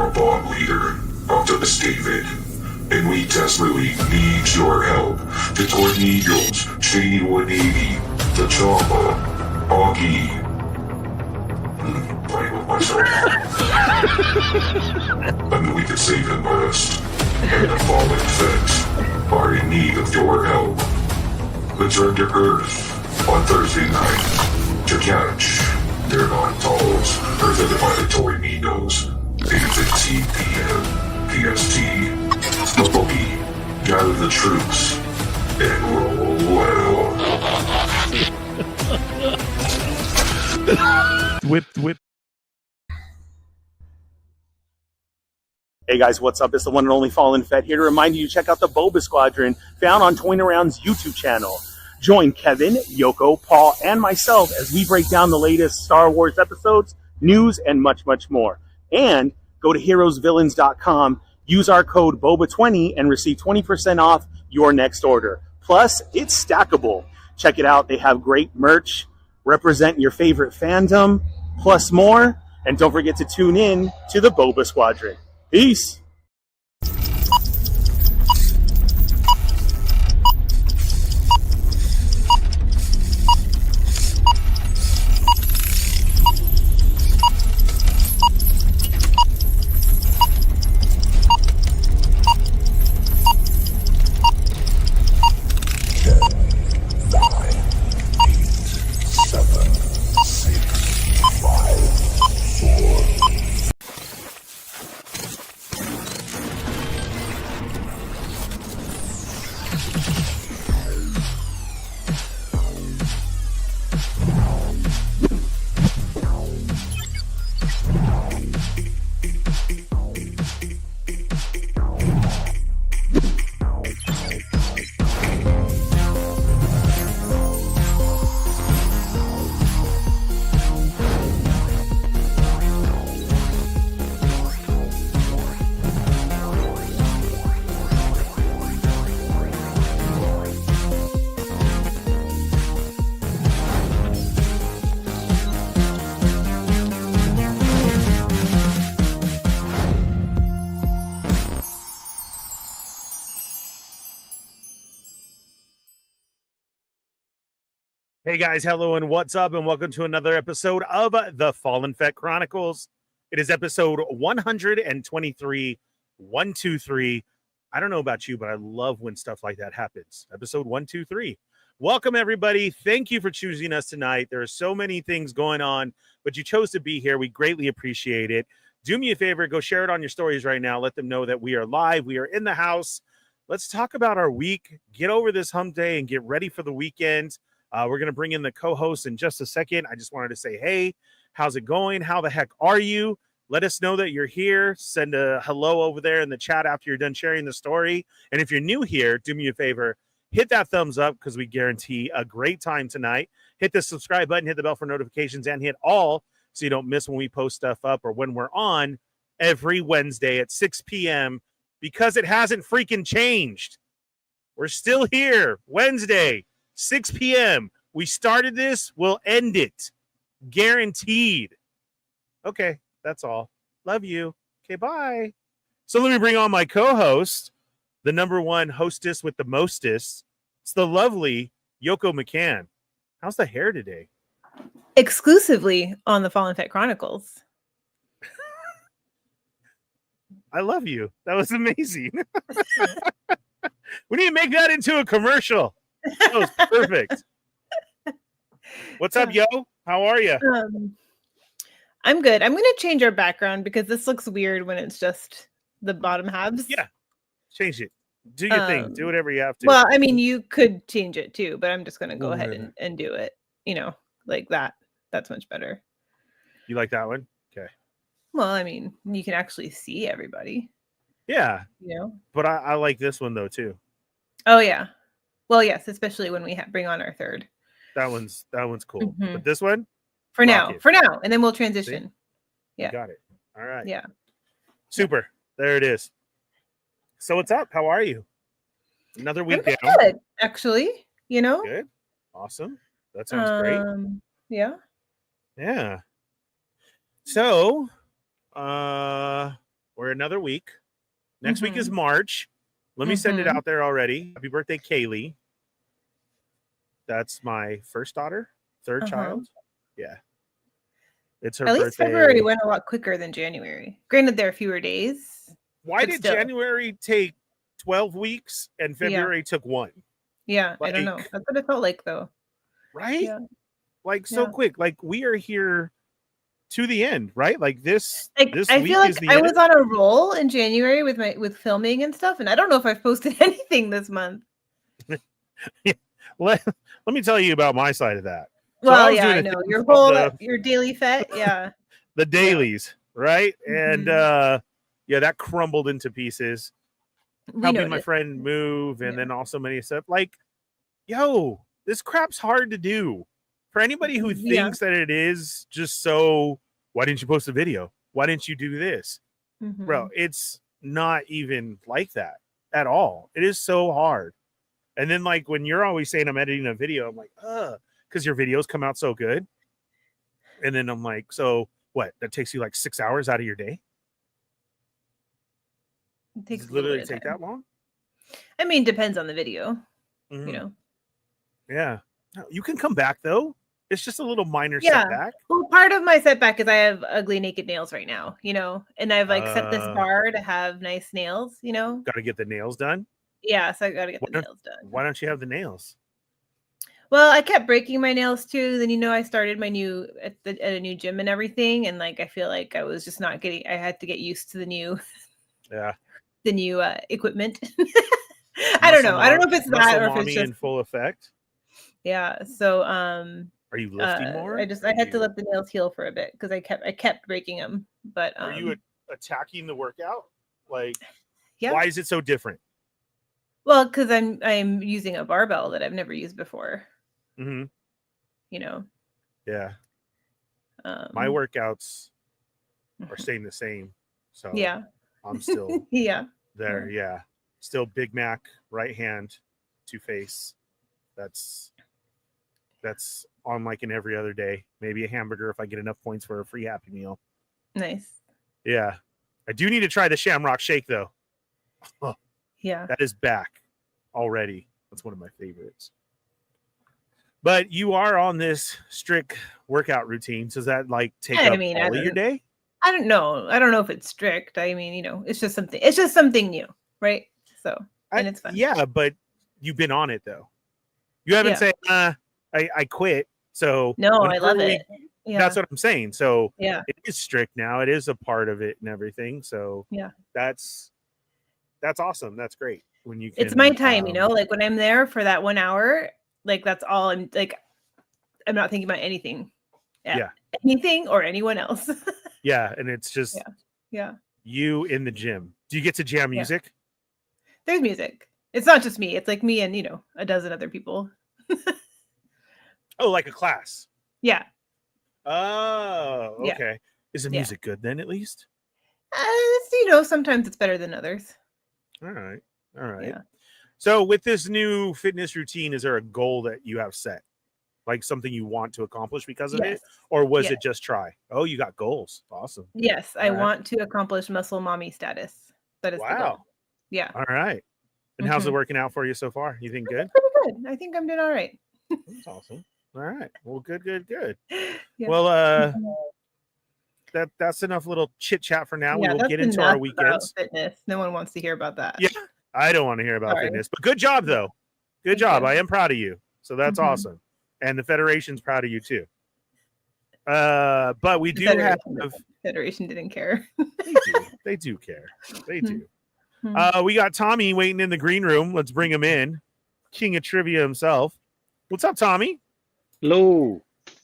our bomb leader, Optimus David, and we desperately need your help to Tornillos, Shady 180, the Chopper, Augie. Playing with myself. I mean, we could save him first, and the fallen Feds are in need of your help. Return to Earth on Thursday night to catch their non-tolls presented by the Tornillos, 8:15 p.m. PST. Bumblebee, gather the troops and roll well. Whip. Hey guys, what's up? It's the one and only Fallen Fett here to remind you to check out the Boba Squadron found on Toying Around's YouTube channel. Join Kevin, Yoko, Paul, and myself as we break down the latest Star Wars episodes, news, and much, much more. And go to heroesvillains.com, use our code BOBA20, and receive 20% off your next order. Plus, it's stackable. Check it out. They have great merch, represent your favorite fandom, plus more. And don't forget to tune in to the Boba Squadron. Peace. Hey guys, hello and what's up, and welcome to another episode of the Fallen Fett Chronicles. It is episode 123, 123. I don't know about you, but I love when stuff like that happens. Episode 123. Welcome everybody. Thank you for choosing us tonight. There are so many things going on, but you chose to be here. We greatly appreciate it. Do me a favor, go share it on your stories right now. Let them know that we are live. We are in the house. Let's talk about our week. Get over this hump day and get ready for the weekend. We're going to bring in the co-host in just a second. I just wanted to say, hey, how's it going? How the heck are you? Let us know that you're here. Send a hello over there in the chat after you're done sharing the story. And if you're new here, do me a favor, hit that thumbs up because we guarantee a great time tonight. Hit the subscribe button, hit the bell for notifications, and hit all so you don't miss when we post stuff up or when we're on every Wednesday at 6 p.m. because it hasn't freaking changed. We're still here Wednesday. 6 p.m. We started this, we'll end it. Guaranteed. Okay, that's all. Love you. Okay, bye. So let me bring on my co-host, the number one hostess with the mostest. It's the lovely Yoko McCann. How's the hair today? Exclusively on the Fallen Fett Chronicles. I love you. That was amazing. We need to make that into a commercial. That was perfect. What's up, yo? How are you? I'm good. I'm going to change our background because this looks weird when it's just the bottom halves. Yeah, change it. Do your thing. Do whatever you have to. Well, I mean, you could change it too, but I'm just going to go ahead and do it, like that. That's much better. You like that one? Okay. Well, I mean, you can actually see everybody. Yeah. But I like this one, though, too. Oh, yeah. Well, yes, especially when we bring on our third. That one's cool. But this one? For now, and then we'll transition. See? Yeah. You got it. All right. Yeah. Super. There it is. So what's up? How are you? Another week down. Good, actually. Good. Awesome. That sounds great. Yeah. Yeah. So, what We're another week. Next week is Mhm. March. Let me send it Mhm. out there already. Happy birthday, Kaylee. That's my first daughter, third child. Yeah. It's her At least February birthday. went a lot quicker than January. Granted, there are fewer days. Why but did still. January take 12 weeks and February took 1? Yeah, I don't know. Like, That's what it felt like, though. right? Yeah. Like so Yeah. quick. Like we are here to the end, right? Like this Like, I week feel is like the I end. was on a roll in January with filming and stuff, and I don't know if I've posted anything this month. Let me tell you about my side of that. Well, was yeah, doing I a know. thing Your called whole your daily fet, yeah. the dailies, right? And Mhm. yeah, that crumbled into pieces. We Helping my noticed. friend move, and Yeah. then also many stuff. Like, yo, this crap's hard to do. For anybody who Yeah. thinks that it is just so, why didn't you post a video? Why didn't you do this? Bro, Mhm. it's not even like that at all. It is so hard. And then, like, when you're always saying I'm editing a video, I'm like, because your videos come out so good. And then I'm like, so what? That takes you like 6 hours out of your day? It Does takes it a little literally bit of take time. that long? I mean, depends on the video, you Mhm. know. Yeah. No, you can come back though. It's just a little minor Yeah. setback. Well, part of my setback is I have ugly naked nails right now, you know, and I've like set this bar to have nice nails, you know. Got to get the nails done. Yeah, so I got to get Why the don't, nails done. why don't you have the nails? Well, I kept breaking my nails too. Then I started my new at a new gym and everything, and like I feel like I was just not getting. I had to get used to the new Yeah. equipment. I don't know. I don't know if it's muscle that or if it's mommy just in full effect. yeah. So Are you lifting more? I had to let the nails heal for a bit because I kept breaking them. But Are you attacking the workout? Like, yeah. why is it so different? Well, because I'm using a barbell that I've never used before. Mm-hmm. You know. Yeah. My workouts are mhm. staying the same, so Yeah. I'm still Yeah. there. Yeah. Still Big Mac right hand to face. That's on like an every other day. Maybe a hamburger if I get enough points for a free Happy Meal. Nice. Yeah. I do need to try the Shamrock Shake though. Yeah. That is back already. That's one of my favorites. But you are on this strict workout routine. Does that like take I up mean, all of your day? I don't know. I don't know if it's strict. I mean, you know, it's just something new, right? So, and it's fun. Yeah, but you've been on it though. You haven't Yeah. said, I quit. So No, I love it. Yeah. That's what I'm saying. So Yeah. it is strict now. It is a part of it and everything. So Yeah. that's awesome. That's great. When you can, It's my time, you know, like when I'm there for that 1 hour, like that's all I'm like, I'm not thinking about anything. Yeah. Anything or anyone else. Yeah. And it's just Yeah. you in the gym. Do you get to jam Yeah. music? There's music. It's not just me. It's like me and, you know, a dozen other people. Oh, like a class. Yeah. Oh, Yeah. okay. Is the music good then at least? You know, sometimes it's better than others. All right. All right. Yeah. So with this new fitness routine, is there a goal that you have set? Like something you want to accomplish because of it? Or was it just try? Oh, you got goals. Awesome. Yes, I All right. want to accomplish muscle mommy status. That is the goal. Yeah. All right. And how's it working out for you so far? You think good? Pretty good. I think I'm doing all right. That's awesome. All right. Well, good. Yeah. Well, that's enough little chit chat for now. Yeah, We will get into our weekends. Fitness. No one wants to hear about that. Yeah. I don't want to hear about fitness, but good job though. Good job. I am proud of you. So that's awesome. And the Federation's proud of you too. But we do have Federation didn't care. They do care. They do. We got Tommy waiting in the green room. Let's bring him in. King of trivia himself. What's up, Tommy? Hello.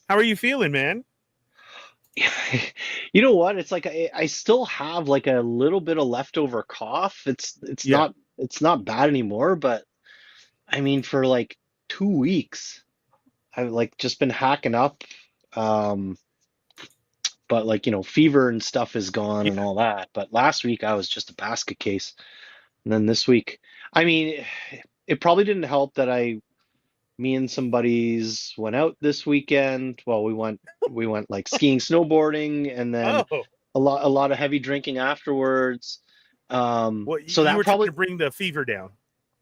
How are you feeling, man? You know what? It's like I still have like a little bit of leftover cough. It's not bad anymore, but I mean for like 2 weeks I've like just been hacking up. But like, you know, fever and stuff is gone and all that. But last week I was just a basket case. And then this week, I mean, it probably didn't help that me and some buddies went out this weekend. Well, we went like skiing, snowboarding, and then a lot of heavy drinking afterwards. Well, So you that were trying probably, to bring the fever down,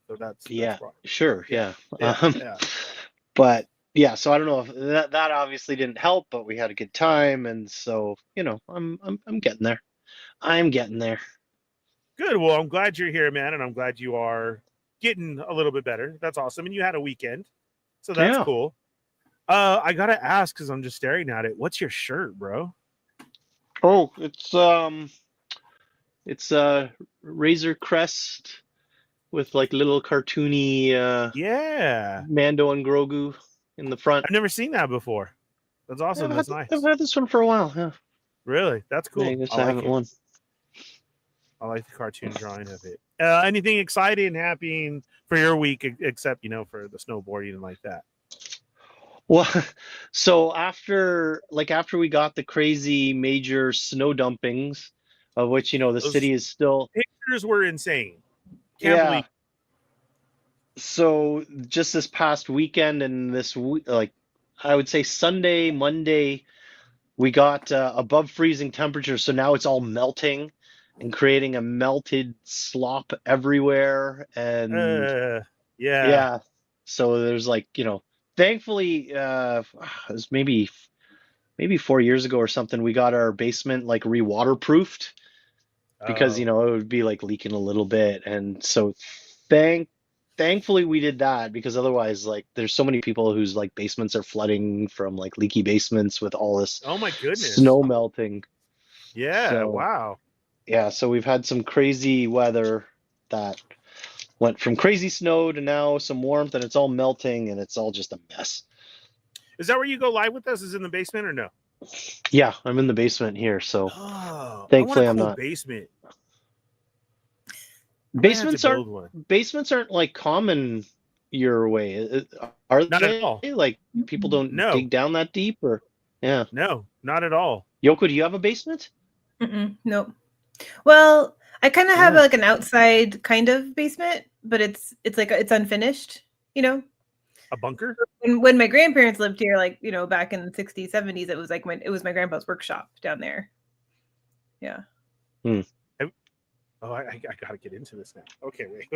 so that's yeah, why. sure, Yeah, yeah. yeah, Um, yeah. but yeah, so I don't know if that obviously didn't help, but we had a good time, and so I'm getting there. I'm getting there. Good. Well, I'm glad you're here, man, and I'm glad you are getting a little bit better. That's awesome, and you had a weekend, so that's Yeah. cool. I gotta ask because I'm just staring at it. What's your shirt, bro? Oh, it's Razor Crest with like little cartoony Yeah, Mando and Grogu in the front. I've never seen that before. That's Yeah, awesome. That's I've nice. had this one for a while. Yeah, Really, that's yeah, I cool. guess I I like haven't it. won. I like the cartoon drawing of it. Anything exciting happening for your week, except for the snowboarding and like that? Well, so after we got the crazy major snow dumpings, of which the Those city is still, pictures were insane. Can't yeah. believe. So just this past weekend and this week, like I would say Sunday, Monday, we got above freezing temperature. So now it's all melting and creating a melted slop everywhere. And Yeah. yeah, so there's like, thankfully, it was maybe 4 years ago or something, we got our basement like re-waterproofed because Oh, it would be like leaking a little bit, and so thankfully we did that, because otherwise, like, there's so many people whose like basements are flooding from like leaky basements with all this oh my goodness. snow melting. Yeah. So Wow. yeah, so we've had some crazy weather that went from crazy snow to now some warmth, and it's all melting, and it's all just a mess. Is that where you go live with us? Is in the basement or no? Yeah, I'm in the basement here, so Oh, I want a thankfully I'm cool not. basement. I might have to Basements aren't build one. basements aren't like common your way, are Not at they? all. Like, people don't No, dig down that deep, or yeah. no, not at all. Yoko, do you have a basement? Nope. Well, I kind of have Yeah. like an outside kind of basement, but it's like it's unfinished, you know. A bunker? And when my grandparents lived here, like, back in the 60s, 70s, it was like my grandpa's workshop down there. Yeah. Oh, I gotta get into this now. Okay, wait.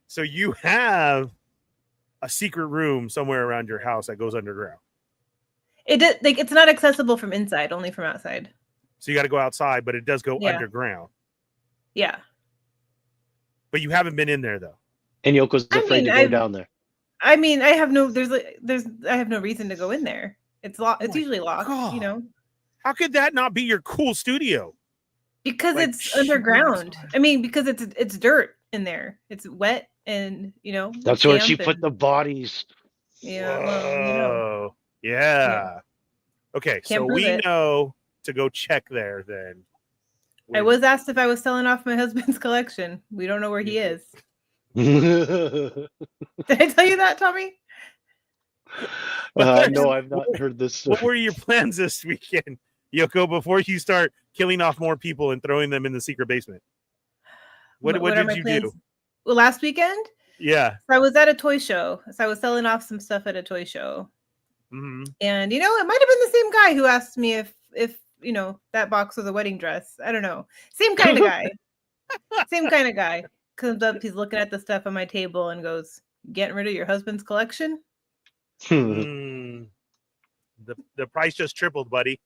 So you have a secret room somewhere around your house that goes underground. It did, like, it's not accessible from inside, only from outside. So you got to go outside, but it does go Yeah. underground. Yeah. But you haven't been in there though. And Yoko's afraid to go down there. I mean, I have no reason to go in there. It's locked. It's usually locked, God. How could that not be your cool studio? because Like, it's underground. I mean, because it's dirt in there. It's wet, and That's where she damp put the bodies. Yeah, well, Whoa. Yeah. Okay, Can't so prove we it. know to go check there then. I was asked if I was selling off my husband's collection. We don't know where he is. No, Did I tell you that, Tommy? I've not heard this story. What were your plans this weekend, Yoko, before you start killing off more people and throwing them in the secret basement? What are did my you plans? do? Well, last weekend, Yeah. I was at a toy show. So I was selling off some stuff at a toy show. Mm-hmm. And it might have been the same guy who asked me if that box was a wedding dress. I don't know. Same kind of guy. Same kind of guy. Comes up, he's looking at the stuff on my table and goes, "Getting rid of your husband's collection?" The price just tripled, buddy.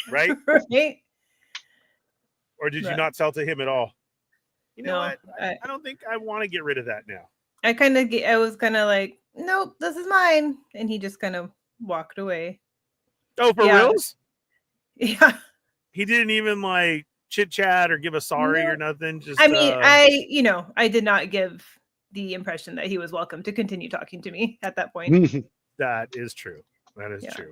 Right? Right? Or did you not sell to him at all? You know No, what? I don't think I want to get rid of that now. I was kind of like, "Nope, this is mine," and he just kind of walked away. Oh, for reals? Yeah. He didn't even like chit chat or give a sorry or nothing. Just I mean, I did not give the impression that he was welcome to continue talking to me at that point. That is true. That is true.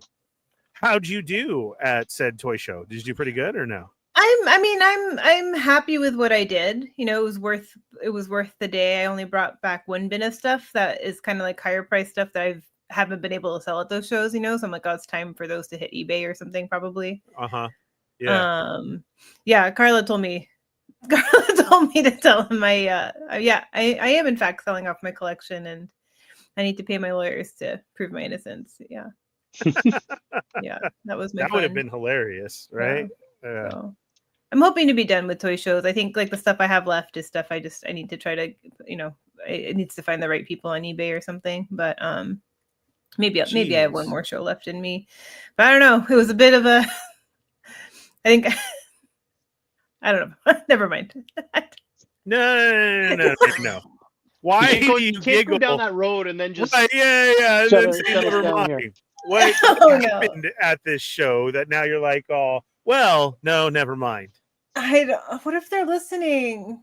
How'd you do at said toy show? Did you do pretty good or no? I'm happy with what I did. It was worth the day. I only brought back one bin of stuff that is kind of like higher price stuff that I haven't been able to sell at those shows, so I'm like, oh, it's time for those to hit eBay or something, probably. Yeah. Yeah, Carla told me to tell him I am in fact selling off my collection, and I need to pay my lawyers to prove my innocence. Yeah. Yeah, that was my That would have been hilarious, right? So I'm hoping to be done with toy shows. I think like the stuff I have left is stuff I need to try to, it needs to find the right people on eBay or something. But maybe I have one more show left in me. But I don't know. It was a bit of a, I think, I don't know. Never mind. No. Why you can't go down that road and then just yeah. shut And us then say, never down mind. here. What Oh, happened at this show that now you're like, oh, well, no, never mind. What if they're listening?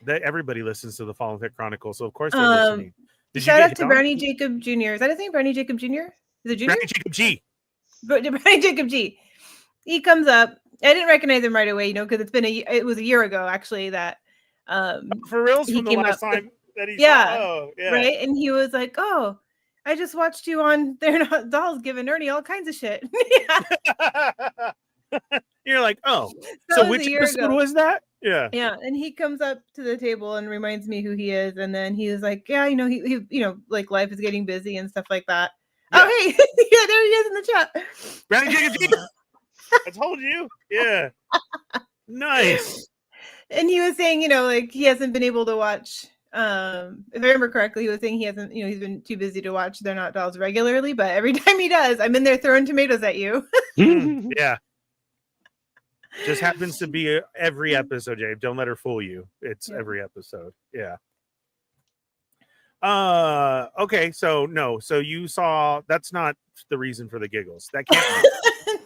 Everybody listens to the Fallen Fit Chronicles, so of course they're listening. Shout out to Brownie Jacob Jr. Is that his name? Brownie Jacob Jr.? Is it Jr.? Brownie Jacob G. Brownie Jacob G. He comes up. I didn't recognize him right away, because it was a year ago actually that for reals from the last time that he saw. Oh, yeah. Right. And he was like, "Oh, I just watched you on They're Not Dolls giving Ernie all kinds of shit." You're like, oh, so which episode was that? Yeah. Yeah. And he comes up to the table and reminds me who he is. And then he was like, yeah, he like life is getting busy and stuff like that. Yeah. Oh, hey, yeah, there he is in the chat. Brownie Jacob G. I told you. Yeah. Nice. And he was saying, like he hasn't been able to watch. If I remember correctly, he was saying he hasn't, he's been too busy to watch They're Not Dolls regularly, but every time he does, I'm in there throwing tomatoes at you. Yeah. Just happens to be every episode, Jabe. Don't let her fool you. It's every episode. Yeah. Okay. So no. So you saw. That's not the reason for the giggles. That can't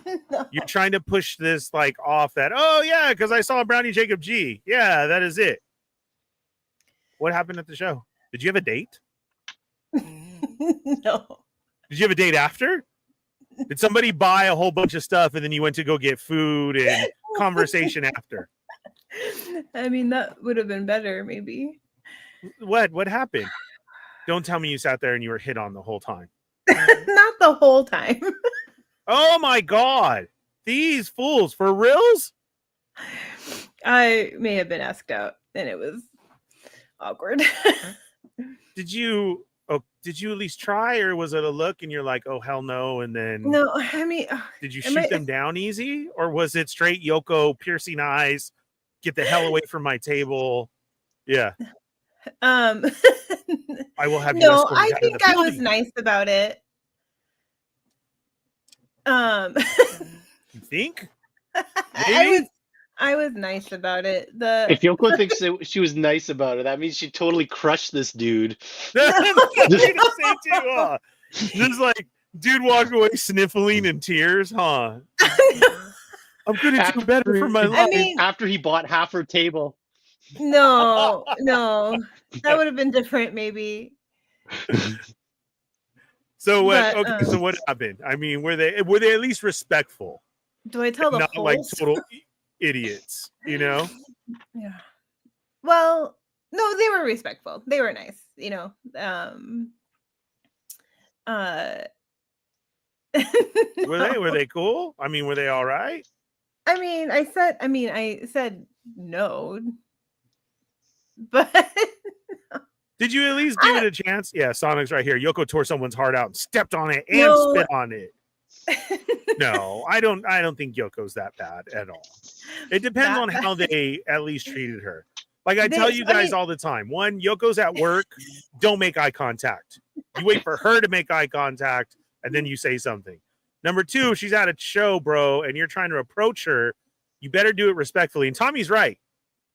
be. No. You're trying to push this like off that. Oh yeah, because I saw Brownie Jacob G. Yeah, that is it. What happened at the show? Did you have a date? No. Did you have a date after? Did somebody buy a whole bunch of stuff and then you went to go get food and conversation after? I mean, that would have been better, maybe. What happened? Don't tell me you sat there and you were hit on the whole time. Not the whole time. Oh my God. These fools, for reals? I may have been asked out and it was awkward. Did you at least try, or was it a look and you're like, oh hell no, and then no, I mean, did you shoot them down easy, or was it straight Yoko piercing eyes, get the hell away from my table? Yeah. I will have you. No, I think I was nice about it. You think? Maybe? I was nice about it. If Yoko thinks that she was nice about it, that means she totally crushed this dude. Just like dude walked away sniffling in tears, huh? I'm gonna do better for my life. I mean, after he bought half her table. No, that would have been different, maybe. So what? Okay, so what happened? I mean, were they at least respectful? Do I tell the not whole like total idiots? Yeah. Well, no, they were respectful. They were nice. Were they cool? I mean, were they all right? I said no, but did you at least give it a chance? Yeah, Sonic's right here. Yoko tore someone's heart out and stepped on it and spit on it. No, I don't think Yoko's that bad at all. It depends on how they at least treated her. Like I tell you guys all the time, one, Yoko's at work, don't make eye contact. You wait for her to make eye contact and then you say something. Number two, if she's at a show, bro, and you're trying to approach her, you better do it respectfully. And Tommy's right.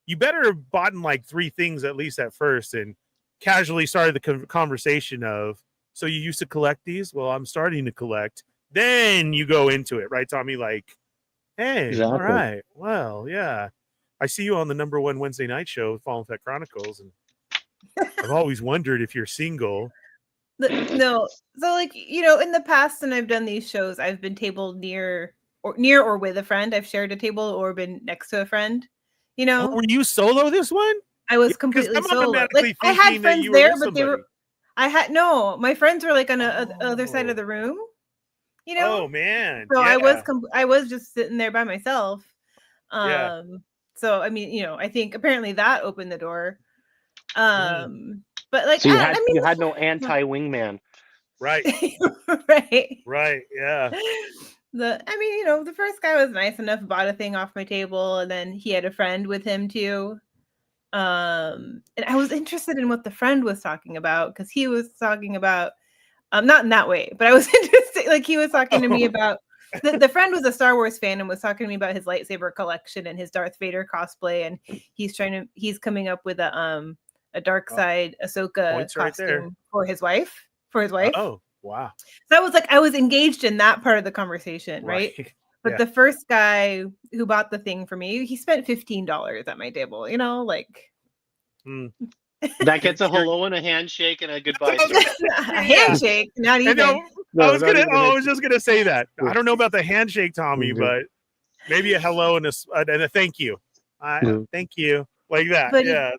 You better have bought like 3 things at least at first and casually started the conversation of, so you used to collect these? Well, I'm starting to collect. Then you go into it, right, Tommy? Like, hey, exactly. All right. Well, yeah. I see you on the #1 Wednesday night show, Fallen Fett Chronicles, and I've always wondered if you're single. No. So, like, in the past, when I've done these shows, I've been tabled near or with a friend. I've shared a table or been next to a friend. Oh, were you solo this one? I was completely solo. Like, I had friends there, but they were. My friends were like on the other side of the room. Oh man. So yeah. I was just sitting there by myself. So I mean, I think apparently that opened the door. But like, so you had no anti-wingman, right? Right. Right. Yeah. The first guy was nice enough, bought a thing off my table, and then he had a friend with him too. And I was interested in what the friend was talking about, because he was talking about not in that way, but I was interested, like he was talking to me about the friend was a Star Wars fan and was talking to me about his lightsaber collection and his Darth Vader cosplay, and he's coming up with a dark side Ahsoka Points right there. costume for his wife. Oh, wow. So I was engaged in that part of the conversation, right? But Yeah. the first guy who bought the thing for me, he spent $15 at my table, like That gets a hello and a handshake and a goodbye. a handshake, not even. I was just gonna say that. I don't know about the handshake, Tommy, Mhm. but maybe a hello and a thank you. Thank you, like that.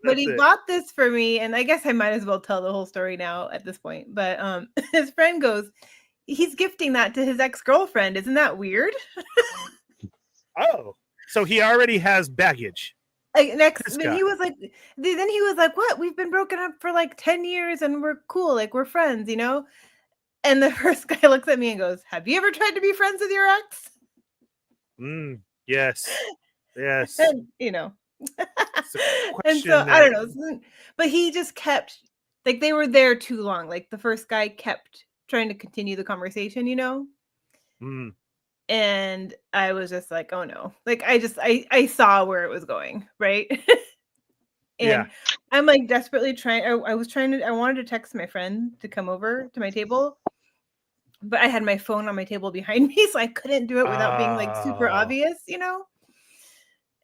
But he bought this for me, and I guess I might as well tell the whole story now at this point. But his friend goes, he's gifting that to his ex-girlfriend. Isn't that weird? Oh, so he already has baggage. He was like, what? We've been broken up for like 10 years and we're cool, like we're friends, And the first guy looks at me and goes, have you ever tried to be friends with your ex? Yes. And, and so I don't know, but he just kept, like, they were there too long. Like the first guy kept trying to continue the conversation, And I was just like, oh no, like I saw where it was going, right? And I'm like desperately trying. I wanted to text my friend to come over to my table, but I had my phone on my table behind me, so I couldn't do it without being like super obvious,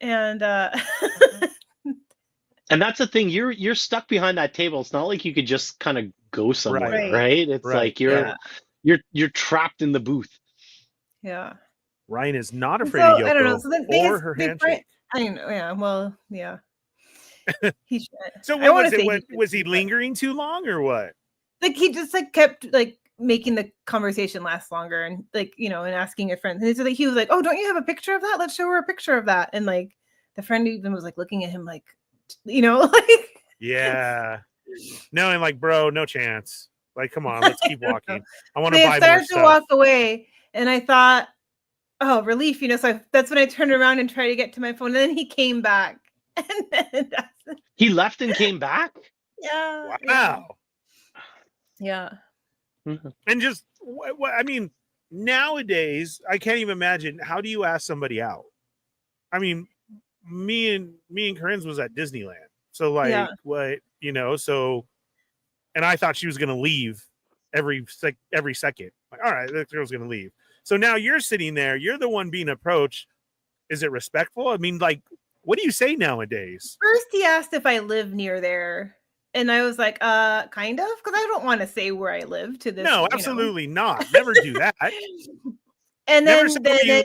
And and that's the thing, you're stuck behind that table. It's not like you could just kind of go somewhere, right? It's like you're trapped in the booth. Yeah. Ryan is not afraid of Yoko I don't know. So or her handshake. I know. Yeah. Well, yeah. So was he lingering too long or what? Like he just like kept like making the conversation last longer, and like and asking a friend. And so he was like, "Oh, don't you have a picture of that? Let's show her a picture of that." And like the friend even was like looking at him like, like yeah. No, and like, bro, no chance. Like, come on, let's keep walking. I want to buy more started stuff. To walk away, and I thought, oh, relief, So that's when I turned around and tried to get to my phone, and then he came back. And then he left and came back? Yeah. Wow. Yeah. And just, I mean, nowadays, I can't even imagine. How do you ask somebody out? I mean, me and Corinne's was at Disneyland. So like, what, so, and I thought she was going to leave every second. Like, all right, this girl's going to leave. So now you're sitting there, you're the one being approached. Is it respectful? I mean, like, what do you say nowadays? First, he asked if I live near there. And I was like, kind of, because I don't want to say where I live to this. No, absolutely not. Never do that. And then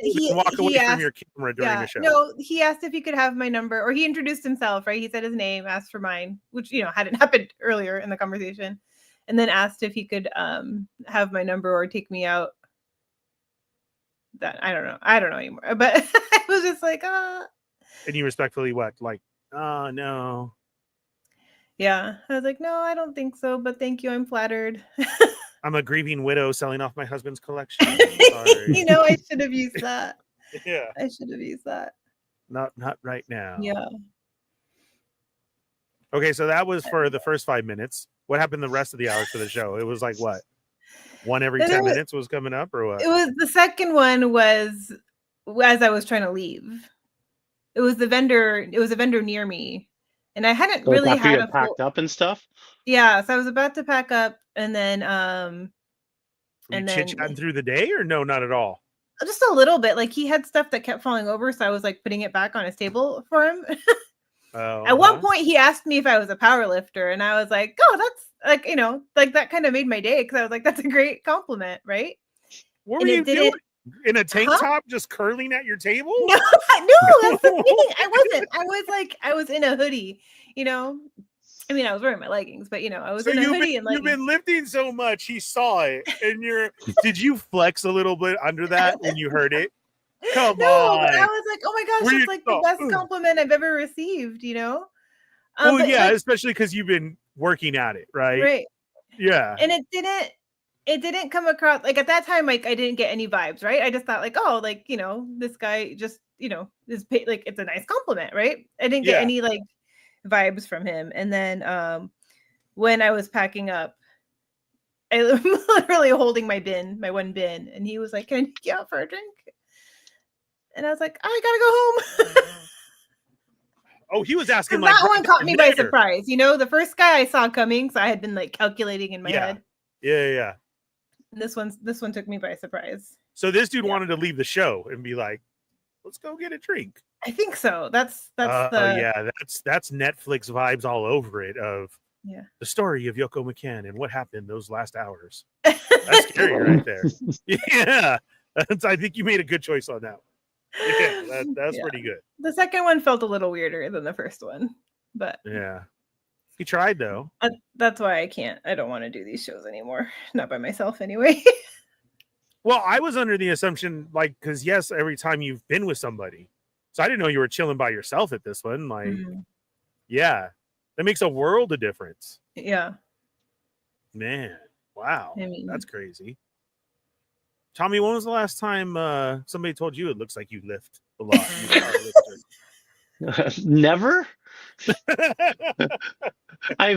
he walk away from your camera during the show. No, he asked if he could have my number, or he introduced himself, right? He said his name, asked for mine, which, hadn't happened earlier in the conversation. And then asked if he could have my number or take me out. That I don't know anymore. But I was just like, And you respectfully what? Like, oh no. Yeah. I was like, no, I don't think so, but thank you. I'm flattered. I'm a grieving widow selling off my husband's collection. Sorry. I should have used that. Yeah. I should have used that. Not right now. Yeah. Okay, so that was for the first 5 minutes. What happened the rest of the hours for the show? It was like what? One every 10 minutes was coming up, or what? It was the second one was as I was trying to leave. It was a vendor near me. And I hadn't really had packed up and stuff. Yeah, so I was about to pack up, and then chit-chatting through the day, or no, not at all? Just a little bit. Like he had stuff that kept falling over, so I was like putting it back on his table for him. At one point, he asked me if I was a power lifter, and I was like, "Oh, that's like like that kind of made my day," because I was like, "That's a great compliment, right?" What were you doing? In a tank top, just curling at your table? No, that's the thing. I was in a hoodie, I mean, I was wearing my leggings, but I was in a hoodie and leggings. You've been lifting so much, he saw it, and did you flex a little bit under that when you heard it? Come on. But I was like, oh my gosh, it's like the best compliment I've ever received, Well, yeah, especially because you've been working at it, right? Right. Yeah. And it didn't it didn't come across like at that time, like I didn't get any vibes, right? I just thought like, oh, like, this guy just, is like it's a nice compliment, right? I didn't get any like vibes from him. And then when I was packing up, I was literally holding my one bin, and he was like, "Can I take you out for a drink?" And I was like, "I gotta go home." Oh, he was asking like that one caught me by there. surprise. The first guy I saw coming, so I had been like calculating in my head. Yeah. And this one took me by surprise. So this dude wanted to leave the show and be like, "Let's go get a drink." I think so. That's that's Netflix vibes all over it. Of the story of Yoko McCann and what happened those last hours. That's scary right there. Yeah, I think you made a good choice on that one. Yeah, that's pretty good. The second one felt a little weirder than the first one, but yeah, he tried though. That's why I don't want to do these shows anymore. Not by myself anyway. Well, I was under the assumption, like, because yes, every time you've been with somebody, so I didn't know you were chilling by yourself at this one. Like, yeah, that makes a world of difference. Yeah, man, wow, I mean, that's crazy. Tommy, when was the last time somebody told you it looks like you lift a lot? Never. Hey,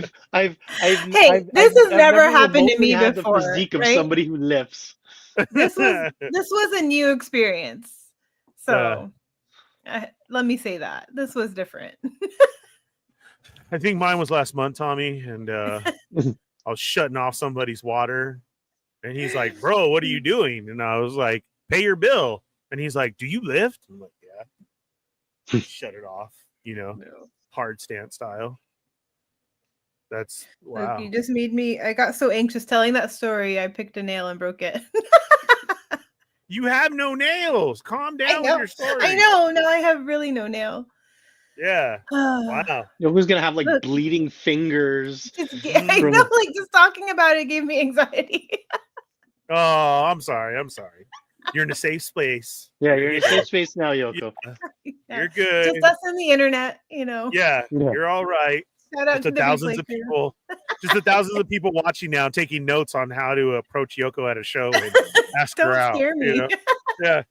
this has never happened to me had before. The physique of right? somebody who lifts. This was a new experience. So let me say that this was different. I think mine was last month, Tommy, and I was shutting off somebody's water, and he's like, "Bro, what are you doing?" And I was like, "Pay your bill." And he's like, "Do you lift?" I'm like, "Yeah." Shut it off, hard stance style. That's wow. Look, you just made me. I got so anxious telling that story. I picked a nail and broke it. You have no nails. Calm down with your story. I know. No, I have really no nail. Yeah. Wow. Who's gonna have like bleeding fingers? I know. Like just talking about it gave me anxiety. Oh, I'm sorry. You're in a safe space. Yeah, you're in a safe space now, Yoko. Yeah. You're good. Just us and the internet, Yeah, you're all right. Shout out to the thousands of people. Just the thousands of people watching now, taking notes on how to approach Yoko at a show and ask her out. Scare me. Yeah,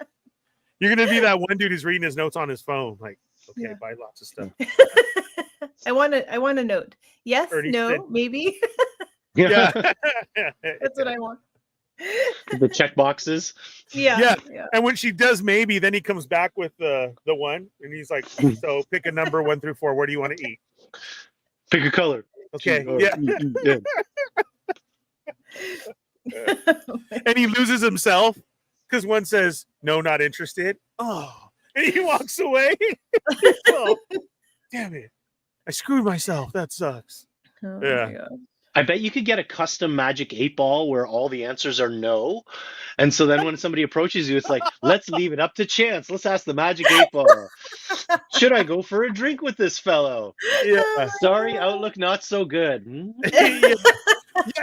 you're gonna be that one dude who's reading his notes on his phone. Like, okay, buy lots of stuff. I want a note. Yes, Ernie no, said, maybe. Yeah, that's what I want. The check boxes. Yeah. And when she does maybe, then he comes back with the one, and he's like, "So pick a number 1 through 4. Where do you want to eat? Pick a color." Okay. Yeah. And he loses himself because one says, "No, not interested." Oh, and he walks away. Oh, damn it. I screwed myself. That sucks. Oh, yeah. I bet you could get a custom magic 8-ball where all the answers are no. And so then when somebody approaches you, it's like, let's leave it up to chance. Let's ask the magic 8-ball. Should I go for a drink with this fellow? Yeah. Sorry, outlook not so good. Yeah,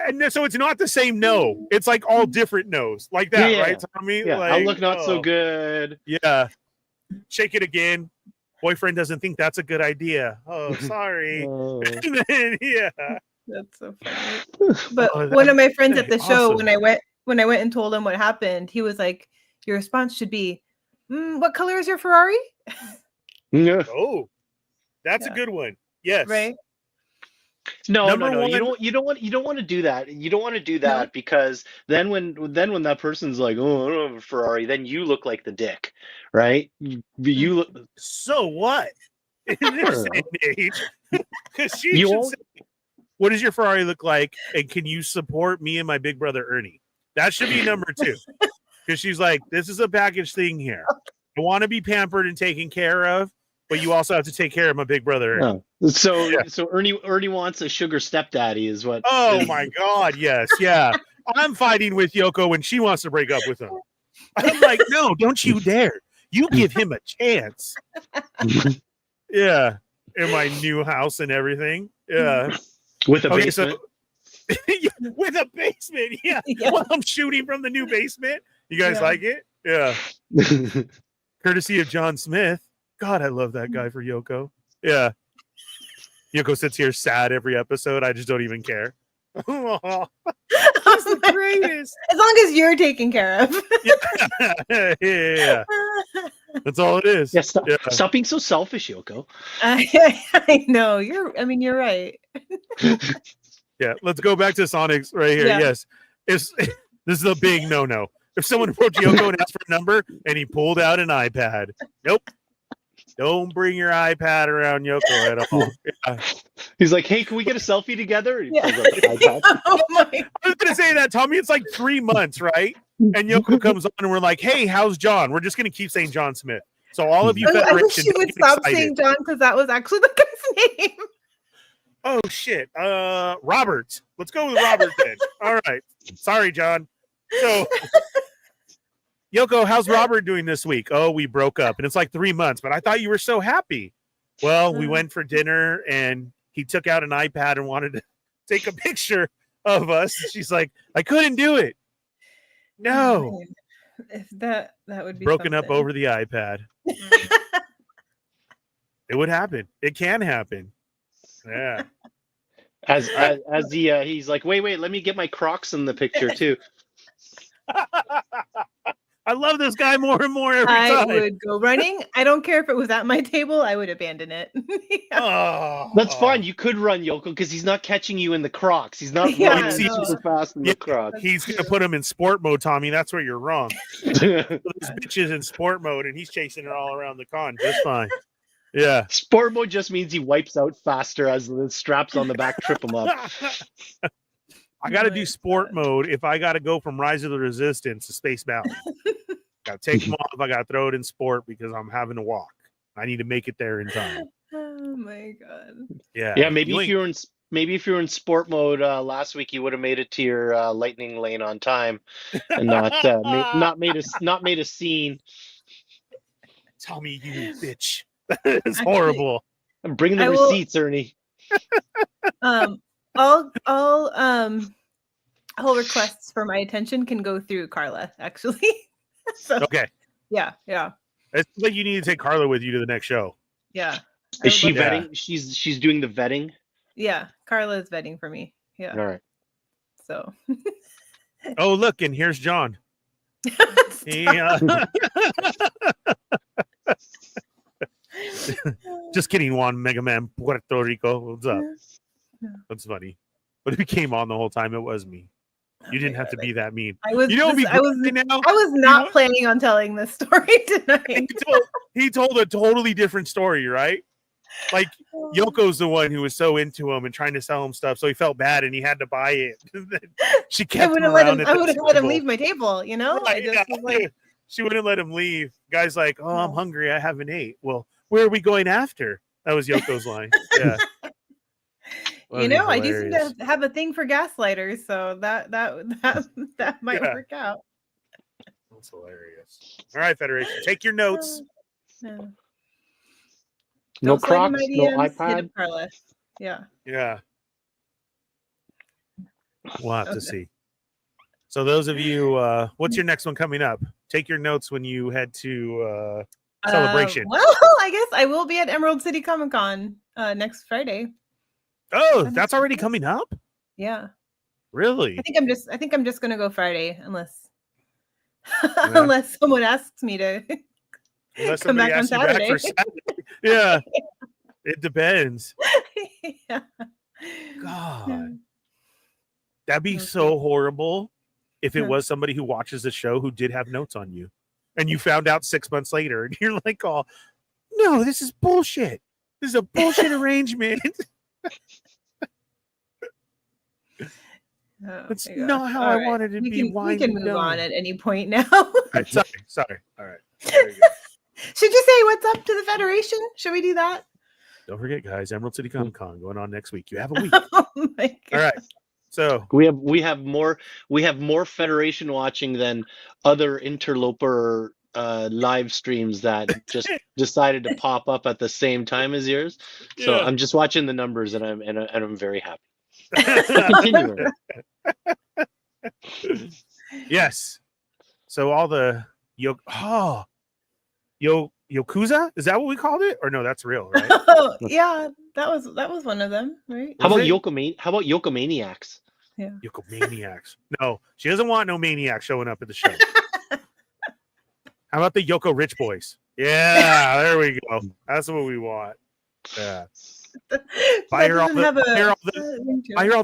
and so it's not the same no. It's like all different no's. Like that, right, Tommy? Yeah, like, outlook not so good. Yeah. Shake it again. Boyfriend doesn't think that's a good idea. Oh, sorry. And then, yeah. That's so funny. But one of my friends at the show, when I went and told him what happened, he was like, "Your response should be, what color is your Ferrari?" Oh, that's a good one. Yes. Right. No. You don't want to do that. You don't want to do that because then when that person's like, "Oh, I don't have a Ferrari," then you look like the dick, right? You look. So what? In this age, because she should say, "What does your Ferrari look like? And can you support me and my big brother Ernie?" That should be number 2. Because she's like, "This is a package thing here. I want to be pampered and taken care of, but you also have to take care of my big brother Ernie." So Ernie wants a sugar stepdaddy, is what? Oh my God, yes, yeah. I'm fighting with Yoko when she wants to break up with him. I'm like, no, don't you dare. You give him a chance. Yeah, in my new house and everything. Yeah. With a basement. With a basement, yeah. Well, I'm shooting from the new basement. You guys like it? Yeah. Courtesy of John Smith. God, I love that guy for Yoko. Yeah. Yoko sits here sad every episode. I just don't even care. Oh, he's the greatest. As long as you're taken care of. Yeah. That's all it is. Yeah, stop being so selfish, Yoko. I know you're right. Yeah, let's go back to Sonics right here. Yeah. Yes, this is a big no. If someone approached Yoko and asked for a number and he pulled out an iPad, nope. Don't bring your iPad around Yoko at all. Yeah. He's like, hey, can we get a selfie together? He Yeah. pulls out the iPad. Oh my! I was going to say that, Tommy. It's like 3 months, right? And Yoko comes on and we're like, hey, how's John? We're just going to keep saying John Smith. So all of you I wish Federation, you don't would get stop excited. saying John because that was actually the guy's name. Oh, shit. Robert. Let's go with Robert then. All right. Sorry, John. So, Yoko, how's Robert doing this week? Oh, we broke up. And it's like 3 months, but I thought you were so happy. Well, we went for dinner and he took out an iPad and wanted to take a picture of us. She's like, I couldn't do it. No. If that would be Broken up something. over the iPad. It would happen. It can happen. Yeah. As he's like, wait, let me get my Crocs in the picture too. I love this guy more and more every I time. would go running. I don't care if it was at my table. I would abandon it. Yeah. Oh, That's fine. You could run, Yoko, because he's not catching you in the Crocs. He's not Yeah, running no. super fast in Yeah. the Crocs. He's going to put him in sport mode, Tommy. That's where you're wrong. This bitch is in sport mode, and he's chasing her all around the con just fine. Yeah. Sport mode just means he wipes out faster as the straps on the back trip him up. I got to Oh do my sport God. mode if I got to go from Rise of the Resistance to Space Mountain. Got to take them off. I got to throw it in sport because I'm having to walk. I need to make it there in time. Oh my god. Yeah. Yeah, maybe You if you were in sport mode last week, you would have made it to your lightning lane on time and not made a scene. Tommy, you bitch. It's horrible. I'm bringing the I will- receipts, Ernie. All requests for my attention can go through Carla, actually. So Okay. yeah. It's like you need to take Carla with you to the next show. I Is would she love Yeah. vetting? She's doing the vetting. Yeah, Carla is vetting for me. Yeah. All right. So Oh, look, and here's John. He, just kidding, Juan Mega Man, Puerto Rico. What's up? Yeah. That's funny. But if he came on the whole time, it was me. You didn't my have to God, be that mean. I was You know, I was now. I was not know- planning on telling this story tonight. He told a totally different story, right? Like Yoko's the one who was so into him and trying to sell him stuff, so he felt bad and he had to buy it. She I kept him wouldn't let around. him. at I the would have let him table. leave my table. You know, I Right, just yeah. was like, She wouldn't let him leave. Guy's like, "Oh, I'm No. hungry. I haven't ate." Well, where are we going after? That was Yoko's line. Yeah. you know, I do seem to have a thing for gaslighters, so that might Yeah. work out. That's hilarious. All right, Federation, take your notes. Yeah. No Don't slide in Crocs, my no DMs, hit iPad. up Carla. Yeah. Yeah. We'll have to Okay. see. So those of you, what's your next one coming up? Take your notes when you head to Celebration. Well, I guess I will be at Emerald City Comic Con next Friday. Oh, that's already coming up? Yeah. Really? I think I'm just gonna go Friday unless unless someone asks me to Unless come somebody back on asks you back for Saturday. Saturday. Yeah. It depends. Yeah. God. That'd be Okay. so horrible if it Yeah. was somebody who watches the show who did have notes on you and you found out 6 months later and you're like, oh, no, this is bullshit. This is a bullshit arrangement. Oh, That's my gosh. not how All I right. wanted to we be. can move done. on at any point now. All right, sorry. All right. There you go. Should you say what's up to the Federation? Should we do that? Don't forget, guys, Emerald City Comic Con going on next week. You have a week. Oh my All God. right. So We have more Federation watching than other interloper live streams that just decided to pop up at the same time as yours. So Yeah. I'm just watching the numbers and I'm very happy. Continue. Ernie. yes. So all the Yakuza? Is that what we called it? Or no, that's real, right? Oh, yeah, that was one of them, right? How about Was it? Yokomaniacs? Yeah. Yoko maniacs. No, she doesn't want no maniacs showing up at the show. How about the Yoko rich boys? Yeah, there we go. That's what we want. Yeah. Buy her all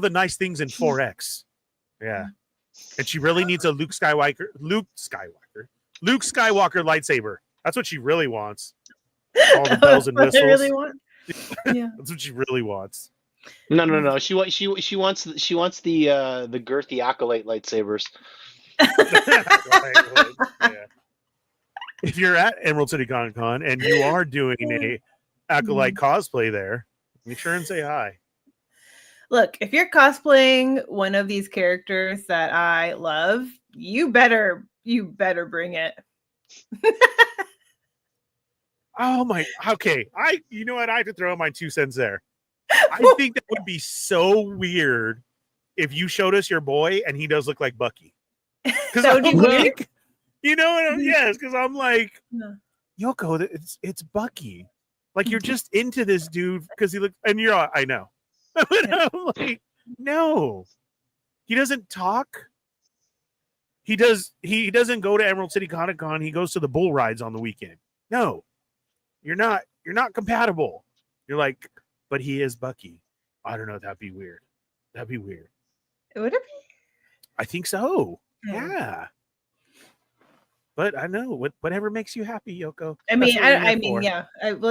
the nice things in 4X. Yeah. And she really needs a Luke Skywalker lightsaber. That's what she really wants. All the bells and whistles. Really want? Yeah. That's what she really wants. No. She wants the girthy acolyte lightsabers. Yeah. If you're at Emerald City Comic Con and you are doing a acolyte cosplay there, make sure and say hi. Look, if you're cosplaying one of these characters that I love, you better bring it. Oh my, okay. You know what? I have to throw my 2 cents there. I think that would be so weird if you showed us your boy and he does look like Bucky. Because That would be weird. You know what? Yes, because I'm like, Yoko, it's Bucky. Like you're just into this dude because he looks, and you're, I know. But I'm like, no, he doesn't talk. He doesn't go to Emerald City Comic Con. He goes to the bull rides on the weekend. No, you're not compatible. You're like, but he is Bucky. I don't know. That'd be weird. Would it be? I think so. Yeah. But I know whatever makes you happy, Yoko. I mean, yeah. I'd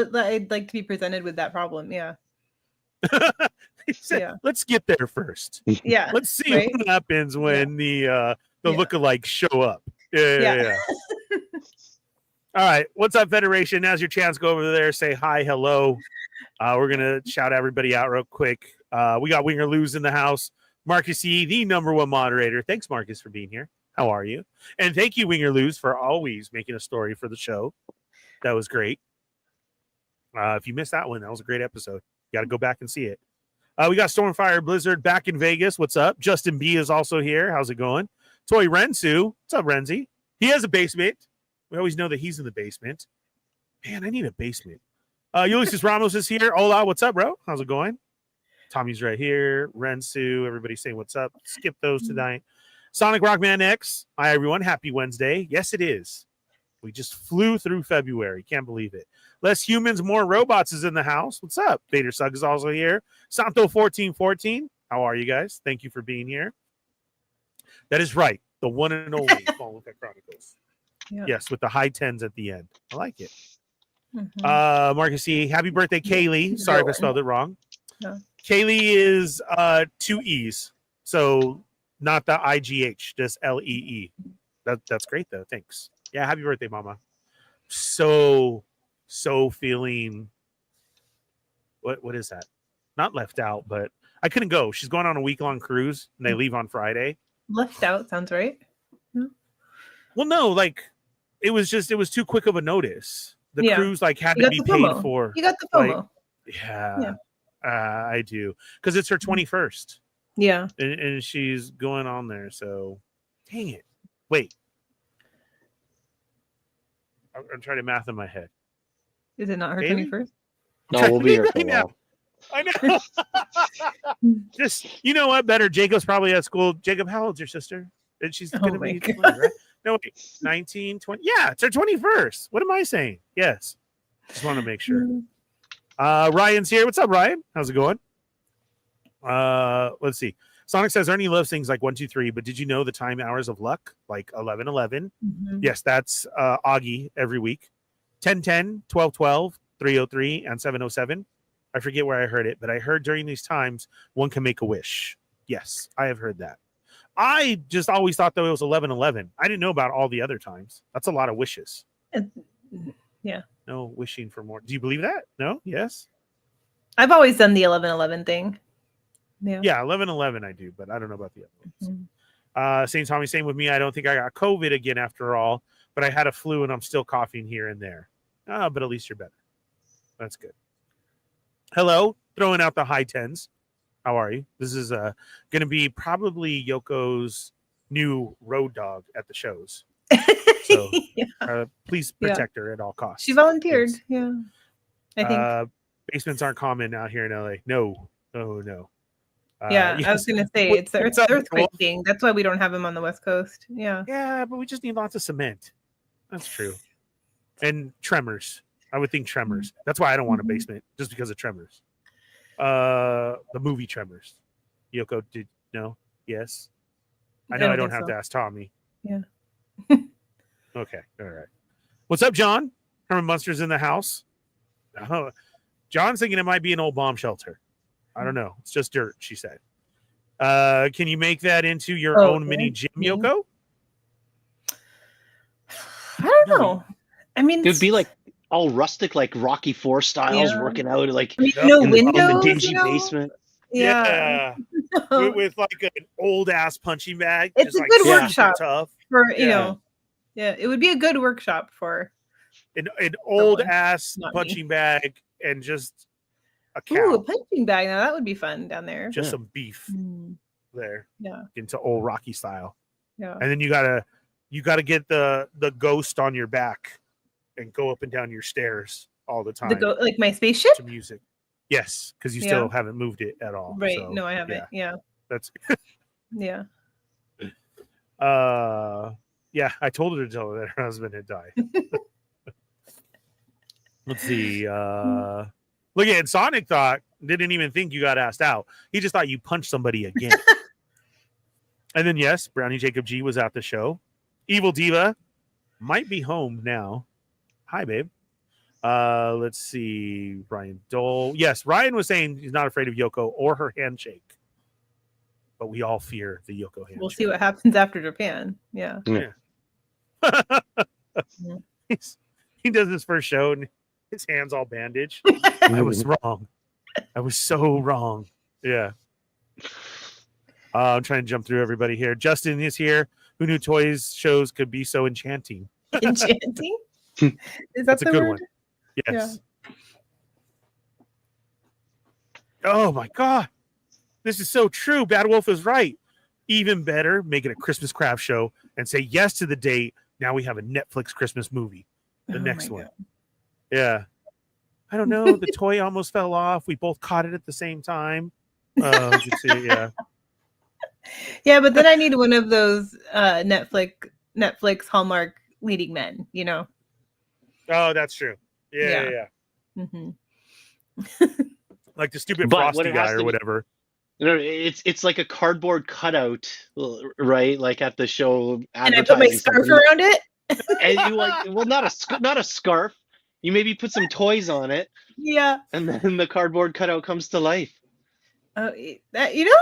like to be presented with that problem. Yeah. Let's get there first. Yeah. Let's see what happens when the lookalikes show up. Yeah. All right. What's up, Federation? Now's your chance. Go over there, say hi, hello. We're gonna shout everybody out real quick. We got Winger Lose in the house. Marcus E, the #1 moderator. Thanks, Marcus, for being here. How are you? And thank you, Winger Lose, for always making a story for the show. That was great. If you missed that one, that was a great episode. You got to go back and see it. We got Stormfire Blizzard back in Vegas. What's up? Justin B is also here. How's it going? Toy Rensu. What's up, Renzi? He has a basement. We always know that he's in the basement. Man, I need a basement. Ulysses Ramos is here. Hola, what's up, bro? How's it going? Tommy's right here. Rensu, everybody saying what's up. Skip those tonight. Sonic Rockman X. Hi, everyone. Happy Wednesday. Yes, it is. We just flew through February. Can't believe it. Less humans, more robots is in the house. What's up? Vader Sugg is also here. Santo1414. How are you guys? Thank you for being here. That is right. The one and only Fallen Fett Chronicles. Yeah. Yes, with the high 10s at the end. I like it. Marcus E. Happy birthday, Kaylee. Sorry if I spelled it wrong. No. Kaylee is 2 E's. So not the IGH, just LEE. That's great though. Thanks. Yeah, happy birthday, Mama. So feeling what is that? Not left out, but I couldn't go. She's going on a week-long cruise and they leave on Friday. Left out sounds right. No? Well, no, like it was too quick of a notice. The cruise like had to be paid for. You got the FOMO. Like, I do because it's her 21st. Yeah, and she's going on there. So, dang it! Wait, I'm trying to math in my head. Is it not her 21st? No, we'll be here for a while. I know. Just you know what? Better. Jacob's probably at school. Jacob, how old's your sister? And she's gonna be 20, right? No, wait, 19, 20. Yeah, it's her 21st. What am I saying? Yes. Just want to make sure. Ryan's here. What's up, Ryan? How's it going? Let's see. Sonic says Ernie loves things like 1, 2, 3, but did you know the time hours of luck? Like 11, 11. Yes, that's Augie every week. 10, 10, 12, 12, 303, and 707. I forget where I heard it, but I heard during these times one can make a wish. Yes, I have heard that. I just always thought that it was 11, 11. I didn't know about all the other times. That's a lot of wishes. Yeah. No wishing for more. Do you believe that? No? Yes? I've always done the 11-11 thing. Yeah, 11-11 I do, but I don't know about the other ones. St. Tommy, same with me. I don't think I got COVID again after all, but I had a flu and I'm still coughing here and there. But at least you're better. That's good. Hello, throwing out the high 10s. How are you? This is going to be probably Yoko's new road dog at the shows. So please protect her at all costs. She volunteered. Thanks. Yeah. I think basements aren't common out here in LA. No. Yeah, I yes. was gonna say it's the What's up, earthquake Wolf? thing. That's why we don't have him on the West Coast. Yeah. Yeah, but we just need lots of cement. That's true. And tremors. I would think tremors. That's why I don't want a basement, just because of tremors. The movie Tremors. Yoko did no? Yes. I know I don't think have so. to ask Tommy. Yeah. Okay. All right. What's up, John? Herman Munster's in the house. Oh, John's thinking it might be an old bomb shelter. I don't know. It's just dirt, she said. Can you make that into your own mini gym, Yoko? I don't know. I mean, It would be like all rustic, like Rocky IV styles, Yeah. working out like I mean, Yep. no in windows, the dingy you know? basement. Yeah. With like an old ass punching bag. It's just a like good super workshop. tough. For you Yeah. know, yeah, it would be a good workshop for. An old Someone, ass not me. punching bag and just a cow. Ooh, a punching bag. Now that would be fun down there. Just some beef there. Yeah. Into old Rocky style. Yeah. And then you gotta get the ghost on your back and go up and down your stairs all the time. Like my spaceship? To music. Yes, because you still haven't moved it at all. Right. So, No, I haven't. Yeah. That's Yeah. yeah, I told her to tell her that her husband had died. Let's see. Look at Sonic didn't even think you got asked out. He just thought you punched somebody again. And then yes, Brownie Jacob G was at the show. Evil Diva might be home now. Hi, babe. Let's see. Ryan Dole. Yes, Ryan was saying he's not afraid of Yoko or her handshake. But we all fear the Yoko handshake. We'll see what happens after Japan. Yeah. He does his first show and his hand's all bandaged. I was wrong. I was so wrong. Yeah. I'm trying to jump through everybody here. Justin is here. Who knew toys shows could be so enchanting? Enchanting? Is that That's a the good word? one. Yes. Yeah. Oh my God. This is so true. Bad Wolf is right. Even better, make it a Christmas craft show and say yes to the date. Now we have a Netflix Christmas movie. The next one. Yeah. I don't know. The toy almost fell off. We both caught it at the same time. You can see it, yeah. Yeah, but then I need one of those Netflix Hallmark leading men, you know? Oh, that's true. Yeah. Mm-hmm. Like the stupid But what Frosty it has guy to or be- whatever. No, it's like a cardboard cutout, right? Like at the show, And I put my advertising scarf something. around it? And you like, well, not a scarf. You maybe put some toys on it, Yeah. and then the cardboard cutout comes to life. That, you know,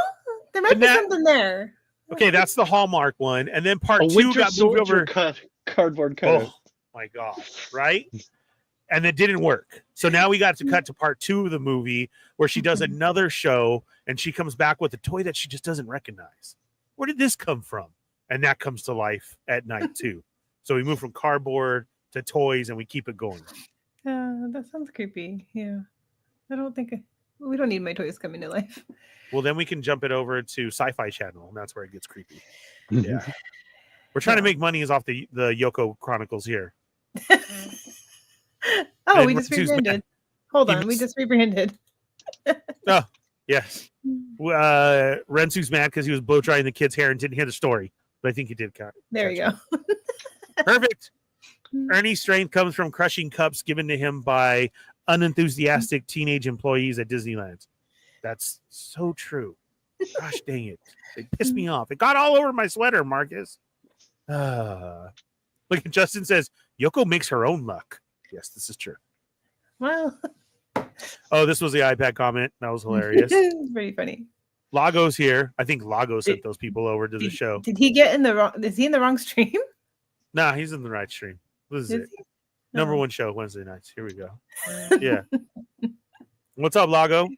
there might be something there. Okay, that's the Hallmark one. And then part A 2 Winter got moved Soldier over. cardboard cutout. Oh my God. Right? And it didn't work. So now we got to cut to part 2 of the movie where she does another show and she comes back with a toy that she just doesn't recognize. Where did this come from? And that comes to life at night too. So we move from cardboard to toys and we keep it going. That sounds creepy. Yeah. I don't think we don't need my toys coming to life. Well, then we can jump it over to Sci-Fi Channel, and that's where it gets creepy. Yeah. We're trying to make money off the Yoko Chronicles here. Oh, And we just Rensu's rebranded. mad. Hold He on, we missed- just rebranded. Oh, yes. Rensu's mad because he was blow drying the kid's hair and didn't hear the story. But I think he did. There we go. Perfect. Ernie's strength comes from crushing cups given to him by unenthusiastic teenage employees at Disneyland. That's so true. Gosh dang it. It pissed me off. It got all over my sweater, Marcus. Look at Justin says, Yoko makes her own luck. Yes, this is true. Well, Oh, this was the iPad comment. That was hilarious. it's pretty funny. Lago's here. I think Lago sent those people over to the show. Did he get in the wrong? Is he in the wrong stream? Nah, he's in the right stream. This is Is it. he? Number Oh. one show Wednesday nights. Here we go. Yeah. What's up, Lago?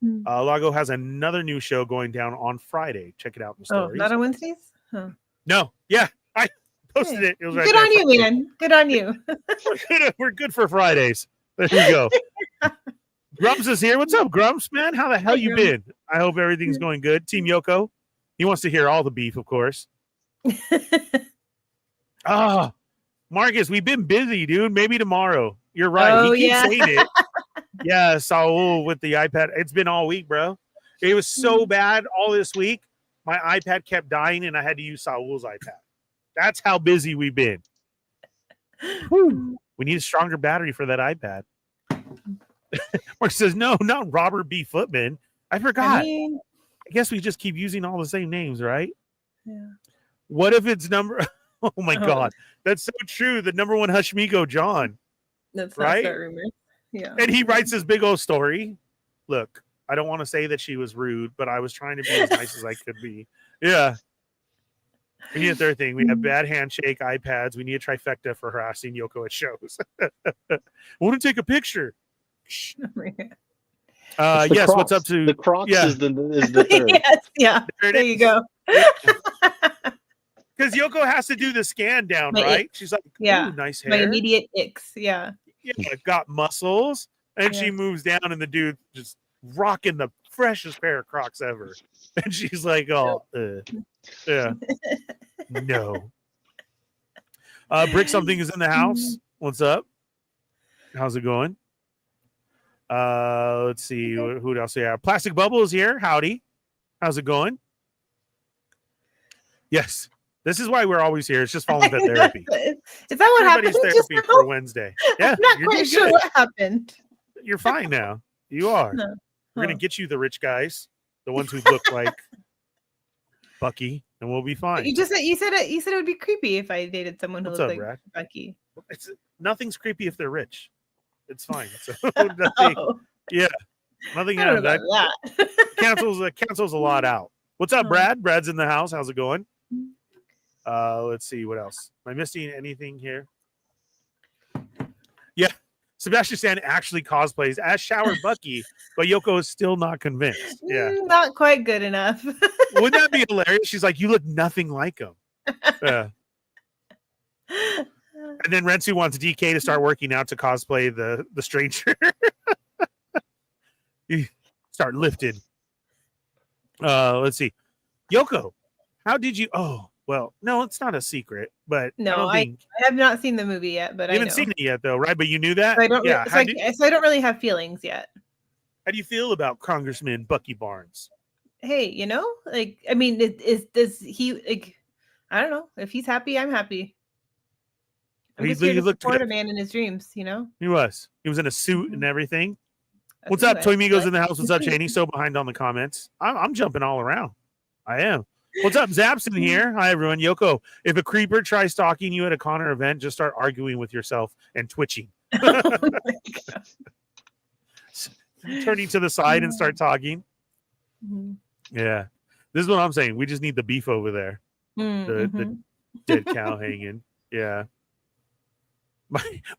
Lago has another new show going down on Friday. Check it out in the Oh, stories. not on Wednesdays? Huh. No, yeah, I posted Hey. it. It was right Good there. on you, man. Good on you. We're good for Fridays. There you go. Grumps is here. What's up, Grumps, man? How the hell Hi, you Grumps. been? I hope everything's going good. Team Yoko. He wants to hear all the beef, of course. Ah, Marcus, we've been busy, dude. Maybe tomorrow. You're right. Oh, he keeps yeah. saying it. Yeah, Saul with the iPad. It's been all week, bro. It was so bad all this week. My iPad kept dying, and I had to use Saul's iPad. That's how busy we've been. Whew. We need a stronger battery for that iPad. Mark says, no, not Robert B. Footman. I forgot. I guess we just keep using all the same names, right? Yeah. What if it's number... Oh, my God. That's so true. The number one Hushmigo, John. That's right? that rumor. Yeah. And he writes this big old story. Look, I don't want to say that she was rude, but I was trying to be as nice as I could be. Yeah. We need a third thing. We have bad handshake, iPads. We need a trifecta for harassing Yoko at shows. I want to take a picture. Yes, Crocs. what's up to the Crocs is the third. Yes, yeah. There you go. Because Yoko has to do the scan down, right? She's like, yeah, nice hair. My immediate icks, yeah. Yeah, got muscles. And she moves down, and the dude just rocking the freshest pair of Crocs ever. And she's like, oh, yeah. No. Brick Something is in the house. What's up? How's it going? Let's see. Who else we have? Plastic Bubble is here. Howdy. How's it going? Yes. This is why we're always here. It's just Fallen Vet Therapy. Is that what happened? Therapy for Wednesday. Yeah, I'm not quite sure what happened. You're fine now. You are. No. We're gonna get you the rich guys, the ones who look like Bucky, and we'll be fine. You said it would be creepy if I dated someone who looked like Brad? Bucky. Nothing's creepy if they're rich. It's fine. So nothing. Yeah, nothing. That cancels a lot out. What's up, Brad? Brad's in the house. How's it going? Let's see what else. Am I missing anything here? Yeah, Sebastian Stan actually cosplays as Shower Bucky, but Yoko is still not convinced. Yeah, not quite good enough. Wouldn't that be hilarious? She's like, you look nothing like him. And then Rensu wants DK to start working out to cosplay the stranger. You start lifted. Let's see. Yoko, how did you... Oh, well, no, it's not a secret, but no, I have not seen the movie yet, but I haven't seen it yet, though, right? But you knew that? So I don't, so I don't really have feelings yet. How do you feel about Congressman Bucky Barnes? Hey, I mean, does he, like, I don't know. If he's happy, I'm happy. I'm just here to support a man in his dreams, He was. He was in a suit and everything. What's up, Toymigos in the house? What's up, Shani? So behind on the comments. I'm jumping all around. I am. What's up, Zapson here? Hi, everyone. Yoko, if a creeper tries stalking you at a Connor event, just start arguing with yourself and twitching. Oh my God. Turning to the side and start talking. Yeah. This is what I'm saying. We just need the beef over there. The dead cow hanging. Yeah.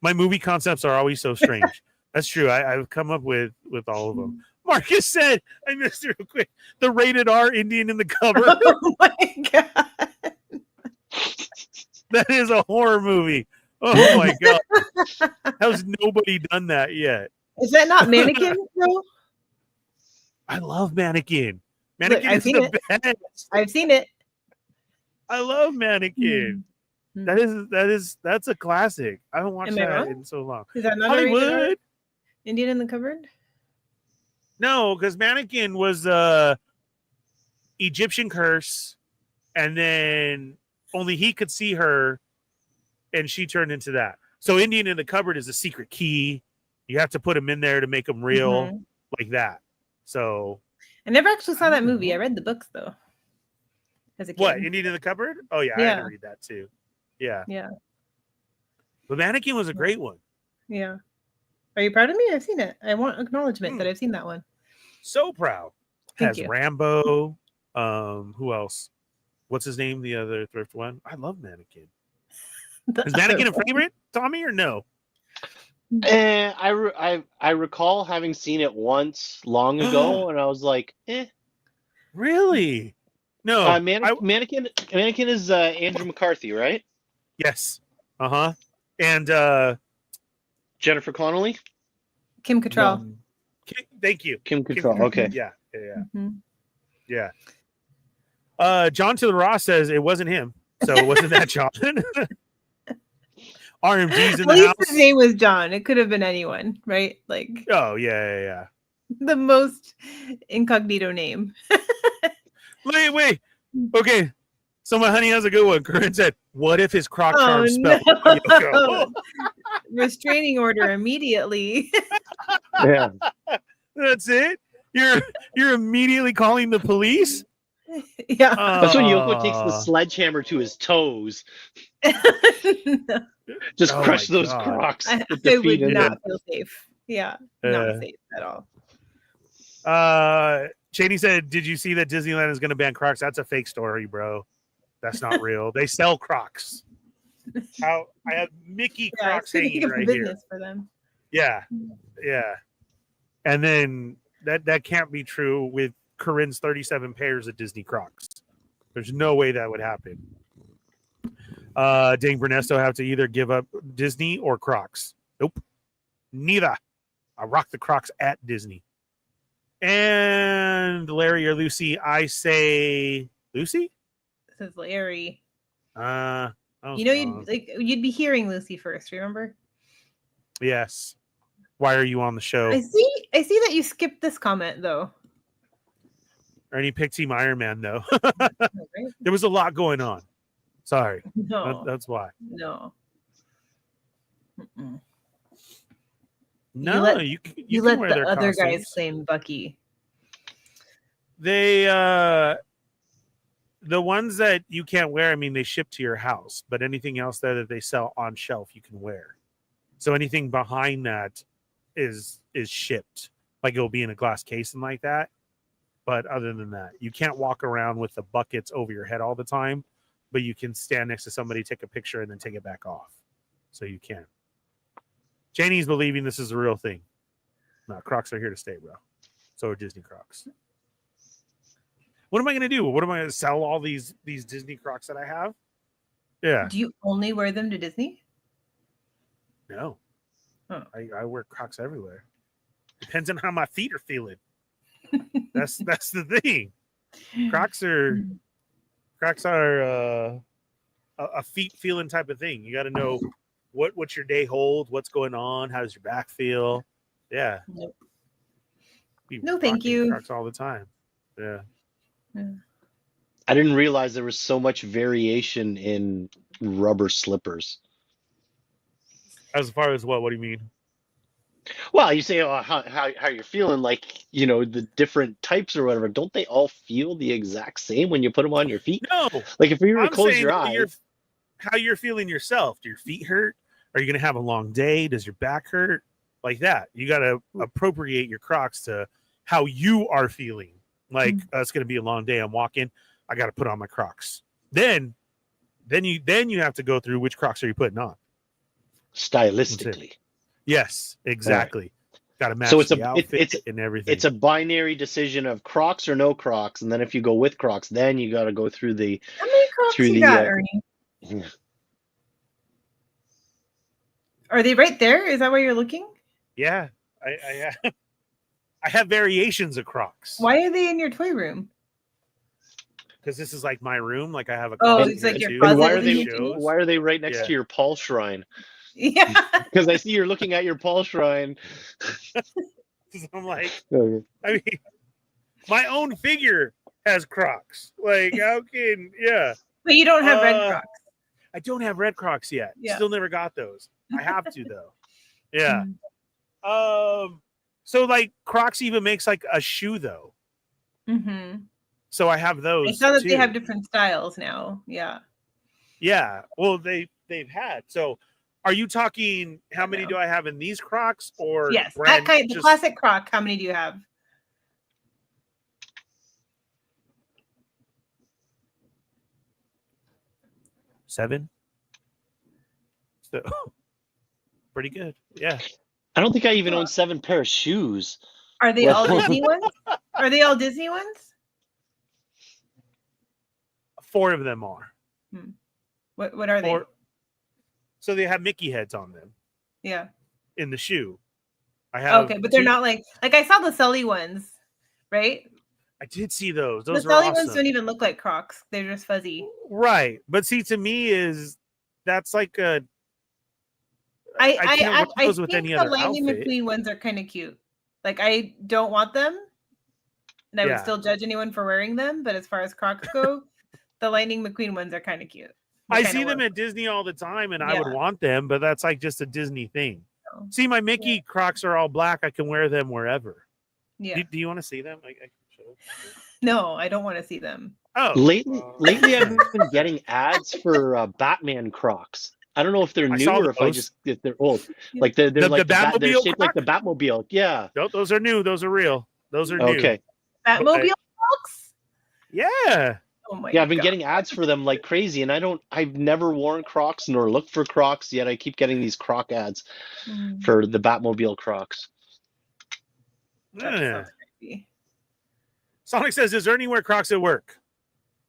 My movie concepts are always so strange. That's true. I've come up with all of them. Marcus said, I missed it real quick. The rated R Indian in the cover. Oh my God. That is a horror movie. Oh my God. How's nobody done that yet? Is that not Mannequin though? I love Mannequin. Mannequin is the best. I've seen it. I love Mannequin. That's a classic. I haven't watched that in so long. Is that not Hollywood? Indian in the Cupboard? No, because Mannequin was Egyptian curse, and then only he could see her, and she turned into that. So Indian in the Cupboard is a secret key. You have to put him in there to make them real, like that. So I never actually saw that movie. I read the books though. As a kid. What, Indian in the Cupboard? Oh yeah, I had to read that too. Yeah. Yeah. But Mannequin was a great one. Yeah. Are you proud of me? I've seen it. I want acknowledgement that I've seen that one. So proud. Thank you. Rambo. Who else? What's his name? The other thrift one. I love Mannequin. Is Mannequin a favorite, Tommy, or no? I recall having seen it once long ago, and I was like, eh. Really? No. Mannequin is Andrew McCarthy, right? Yes. And Jennifer Connelly? Kim Cattrall. Thank you. Kim Cattrall. Okay. Yeah. John to the Ross says it wasn't him, so it wasn't that John. RMG's in the house. His name was John. It could have been anyone, right? Like. Oh yeah. The most incognito name. Wait. Okay. So my honey has a good one. Corinne said, what if his croc Oh charm no! spelled Yoko? Restraining order immediately. Yeah. That's it? You're immediately calling the police? Yeah. That's when Yoko takes the sledgehammer to his toes. Just Oh crush my those God. Crocs I with the would feet in not it. feel safe. Yeah, Yeah. not safe at all. Cheney said, did you see that Disneyland is going to ban Crocs? That's a fake story, bro. That's not real. They sell Crocs. I have Mickey Yeah, Crocs it's pretty hanging good right here. business for them. Yeah. And then that can't be true with Corinne's 37 pairs of Disney Crocs. There's no way that would happen. Dang Bernesto have to either give up Disney or Crocs. Nope. Neither. I rock the Crocs at Disney. And Larry or Lucy, I say Lucy? This is Larry. I was You know, wrong. you'd be hearing Lucy first, remember? Yes. Why are you on the show? I see that you skipped this comment though. Ernie picked Team Iron Man, though. Right? There was a lot going on. Sorry. No, That's why. no. Mm-mm. No, you You can let wear the their other guys costumes. claim Bucky. They the ones that you can't wear, I mean, they ship to your house, but anything else there that they sell on shelf, you can wear. So anything behind that is shipped. Like it'll be in a glass case and like that. But other than that, you can't walk around with the buckets over your head all the time, but you can stand next to somebody, take a picture, and then take it back off. So you can. Janie's believing this is a real thing. No, Crocs are here to stay, bro. So are Disney Crocs. What am I going to do? What am I going to sell all these Disney Crocs that I have? Yeah. Do you only wear them to Disney? No. Oh. I wear Crocs everywhere. Depends on how my feet are feeling. That's the thing. Crocs are a feet feeling type of thing. You got to know what's your day hold, what's going on, how does your back feel? Yeah. Nope. People No, thank rocking you. Crocs all the time. Yeah. I didn't realize there was so much variation in rubber slippers. As far as what? What do you mean? Well, you say how you're feeling, like, you know, the different types or whatever. Don't they all feel the exact same when you put them on your feet? No. Like if you were to I'm close saying your that eyes. how you're feeling yourself. Do your feet hurt? Are you going to have a long day? Does your back hurt? Like that. You got to appropriate your Crocs to how you are feeling. Like it's going to be a long day. I'm walking. I got to put on my Crocs. Then you have to go through which Crocs are you putting on. Stylistically. Yes, exactly. Got to match So it's the outfit and everything. It's a binary decision of Crocs or no Crocs, and then if you go with Crocs, then you got to go through the How many Crocs through you the got, Ernie? Are they right there? Is that why you're looking? Yeah, I have variations of Crocs. Why are they in your toy room? Because this is like my room. Like I have a Oh, closet it's like here your too. And closet why are with they the shows. why are they right next Yeah. to your Paul shrine? Yeah. Because I see you're looking at your Paul shrine. I'm like, I mean, my own figure has Crocs. Like, how can, yeah. But you don't have red Crocs. I don't have red Crocs yet. Yeah. Still never got those. I have to though. Yeah. So like Crocs even makes like a shoe though. Mm-hmm. So I have those. I saw that too. they have different styles now. Yeah. Yeah. Well, they've had. So are you talking how many do I have in these Crocs or Yes. brand, That kind, the just- classic Croc. How many do you have? Seven? So pretty good. Yeah. I don't think I even own 7 pair of shoes. Are they all Disney ones? Are they all Disney ones? 4 of them are. What are they? 4. So they have Mickey heads on them Yeah. in the shoe. I have Okay, but they're 2 not like I saw the Sully ones, right? I did see those. The Those were Sully awesome. ones don't even look like Crocs. They're just fuzzy. Right. But see, to me that's like a I can't wear those with think any the other line in outfit. between ones are kind of cute. Like I don't want them, and I would Yeah. still judge anyone for wearing them. But as far as Crocs go, the Lightning McQueen ones are kind of cute. They I kinda see them work. at Disney all the time, and I would Yeah. want them, but that's like just a Disney thing. So, See, my Mickey Crocs are all black. I can wear them wherever. yeah. Do you want to see them? I can show. No, I don't want to see them. Oh, Lately, I've been getting ads for Batman Crocs. I don't know if they're I new saw or if they're old. Like they're The like they're Batmobile shaped like the Batmobile. Yeah. no, those are new. Those are real. Those are new. Okay. Batmobile Crocs? Yeah. Oh my Yeah, I've been God. getting ads for them like crazy, and I've never worn Crocs nor looked for Crocs, yet I keep getting these Croc ads for the Batmobile Crocs. That Yeah. sounds crazy. Sonic says, "Is there anywhere Crocs at work?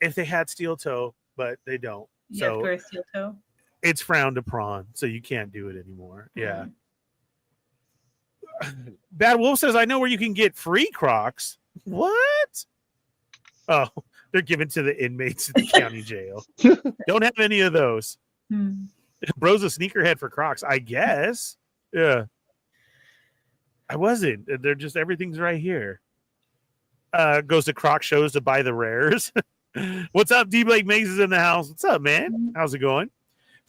If they had steel toe, but they don't, You have to so wear a steel toe. it's frowned upon. So you can't do it anymore." Yeah. Bad Wolf says, "I know where you can get free Crocs." What? Oh, they're given to the inmates in the county jail. Don't have any of those. Hmm. Bro's a sneakerhead for Crocs, I guess. Yeah. I wasn't. They're just everything's right here. Goes to Croc shows to buy the rares. What's up? D Blake Maze is in the house. What's up, man? How's it going?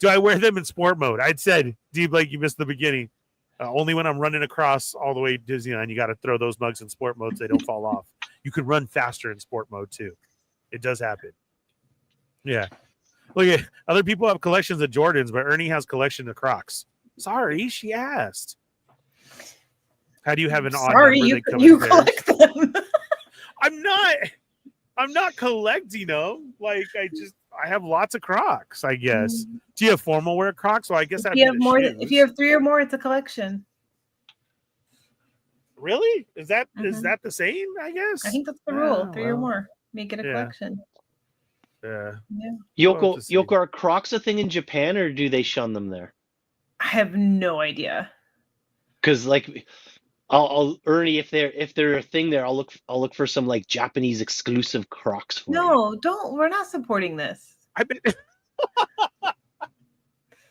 Do I wear them in sport mode? I'd said, D Blake, you missed the beginning. Only when I'm running across all the way to Disneyland, you got to throw those mugs in sport mode so they don't fall off. You could run faster in sport mode too. It does happen. Yeah. Look at other people have collections of Jordans, but Ernie has collection of Crocs. Sorry, she asked. How do you have an odd Sorry, number that come you in pairs? collect them. I'm not collecting them. Like I have lots of Crocs, I guess. Do you have formal wear Crocs? Well, I guess If you have more, if you have 3 or more, it's a collection. Really? Is that the same? I guess. I think that's the rule. Yeah, 3 or well, more, make it a collection. Yeah. Yoko, are Crocs a thing in Japan, or do they shun them there? I have no idea. Because like, I'll Ernie, if they're a thing there, I'll look for some like Japanese exclusive Crocs for you. No, don't. We're not supporting this. I bet.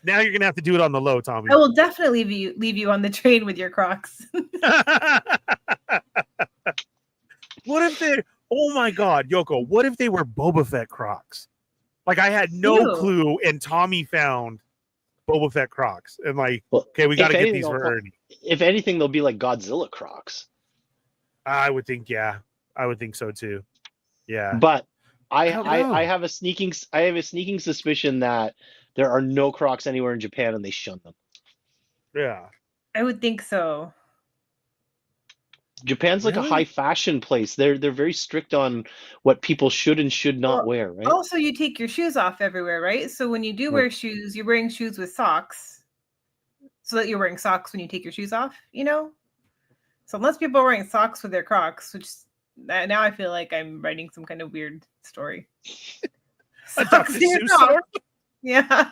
Now you're gonna have to do it on the low, Tommy. I will definitely leave you on the train with your Crocs. What if they? Oh my God, Yoko! What if they were Boba Fett Crocs? Like I had no clue, and Tommy found Boba Fett Crocs, and like, okay, we got to get these for Ernie. If anything, they'll be like Godzilla Crocs. I would think, yeah, I would think so too. Yeah, but I have a sneaking suspicion that there are no Crocs anywhere in Japan, and they shun them. Yeah, I would think so. Japan's like a high fashion place. They're very strict on what people should and should not wear, right? Also, you take your shoes off everywhere, right? So when you do wear shoes, you're wearing shoes with socks, so that you're wearing socks when you take your shoes off. You know. So unless people are wearing socks with their Crocs, which now I feel like I'm writing some kind of weird story. Socks in your Crocs. Yeah,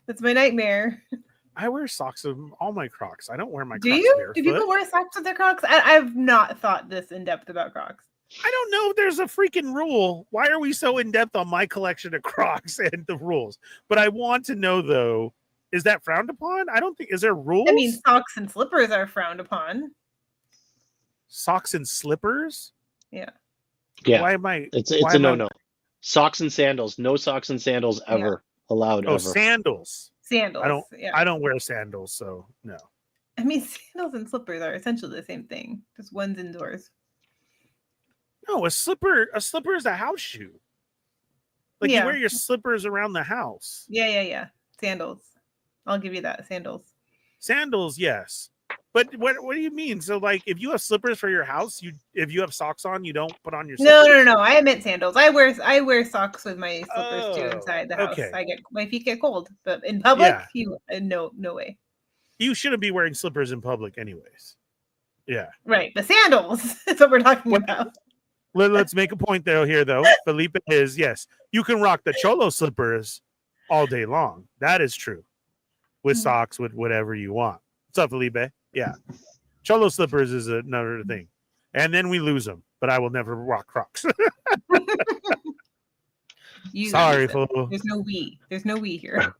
that's my nightmare. I wear socks with all my Crocs. I don't wear my Crocs barefoot. Do people wear socks with their Crocs? I've not thought this in depth about Crocs. I don't know if there's a freaking rule. Why are we so in depth on my collection of Crocs and the rules? But I want to know though, is that frowned upon? I don't think. Is there rules? I mean, socks and slippers are frowned upon. Socks and slippers? Yeah. Why am I? It's a no-no. Socks and sandals. No socks and sandals ever allowed. Oh, ever. Sandals. I don't wear sandals, so no. I mean, sandals and slippers are essentially the same thing. Just one's indoors. No, a slipper is a house shoe. Like you wear your slippers around the house. Yeah. Sandals. I'll give you that. Sandals, yes. But what do you mean? So like if you have slippers for your house, if you have socks on, you don't put on your slippers? No. I meant sandals. I wear socks with my slippers too inside the house. Okay. My feet get cold, but in public, no way. You shouldn't be wearing slippers in public anyways. Yeah. Right. The sandals is what we're talking about. Let's make a point here though. Felipe is, yes, you can rock the Cholo slippers all day long. That is true. With socks, with whatever you want. What's up, Felipe? Yeah. Cholo slippers is another thing. And then we lose them, but I will never rock Crocs. Sorry, fool. There's no we. There's no we here.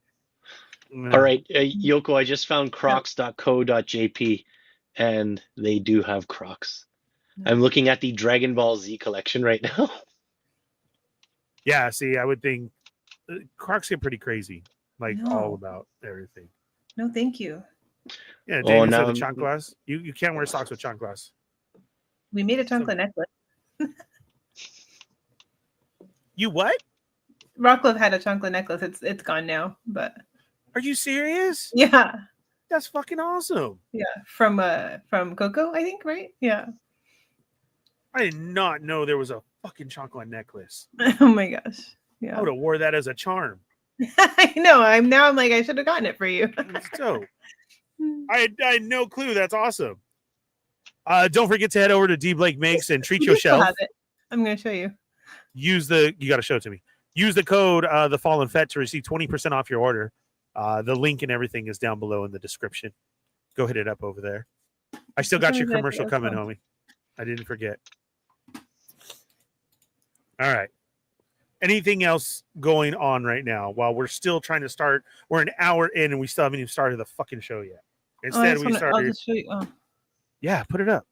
All right, Yoko, I just found crocs.co.jp. and they do have Crocs. I'm looking at the Dragon Ball Z collection right now. Yeah, see, I would think Crocs get pretty crazy, like all No. about everything. No, thank you. Yeah, Oh, Daniel now said the chanclas. You can't wear socks with chanclas. We made a chancla necklace. You what? Rocklove had a chancla necklace. It's gone now, but Are you serious? yeah, That's fucking awesome. yeah, from Coco, I think, right? Yeah. I did not know there was a fucking chancla necklace. Oh my gosh. I Yeah. would have wore that as a charm. I know. I'm like I should have gotten it for you. It's dope. I had no clue. That's awesome. Don't forget to head over to D Blake Makes and treat You still yourself. have it. I'm gonna show you. You got to show it to me. Use the code the Fallen Fet to receive 20% off your order. The link and everything is down below in the description. Go hit it up over there. I still got your commercial coming, homie. I didn't forget. All right. Anything else going on right now while we're still trying to start? We're an hour in and we still haven't even started the fucking show yet. Instead, we I'll started. just show you. Oh. Yeah, put it up.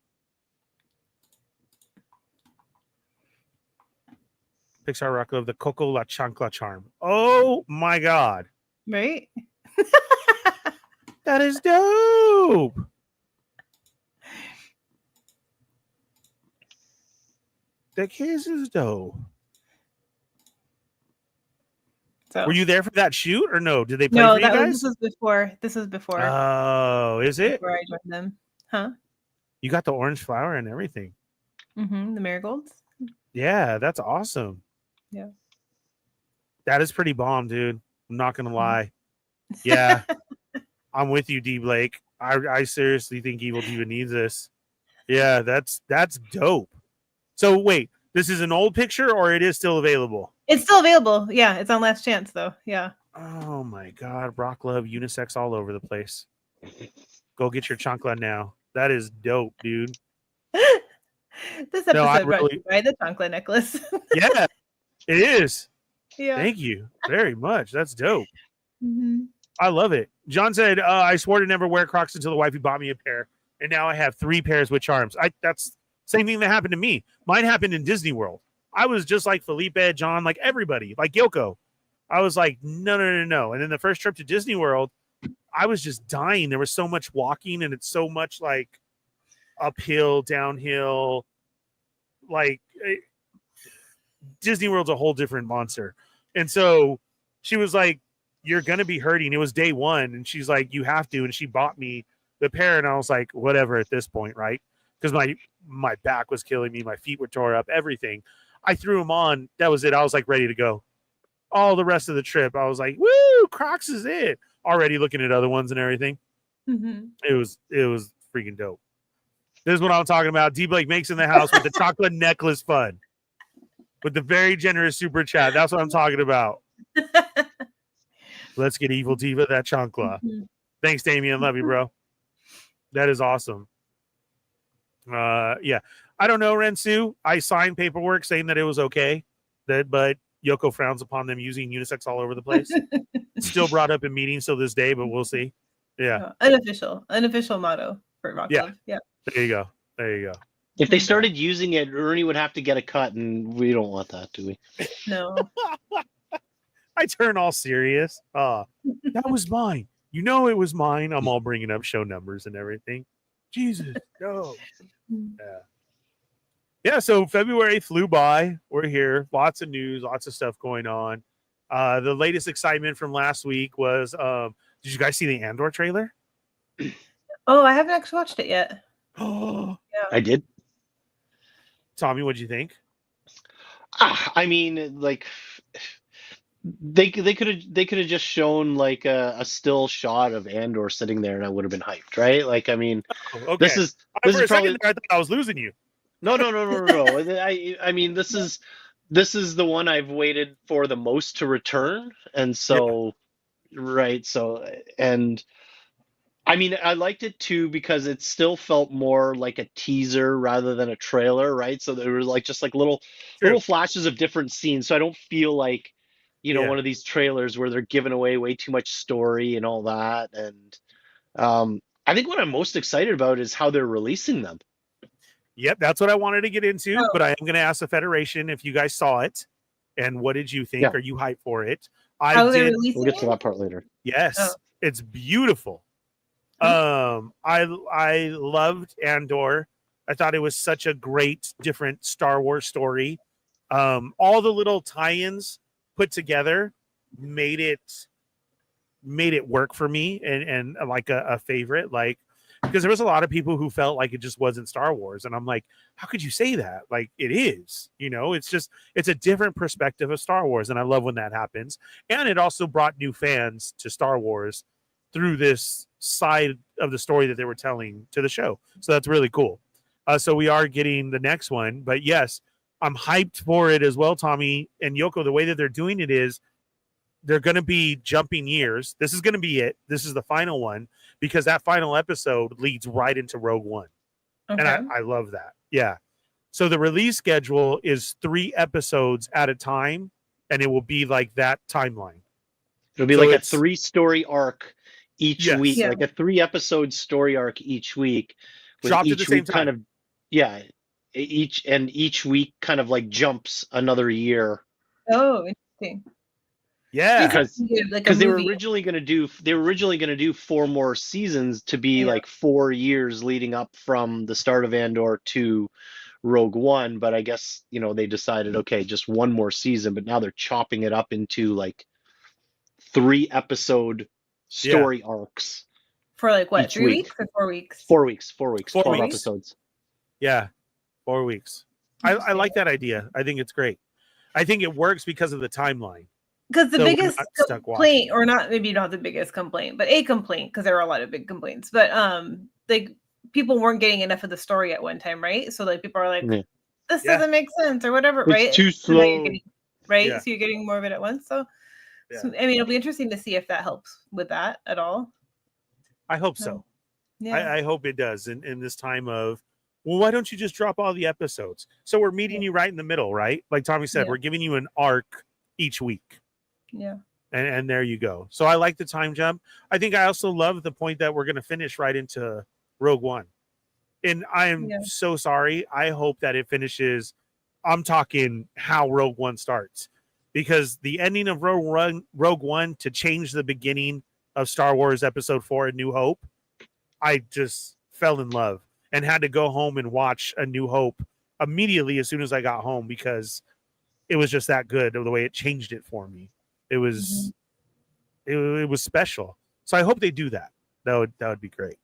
Pixar Rock of the Coco La Chancla charm. Oh my god. Right? That is dope. The kiss is dope. So Were you there for that shoot or no? Did they play no, for you guys? this is before. This is before. Oh, is it? Before I joined them. Huh? You got the orange flower and everything. Mm-hmm. The marigolds. Yeah, that's awesome. Yeah. That is pretty bomb, dude. I'm not gonna lie. Yeah. I'm with you, D Blake. I seriously think Evil Diva needs this. Yeah, that's dope. So wait, this is an old picture or it is still available? It's still available. Yeah, it's on last chance though. Yeah. Oh my god, Rock Love unisex all over the place. Go get your chancla now. That is dope, dude. This episode No, I brought to really- you by the chancla necklace. Yeah, it is. Yeah. Thank you very much. That's dope. Mm-hmm. I love it. John said, I swore to never wear Crocs until the wifey bought me a pair. And now I have 3 pairs with charms. That's same thing that happened to me. Mine happened in Disney World. I was just like Felipe, John, like everybody, like Yoko. I was like, no. And then the first trip to Disney World, I was just dying. There was so much walking and it's so much like uphill, downhill. Like Disney World's a whole different monster. And so she was like, you're going to be hurting. It was day 1. And she's like, you have to. And she bought me the pair. And I was like, whatever at this point, right? Because my back was killing me. My feet were tore up, everything. I threw them on. That was it. I was like ready to go. All the rest of the trip, I was like, woo, Crocs is it. Already looking at other ones and everything. Mm-hmm. It was freaking dope. This is what I'm talking about. D Blake Makes in the house with the chocolate necklace fun. With the very generous super chat. That's what I'm talking about. Let's get Evil Diva that chancla. Mm-hmm. Thanks, Damien. Love you, bro. That is awesome. Yeah. I don't know, Rensu. I signed paperwork saying that it was okay. But Yoko frowns upon them using unisex all over the place. Still brought up in meetings till this day, but we'll see. Yeah. Unofficial motto for Rock Yeah. Love. Yeah. There you go. If they started using it, Ernie would have to get a cut, and we don't want that, do we? No. I turn all serious. That was mine. You know it was mine. I'm all bringing up show numbers and everything. Jesus, no. Yeah, so February flew by. We're here. Lots of news, lots of stuff going on. The latest excitement from last week was, did you guys see the Andor trailer? Oh, I haven't actually watched it yet. Oh, I did. Tommy, what'd you think? I mean, like they could have just shown like a still shot of Andor sitting there, and I would have been hyped, right? Like, I mean, Okay. this is For a probably second there, I thought I was losing you. no. I mean, this is the one I've waited for the most to return, and so right, so and. I mean, I liked it too because it still felt more like a teaser rather than a trailer, right? So there were like just like little flashes of different scenes. So I don't feel like, one of these trailers where they're giving away way too much story and all that. And I think what I'm most excited about is how they're releasing them. Yep, that's what I wanted to get into. Oh. But I am going to ask the Federation if you guys saw it and what did you think? Yeah. Are you hyped for it? How I they're did. releasing We'll get to it? that part later. Yes, Oh. it's beautiful. I loved Andor. I thought it was such a great, different Star Wars story. All the little tie-ins put together made it work for me and like a favorite. Like, because there was a lot of people who felt like it just wasn't Star Wars, and I'm like, how could you say that? Like, it is. It's a different perspective of Star Wars, and I love when that happens. And it also brought new fans to Star Wars through this side of the story that they were telling to the show. So that's really cool. So we are getting the next one, but yes, I'm hyped for it as well, Tommy and Yoko. The way that they're doing it is they're going to be jumping years. This is going to be it. This is the final one because that final episode leads right into Rogue One. Okay. And I love that. Yeah. So the release schedule is 3 episodes at a time, and it will be like that timeline. It'll be So like a it's- 3-story arc each Yes. week, Yeah. like a 3-episode story arc each week. With Dropped at each the same week kind of, yeah, each week kind of like jumps another year. Oh, interesting. Yeah. Because Like because a they were movie. originally going to do 4 more seasons to be Yeah. like 4 years leading up from the start of Andor to Rogue One, but I guess they decided, okay, just 1 more season, but now they're chopping it up into like 3-episode story arcs. For like what, each 3 week. weeks or 4 weeks? 4 weeks, 4 weeks, 4 12 weeks? episodes. Yeah. 4 weeks. I like that idea. I think it's great. I think it works because of the timeline. Because the So we're biggest not stuck complaint, watching. or not, maybe not the biggest complaint, but a complaint, because there were a lot of big complaints. But like people weren't getting enough of the story at one time, right? So like people are like, Yeah. this Yeah. doesn't make sense or whatever, It's right? too So now you're slow. getting- right? Yeah. So you're getting more of it at once. So I mean, it'll be interesting to see if that helps with that at all. I hope so. Yeah. I hope it does in this time of, well, why don't you just drop all the episodes? So we're meeting you right in the middle, right? Like Tommy said, Yeah. we're giving you an arc each week. Yeah. And there you go. So I like the time jump. I think I also love the point that we're going to finish right into Rogue One. And I am Yeah. so sorry. I hope that it finishes. I'm talking how Rogue One starts, because the ending of Rogue One to change the beginning of Star Wars Episode 4, A New Hope, I just fell in love and had to go home and watch A New Hope immediately as soon as I got home, because it was just that good of the way it changed it for me. It was it was special. So I hope they do that. That would be great.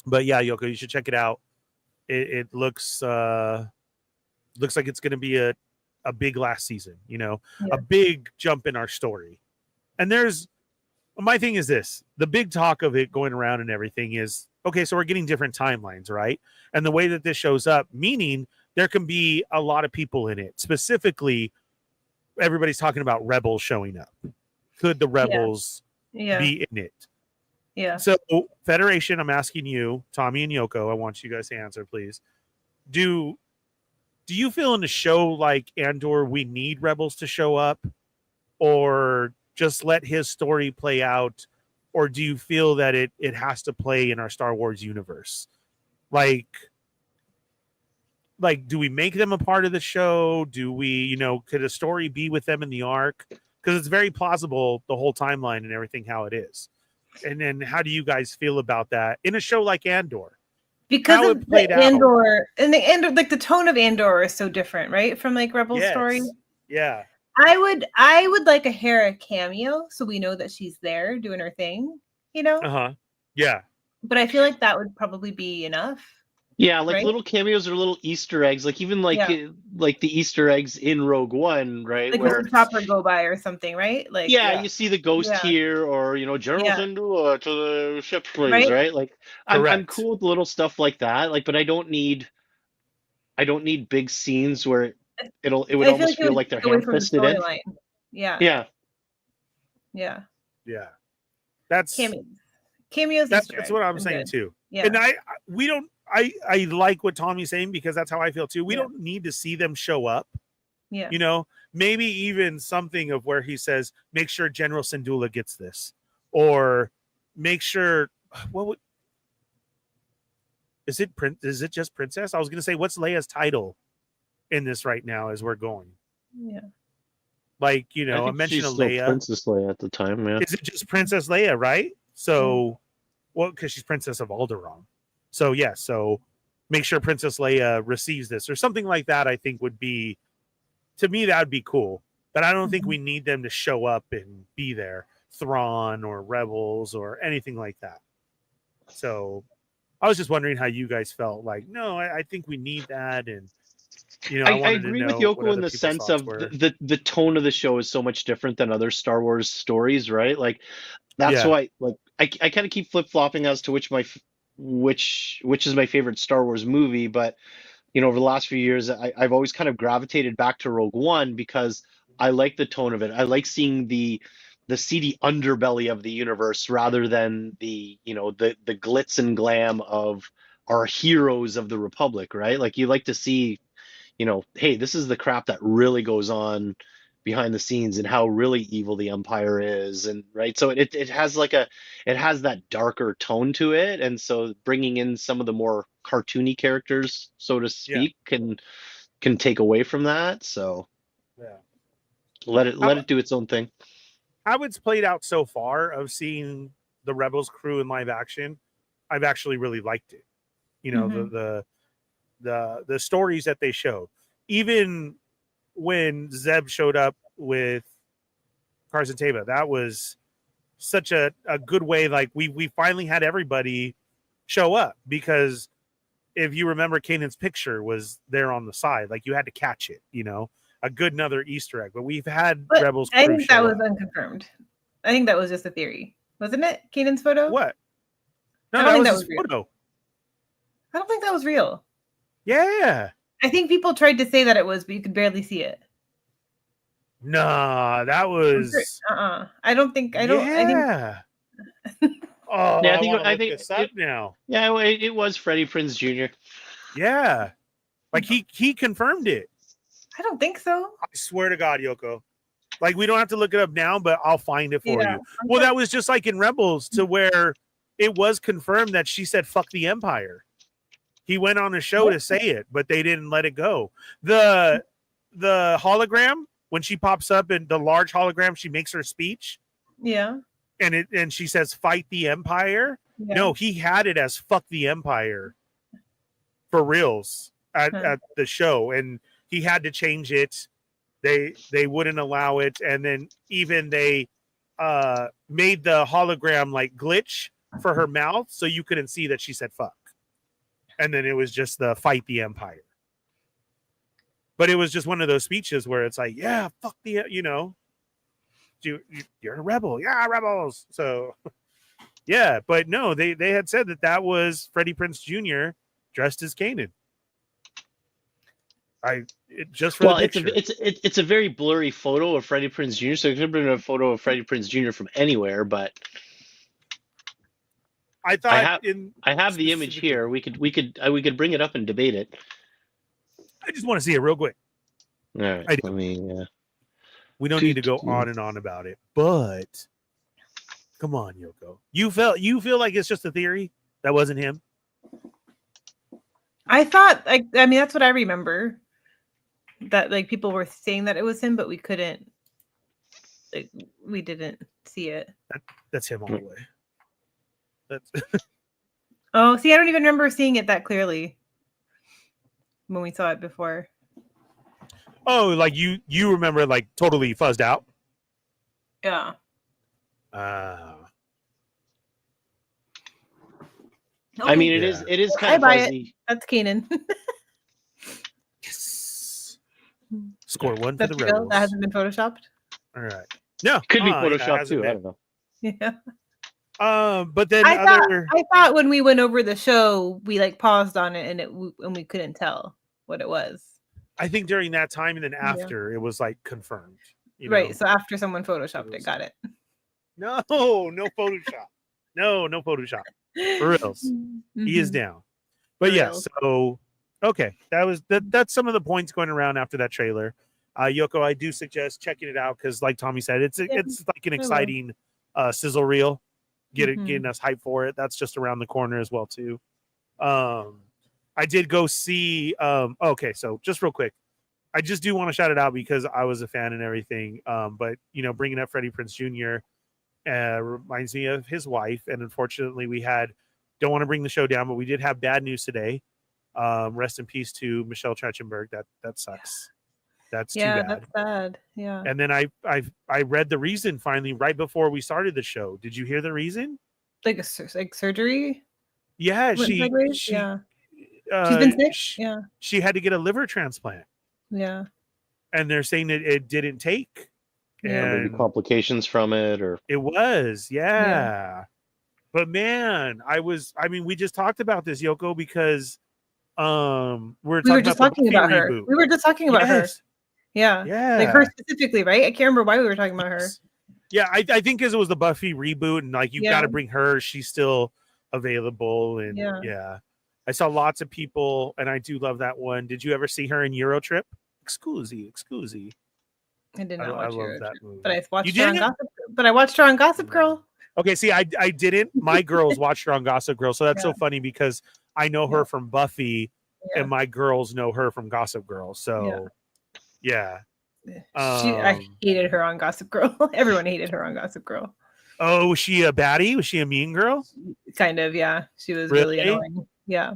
But yeah, Yoko, you should check it out. It looks like it's going to be a big last season, a big jump in our story. And my thing is this, the big talk of it going around and everything is, okay, so we're getting different timelines, right? And the way that this shows up, meaning there can be a lot of people in it. Specifically, everybody's talking about Rebels showing up. Could the Rebels be in it? Yeah. So, Federation, I'm asking you, Tommy and Yoko, I want you guys to answer, please. Do you feel in a show like Andor we need Rebels to show up, or just let his story play out, or do you feel that it has to play in our Star Wars universe? Like do we make them a part of the show? Do we, could a story be with them in the arc? Because it's very plausible, the whole timeline and everything, how it is. And then how do you guys feel about that in a show like Andor? Because how of it played the out. Andor, and the Andor, like the tone of Andor is so different, right? From like Rebel story. Yeah. I would like a Hera cameo, so we know that she's there doing her thing, Uh-huh. Yeah. But I feel like that would probably be enough. Yeah, like Right? little cameos or little Easter eggs, like even like Yeah. like the Easter eggs in Rogue One, right? Like Where with the chopper go by or something, right? Like you see the ghost Yeah. here, or General Yeah. Syndulla to the ship, please, Right? right? Like I'm Correct. cool with little stuff like that, like, but I don't need big scenes where it would I almost it feel would like they're take away from the ham-fisted in. storyline. Yeah. Yeah, Yeah. Yeah. That's Cameos. that's Easter what eggs. I'm saying good. too. Yeah. And I like what Tommy's saying, because that's how I feel too. We Yeah. don't need to see them show up. Yeah. Maybe even something of where he says, make sure General Syndulla gets this, or make sure Is it just princess? I was gonna say, what's Leia's title in this right now as we're going? Yeah. Like, I a think mention she's of still Leia. Princess Leia at the time. Yeah. Is it just Princess Leia, right? So, well, because she's Princess of Alderaan. So yeah, so make sure Princess Leia receives this or something like that. I think would be, to me, that would be cool. But I don't think we need them to show up and be there, Thrawn or Rebels or anything like that. So I was just wondering how you guys felt. Like, no, I think we need that, and I I wanted to agree with know what Yoko in other the people's sense thoughts of were. the tone of the show is so much different than other Star Wars stories, right? Like that's Yeah. why like I kind of keep flip-flopping as to which is my favorite Star Wars movie, but over the last few years I've always kind of gravitated back to Rogue One because I like the tone of it. I like seeing the seedy underbelly of the universe rather than the glitz and glam of our heroes of the Republic, right? Like you like to see hey, this is the crap that really goes on behind the scenes and how really evil the Empire is, and right. So it has it has that darker tone to it, and so bringing in some of the more cartoony characters, so to Yeah. speak, can take away from that. So Yeah. let How, it do its own thing. how it's played out so far of seeing the Rebels crew in live action, I've actually really liked it. The stories that they showed, even when Zeb showed up with Carson Teva, that was such a good way. Like we finally had everybody show up, because if you remember, Kanan's picture was there on the side, like you had to catch it, a good another Easter egg. But we've had But Rebels I crew think that show was up. unconfirmed. I think that was just a theory, wasn't it? Kanan's photo. What? I No, don't that think was that his was real. photo. I don't think that was real. Yeah. I think people tried to say that it was, but you could barely see it. Nah, that was. I don't think. I don't. I think. Yeah. Oh, Yeah, I want to I look think this up now. yeah, it was Freddie Prinze Jr. Yeah. Like he confirmed it. I don't think so. I swear to God, Yoko. Like, we don't have to look it up now, but I'll find it for Yeah. you. Well, that was just like in Rebels, to where it was confirmed that she said, "Fuck the Empire." He went on a show to say it, but they didn't let it go. The hologram, when she pops up in the large hologram, she makes her speech. Yeah. And she says, "Fight the Empire." Yeah. No, he had it as "Fuck the Empire" for reals at the show, and he had to change it. They wouldn't allow it, and then even they made the hologram like glitch for her mouth, so you couldn't see that she said "fuck." And then it was just the "Fight the Empire." But it was just one of those speeches where it's like, yeah, fuck the, you're a rebel. Yeah, rebels. So, yeah. But no, they had said that was Freddie Prinze Jr. dressed as Kanan. Just for the picture. It's a very blurry photo of Freddie Prinze Jr., so it could have been a photo of Freddie Prinze Jr. from anywhere, but I thought I have the image here. We could bring it up and debate it. I just want to see it real quick. All right, let me. We don't need to go on and on about it, but come on, Yoko. You feel like it's just a theory? That wasn't him? I thought, I mean, that's what I remember. That like people were saying that it was him, but we couldn't. Like, we didn't see it. That's him all the way. That's. Oh, see, I don't even remember seeing it that clearly when we saw it before. Oh, like you remember, like totally fuzzed out? Yeah. I mean, it is kind of fuzzy. That's Kanan. Yes. Score one That's for the real? Rebels. That hasn't been photoshopped. All right. No, Could be Photoshop too. Been. I don't know. Yeah. But then I thought when we went over the show, we like paused on it and we couldn't tell what it was. I think during that time and then after it was like confirmed. Right. So after someone photoshopped it, got it. No Photoshop. No Photoshop. For reals. Mm-hmm. He is down. But yeah, so okay. That's some of the points going around after that trailer. Yoko, I do suggest checking it out because, like Tommy said, it's like an exciting sizzle reel, getting us hyped for it. That's just around the corner as well too. I did go see. Okay, so just real quick, I just do want to shout it out because I was a fan and everything. But bringing up Freddie Prinze Jr. Reminds me of his wife, and unfortunately, we had. Don't want to bring the show down, but we did have bad news today. Rest in peace to Michelle Trachtenberg. That sucks. That's too bad. That's sad. Yeah. And then I read the reason finally right before we started the show. Did you hear the reason? Like surgery? Yeah, she's been sick. She had to get a liver transplant. Yeah. And they're saying that it didn't take. Yeah. Maybe complications from it, or it was, yeah. But man, we just talked about this, Yoko, because we were just talking about her. Reboot. We were just talking about her. Yeah. Yeah. Like her specifically, right? I can't remember why we were talking about her. Yeah, I think because it was the Buffy reboot, and like you've got to bring her. She's still available, and I saw lots of people, and I do love that one. Did you ever see her in Eurotrip? Excuse. I did not watch love that movie. But I watched her on Gossip. But I watched her on Gossip Girl. Okay, see, I didn't. My girls watched her on Gossip Girl, so that's so funny because I know her from Buffy, and my girls know her from Gossip Girl. So, I hated her on Gossip Girl. Everyone hated her on Gossip Girl. Oh, was she a baddie? Was she a mean girl? Kind of, yeah. She was really annoying. Yeah.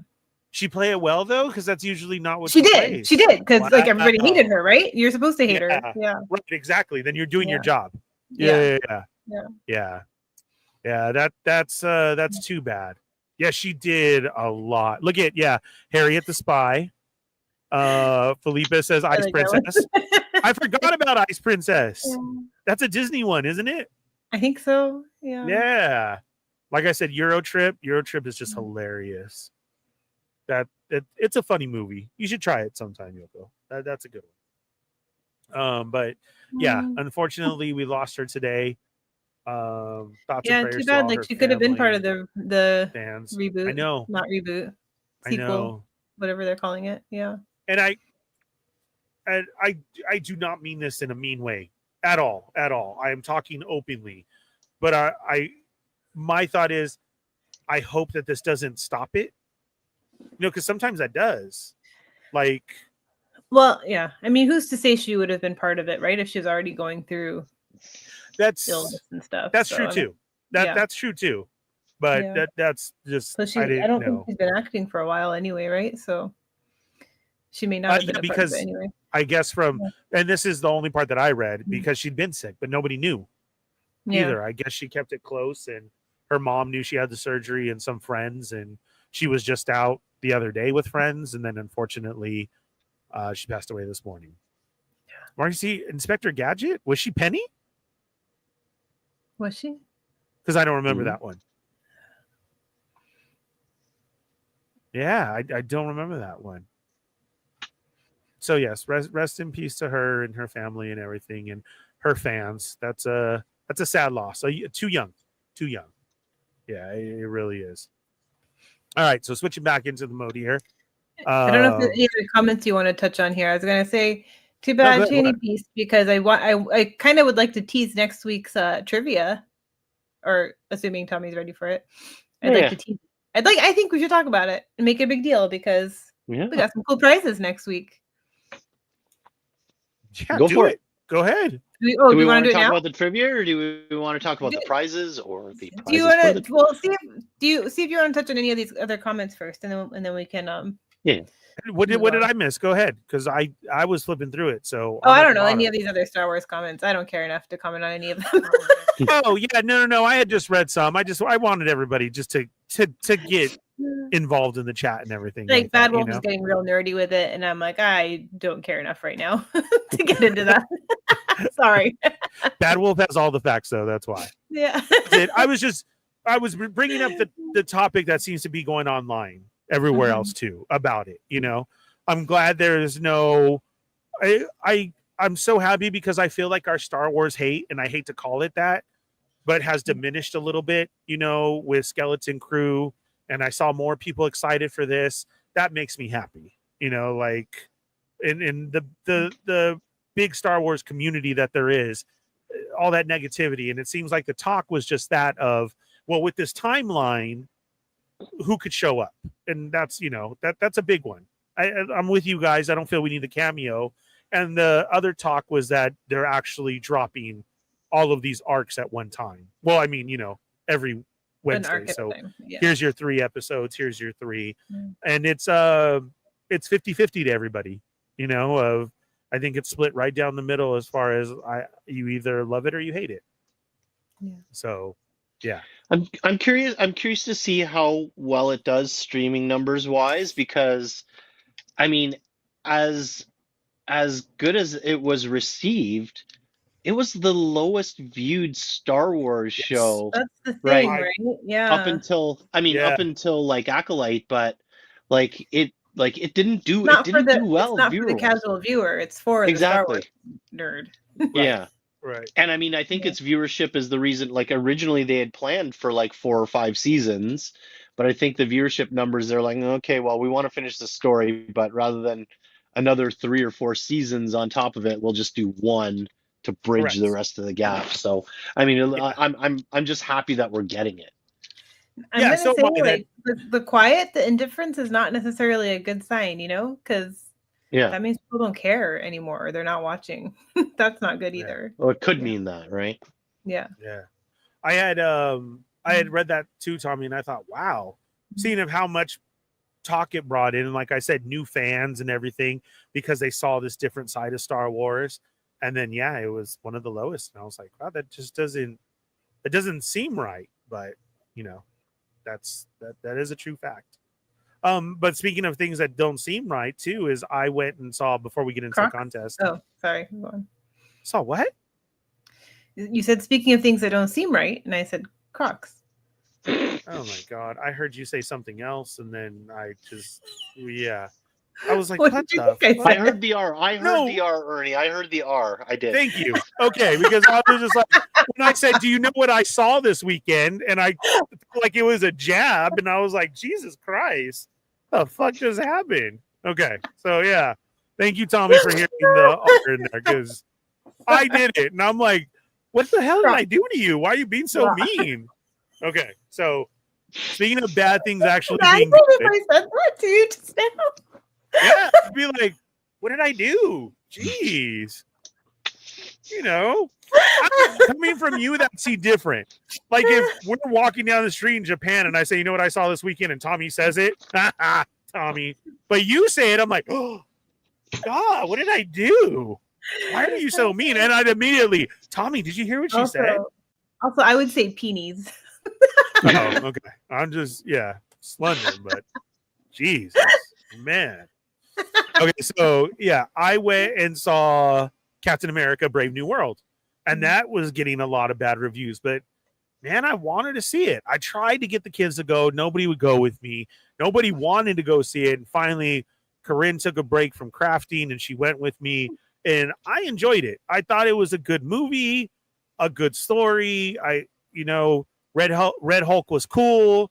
She play it well though, because that's usually not what she did. plays. She did, because like everybody hated her, right? You're supposed to hate her. Yeah. Right, exactly. Then you're doing your job. Yeah. That's too bad. Yeah, she did a lot. Look at Harriet the Spy. Felipe says Ice Princess. I forgot about Ice Princess. Yeah. That's a Disney one, isn't it? I think so. Yeah. Yeah. Like I said, Eurotrip is just hilarious. It's a funny movie. You should try it sometime, Yoko. That's a good one. But yeah, unfortunately, we lost her today. Thoughts and prayers too bad. Like she could have been part of the fans reboot. I know, not reboot. Sequel, I know, whatever they're calling it. Yeah. And I do not mean this in a mean way at all. I am talking openly, but my thought is, I hope that this doesn't stop it. Because sometimes that does. Like, well, yeah. I mean, who's to say she would have been part of it, right? If she was already going through illness and stuff. That's true too. That's true too. But that's just. So I don't think she's been acting for a while anyway, right? So she may not have been a part of it anyway. I guess and this is the only part that I read, because she'd been sick, but nobody knew either. I guess she kept it close, and her mom knew she had the surgery and some friends, and she was just out the other day with friends, and then unfortunately she passed away this morning. Marcy, Inspector Gadget, was she Penny? Was she? Because I don't remember that one. Yeah, I don't remember that one. So yes, rest in peace to her and her family and everything, and her fans. That's a sad loss. Too young. Yeah, it really is. All right, so switching back into the mode here. I don't know if there's any other comments you want to touch on here. I was going to say, too bad, Cheney piece, because I kind of would like to tease next week's trivia, or assuming Tommy's ready for it. I'd like to tease. I think we should talk about it and make it a big deal, because we got some cool prizes next week. Yeah, go for it. Go ahead. Do we want to talk about the trivia, or do we want to talk about the prizes, or the prizes? Do you want to? Well, see if you want to touch on any of these other comments first, and then we can. Yeah. What did I miss? Go ahead, because I was flipping through it. So I don't know any of these other Star Wars comments. I don't care enough to comment on any of them. Oh yeah, no. I had just read some. I wanted everybody just to get involved in the chat and everything. Like Bad Wolf is getting real nerdy with it, and I'm like, I don't care enough right now to get into that. Sorry. Bad Wolf has all the facts, though. That's why. Yeah. I was bringing up the topic that seems to be going online everywhere else too about it. I'm glad there is no. I'm so happy, because I feel like our Star Wars hate, and I hate to call it that, but has diminished a little bit. With Skeleton Crew, and I saw more people excited for this. That makes me happy. Like in the big Star Wars community that there is, all that negativity. And it seems like the talk was just that of, well, with this timeline, who could show up, and that's that's a big one. I'm with you guys. I don't feel we need the cameo. And the other talk was that they're actually dropping all of these arcs at one time. Well, I mean, every Wednesday. So here's your 3 episodes. Here's your 3, and it's 50-50 to everybody. I think it's split right down the middle as far as you either love it or you hate it. Yeah. So, yeah. I'm curious to see how well it does streaming numbers wise, because I mean, as good as it was received, it was the lowest viewed Star Wars show. That's the thing, right? Yeah. Up until like Acolyte, but like it didn't do well. It's not for the casual viewer. It's for the Star Wars nerd. Yeah. Right. And I mean, I think its viewership is the reason. Like originally they had planned for like 4 or 5 seasons, but I think the viewership numbers, they're like, okay, well, we want to finish the story, but rather than another 3 or 4 seasons on top of it, we'll just do 1 to bridge the rest of the gap. So I mean, I'm just happy that we're getting it. I'm gonna say, like, the quiet, the indifference is not necessarily a good sign, because that means people don't care anymore, or they're not watching. That's not good either. Well, it could mean that, right? Yeah. Yeah. I had read that too, Tommy, and I thought, wow, seeing of how much talk it brought in, and like I said, new fans and everything, because they saw this different side of Star Wars. And then it was one of the lowest, and I was like, wow, that just doesn't seem right. But that is a true fact. But speaking of things that don't seem right too, is I went and saw, before we get into the contest. Oh, sorry. Go on. Saw what? You said speaking of things that don't seem right, and I said Crocs. Oh my God. I heard you say something else, and then I was like, what the fuck? I heard the R. The R, Ernie. I heard the R. I did. Thank you. Okay, because I was just like, when I said, do you know what I saw this weekend? And I felt like it was a jab, and I was like, Jesus Christ, the fuck just happened? Okay, so thank you, Tommy, for hearing the R in there, because I did it, and I'm like, what the hell did I do to you? Why are you being so mean? Okay, so speaking of bad things actually being good, I said that to you just now. Yeah, I'd be like, what did I do? Jeez. Coming from you, that's different. Like if we're walking down the street in Japan and I say, you know what I saw this weekend, and Tommy says it, Tommy. But you say it, I'm like, oh, God, what did I do? Why are you so mean? And I'd immediately, Tommy, did you hear what she said? Also, I would say peenies. Oh, okay. I'm just, slender, but Jesus, man. Okay, so I went and saw Captain America: Brave New World, and that was getting a lot of bad reviews. But man, I wanted to see it. I tried to get the kids to go. Nobody would go with me. Nobody wanted to go see it. And finally, Corinne took a break from crafting, and she went with me, and I enjoyed it. I thought it was a good movie, a good story. Red Hulk was cool,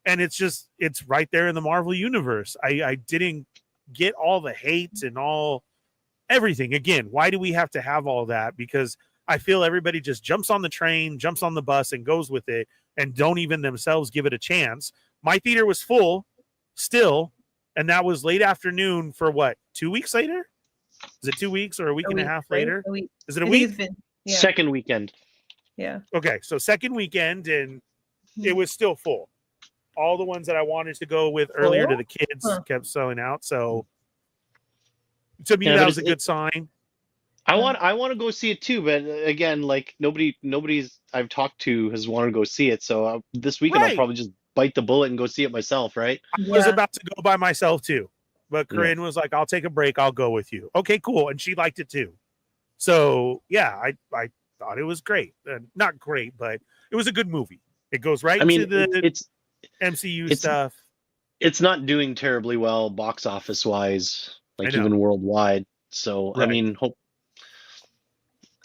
and it's right there in the Marvel universe. I didn't get all the hate and everything. Again, why do we have to have all that? Because I feel everybody just jumps on the train, jumps on the bus, and goes with it, and don't even themselves give it a chance. My theater was full still, and that was late afternoon for what, 2 weeks later? Is it 2 weeks or a week and a half later? Is it a week? Second weekend. Yeah. Okay, so second weekend, and it was still full. All the ones that I wanted to go with earlier to the kids kept selling out. So to me, that was a good sign. I want to go see it too, but again, like nobody's I've talked to has wanted to go see it. So this weekend I'll probably just bite the bullet and go see it myself. Right? I was about to go by myself too, but Corinne was like, "I'll take a break. I'll go with you." Okay, cool, and she liked it too. So I thought it was great. Not great, but it was a good movie. It goes right to the MCU stuff. It's not doing terribly well box office wise, like even worldwide. So I mean,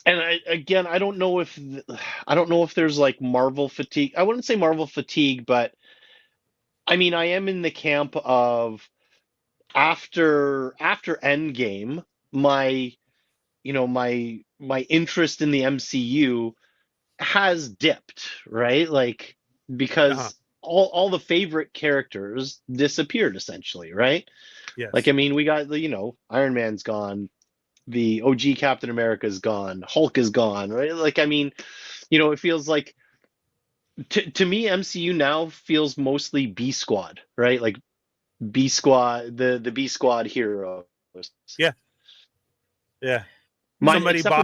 and I don't know if there's like Marvel fatigue. I wouldn't say Marvel fatigue, but I mean, I am in the camp of after Endgame, my interest in the MCU has dipped, right? Like because all the favorite characters disappeared essentially, right? Yes. Like, I mean, we got Iron Man's gone, the OG Captain America's gone, Hulk is gone, right? Like, I mean, it feels like to me MCU now feels mostly B Squad, right? Like B Squad, the B Squad heroes. Yeah. Yeah. Except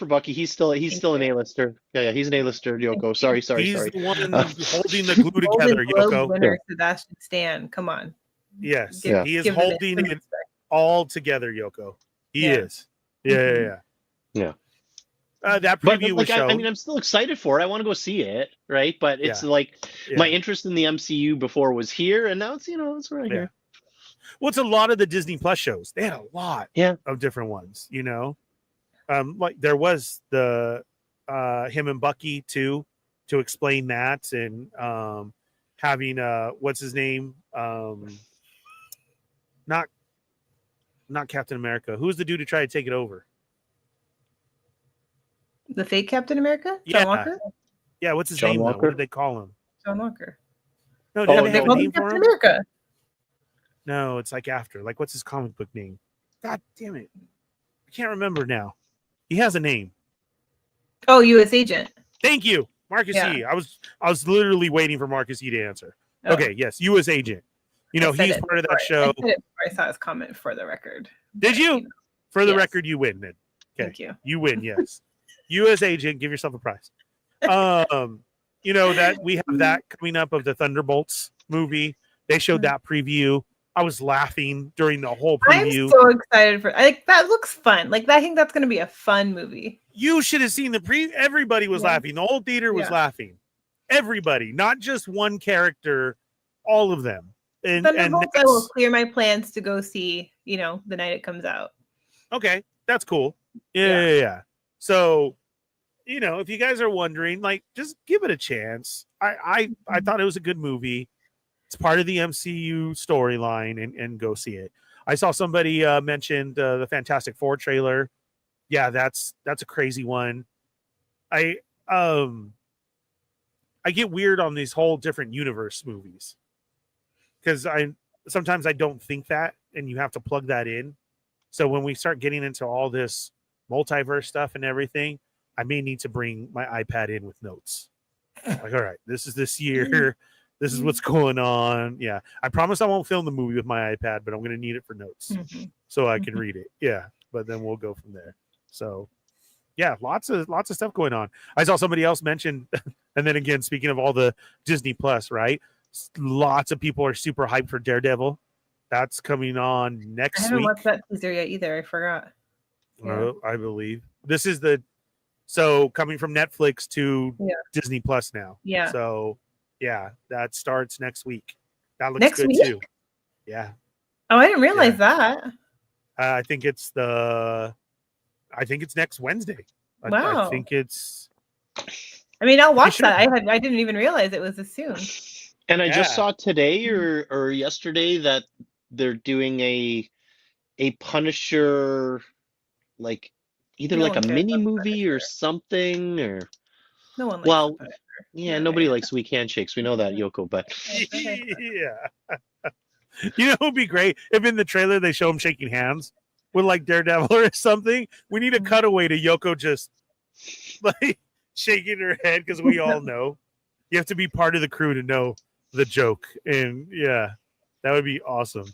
for Bucky, he's still an A-lister. Yeah, he's an A-lister, Yoko. Sorry. He's the one Uh, holding the glue together, Golden Globe Yoko. winner Sebastian Stan. Come on. Yes, Give- he is give the man holding some it respect. all together, Yoko. He Yeah. is. Yeah. Yeah. That But preview was like, shown. I mean, I'm still excited for it. I want to go see it, right? But it's like Yeah. my interest in the MCU before was here, and now it's it's right here. Well, it's a lot of the Disney Plus shows. They had a lot of different ones, like there was the him and Bucky too, to explain that, and having what's his name, not Captain America. Who's the dude who tried to take it over? The fake Captain America? Yeah. John Walker? Yeah, what's his John name? Walker? What did they call him? John Walker. No, did they They have a called name him for Captain him? America. No, it's like after. Like, what's his comic book name? God damn it. I can't remember now. He has a name. Oh, U.S. Agent. Thank you. Marcus E. I was literally waiting for Marcus E to answer. Oh. Okay, yes, U.S. Agent. He's part of that show. I said it before I saw his comment, for the record. Did you? You know. For the Yes. record, you win, then. Okay. Thank you. You win, yes. U.S. Agent, give yourself a prize. That we have that coming up of the Thunderbolts movie. They showed that preview. I was laughing during the whole preview. I'm so excited for that. Looks fun. Like, I think that's going to be a fun movie. You should have seen the everybody was laughing. The whole theater was laughing. Everybody, not just one character, all of them. And Thunderbolts, I will clear my plans to go see, the night it comes out. Okay, that's cool. Yeah. So, if you guys are wondering, like, just give it a chance. I thought it was a good movie. It's part of the MCU storyline, and go see it. I saw somebody mentioned the Fantastic Four trailer. Yeah, that's a crazy one. I get weird on these whole different universe movies, because sometimes I don't think that, and you have to plug that in. So when we start getting into all this multiverse stuff and everything, I may need to bring my iPad in with notes. Like, all right, this is this year. This is what's going on. Yeah. I promise I won't film the movie with my iPad, but I'm going to need it for notes so I can read it. Yeah. But then we'll go from there. So yeah, lots of stuff going on. I saw somebody else mention, and then again, speaking of all the Disney Plus, right? Lots of people are super hyped for Daredevil. That's coming on next week. I haven't watched that teaser yet either. I forgot. Yeah. I believe this is coming from Netflix to Disney Plus now. Yeah. So yeah, that starts next week. That looks Next good week? too. Yeah. Oh, I didn't realize that. I think it's next Wednesday. Wow. I think it's. I mean, I'll watch that. I didn't even realize it was this soon. And I just saw today or yesterday that they're doing a Punisher, like either No like a one cares mini about movie Punisher. or something, or No one likes well, the Punisher. yeah, nobody likes weak handshakes. We know that, Yoko, but Yeah. It would be great if in the trailer they show him shaking hands with like Daredevil or something. We need a cutaway to Yoko just like shaking her head, because we all know you have to be part of the crew to know the joke. And yeah, that would be awesome.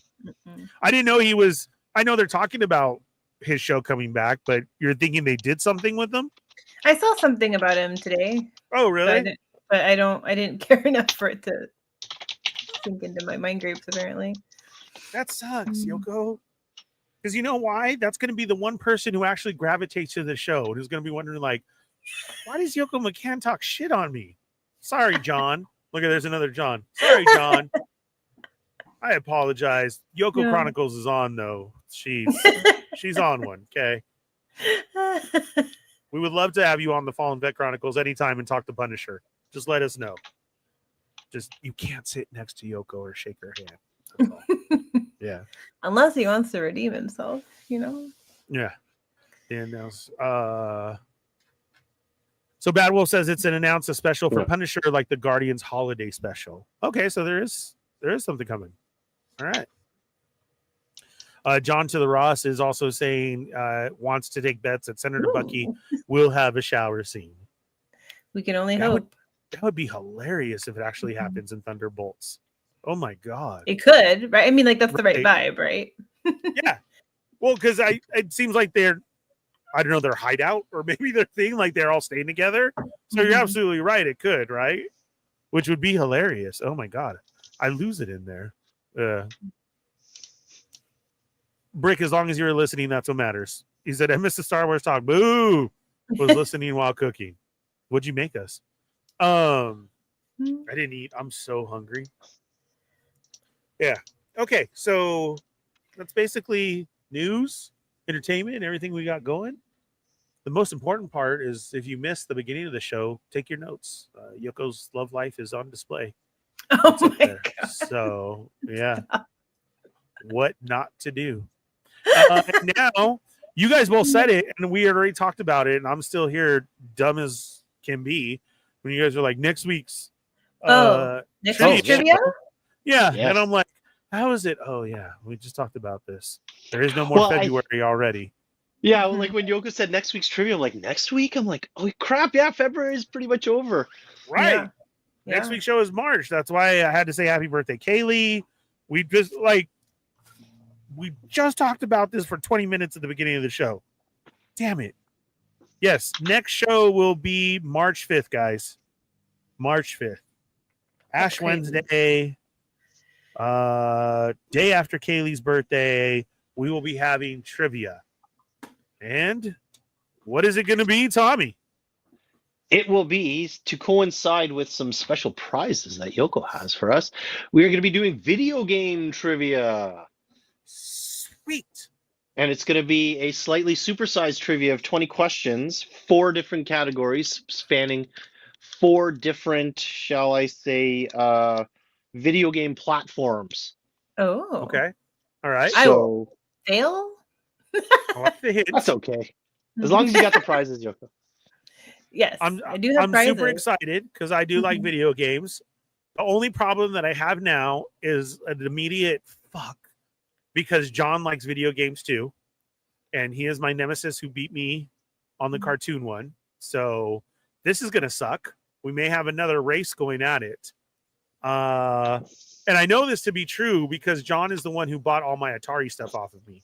I didn't know he was. I know they're talking about his show coming back, but you're thinking they did something with him? I saw something about him today. Oh, really? But I didn't care enough for it to sink into my mind grapes, apparently. That sucks, Yoko. Because you know why? That's going to be the one person who actually gravitates to the show and who's going to be wondering, like, why does Yoko McCann talk shit on me? Sorry, John. Look at, there's another John. Sorry, John. I apologize. Yoko Chronicles is on, though. She's on one, okay? We would love to have you on the Fallen Vet Chronicles anytime and talk to Punisher. Just let us know. You can't sit next to Yoko or shake her hand. That's all. Yeah. Unless he wants to redeem himself, Yeah. And So Bad Wolf says it's an announced a special for Yeah. Punisher, like the Guardians holiday special. Okay, so there is something coming. All right. John to the Ross is also saying wants to take bets that Senator Bucky will have a shower scene. We can only That hope. That would be hilarious if it actually happens in Thunderbolts. Oh my god. It could, right? I mean, like that's the right Right. vibe, right? Yeah. Well, because it seems like they're, I don't know, their hideout or maybe their thing, like they're all staying together. So you're Mhm. absolutely right. It could, right? Which would be hilarious. Oh my god. I lose it in there. Brick, as long as you were listening, that's what matters. He said, I missed the Star Wars talk. Boo! Was listening while cooking. What'd you make us? I didn't eat. I'm so hungry. Yeah. Okay. So that's basically news, entertainment, and everything we got going. The most important part is if you missed the beginning of the show, take your notes. Yoko's love life is on display. Oh It's up my there. god. So, yeah. What not to do. And now, you guys both said it, and we already talked about it, and I'm still here, dumb as can be, when you guys are like, next week's Next trivia. week's trivia? Yeah. Yes. And I'm like, how is it? Oh, yeah. We just talked about this. There is no more Well, February already. Yeah, Mhm. like when Yoko said next week's trivia, I'm like, next week? I'm like, oh crap, yeah, February is pretty much over. Right. Yeah. Next Yeah. week's show is March. That's why I had to say happy birthday, Kaylee. We just talked about this for 20 minutes at the beginning of the show. Damn it. Yes, next show will be March 5th, guys. March 5th. Ash crazy. Wednesday. Day after Kaylee's birthday, we will be having trivia. And what is it going to be, Tommy? It will be to coincide with some special prizes that Yoko has for us. We are going to be doing video game trivia. Sweet. And it's going to be a slightly supersized trivia of 20 questions, 4 different categories spanning 4 different, shall I say, video game platforms. Oh. Okay. All right. I So Fail? I like the hint. that's okay. As long as you got the prizes, Yoko. Yes. I'm I do have prizes. super excited because I do like Mhm. video games. The only problem that I have now is an immediate fuck because John likes video games too. And he is my nemesis who beat me on the cartoon one. So this is going to suck. We may have another race going at it. And I know this to be true because John is the one who bought all my Atari stuff off of me.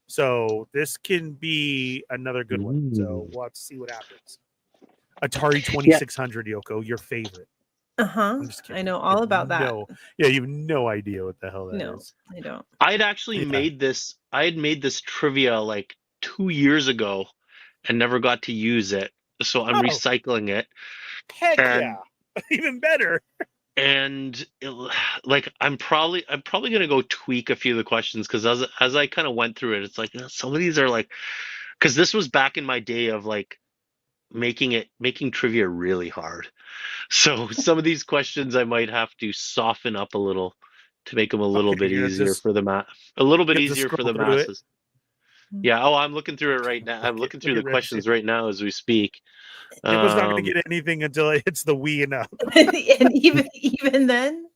So this can be another good one. So we'll have to see what happens. Atari 2600, Yoko, your favorite. Uh-huh. I'm just kidding. I know all about that. Yeah, you have no idea what the hell that is. No, I don't. I had actually made this. I had made this trivia like 2 years ago, and never got to use it. So I'm recycling it. Heck And- yeah. Even better. And like I'm probably gonna go tweak a few of the questions because as I kind of went through it, it's like some of these are like because this was back in my day of like making trivia really hard. So some of these questions I might have to soften up a little to make them a little bit easier for the easier for the masses. Yeah. Oh, I'm looking through it right now. I'm looking through the questions right now as we speak. Nicho's not going to get anything until it hits the Wii and up. And even then,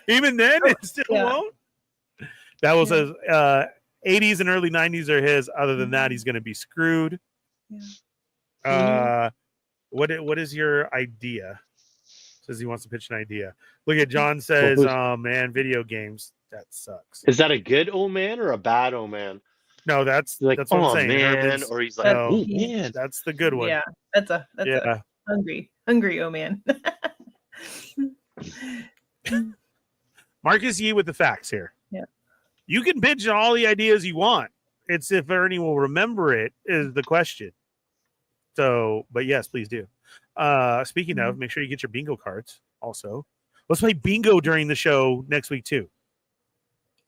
It still won't. That was his 80s and early 90s are his. Other than that, he's going to be screwed. Yeah. What is your idea? Says he wants to pitch an idea. Look at John says, "Oh man, video games that sucks." Is that a good old man or a bad old man? No, that's Like, that's what oh I'm saying. man, Herman's- or he's like, no, oh man. that's the good one. Yeah, that's a Yeah. hungry oh man. Marcus Yee with the facts here. Yeah. You can pitch all the ideas you want. It's if Ernie will remember it is the question. So, but yes, please do. Speaking of, make sure you get your bingo cards also. Let's play bingo during the show next week too.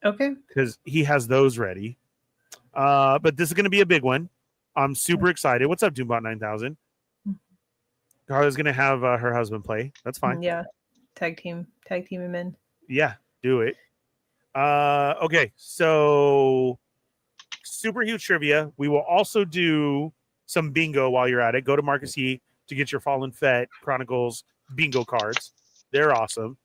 Okay. Because he has those ready. But this is going to be a big one. I'm super excited. What's up, Doombot 9000? Carla's going to have her husband play. That's fine. Yeah. Tag team him in. Yeah, do it. Okay, so super huge trivia. We will also do some bingo while you're at it. Go to Marcus Yee, to get your Fallen Fett Chronicles bingo cards. They're awesome.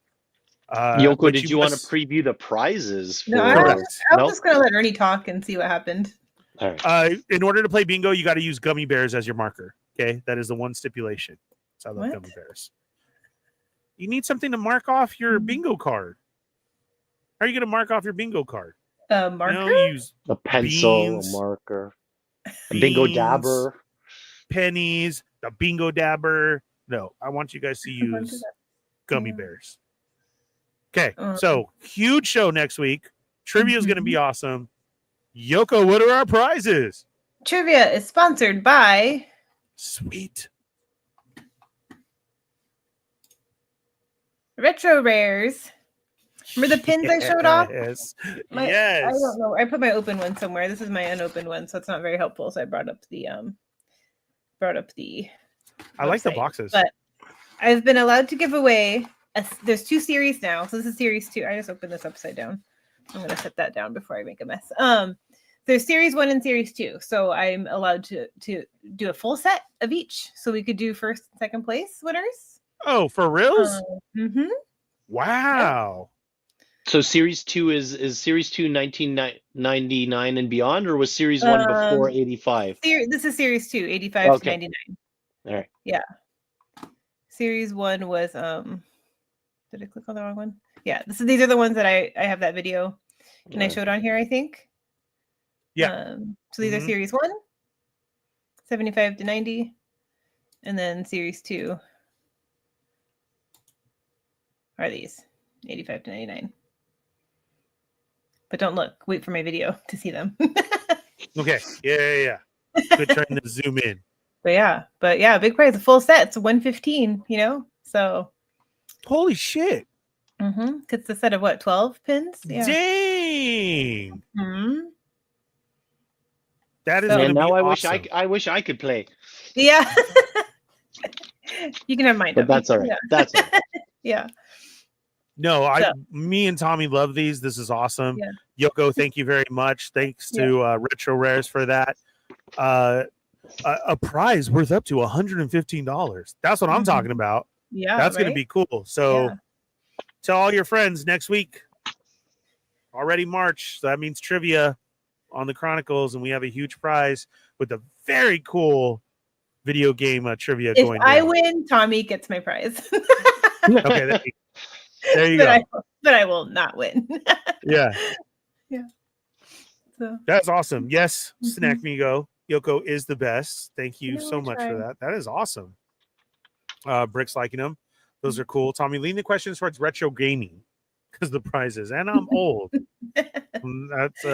Yoko, but did you want to must- preview the prizes? For... No, Correct. I No? was just gonna let Ernie talk and see what happened. All right. In order to play bingo, you got to use gummy bears as your marker. Okay, that is the one stipulation. So I love What? gummy bears. You need something to mark off your bingo card. How are you going to mark off your bingo card? Marker? You know, use A pencil, beans, a marker, a bingo beans, dabber. pennies, the bingo dabber. No, I want you guys to use gummy Yeah. bears. Okay, so huge show next week. Trivia is going to be awesome. Yoko, what are our prizes? Trivia is sponsored by Sweet. Retro Rares. Remember the pins I showed off? Yes. I don't know. I put my open one somewhere. This is my unopened one, so it's not very helpful. So I brought up the I like the website. boxes. But I've been allowed to give away there's 2 series now. So this is series 2. I just opened this upside down. I'm gonna set that down before I make a mess. There's series 1 and series 2. So I'm allowed to do a full set of each. So we could do first and second place winners. Oh, for reals? Mm-hmm. Wow. So Series 2 is Series 2 1999 and beyond, or was Series 1 before 85? This is series 2, 85 Okay. to 99. All right. Yeah. Series 1 was did I click on the wrong one? Yeah, these are the ones that I have that video and I showed on here, I think. Yeah. So these are series 1, 75 to 90, and then series 2 are these, 85 to 99. But don't look, wait for my video to see them. Okay. Yeah. Good trying to zoom in. But yeah, big prize, a full set. It's 115, so. Holy shit. It's a set of what, 12 pins? Yeah. Dang. Mhm. That is So- going to And be now awesome. I wish I could play, Yeah. You can have mine. but that's all right. Yeah. That's all right. Yeah. No, So- me and Tommy love these. This is awesome. Yeah. Yoko, thank you very much. Thanks to Retro Rares for that. A prize worth up to $115. That's what I'm talking about. Yeah. That's going to be cool. So Yeah. tell all your friends next week. Already March. So that means trivia on the Chronicles, and we have a huge prize with a very cool video game trivia If going I down. win, Tommy gets my prize. Okay, there you go. But I will not win. Yeah. Yeah. So That's awesome. Yes, Mhm. Snack Migo. Yoko is the best. Thank you Yeah, so we much for try. that. That is awesome. Brick's liking them. Those are cool. Tommy, lean the questions towards retro gaming because the prizes. And I'm old. That's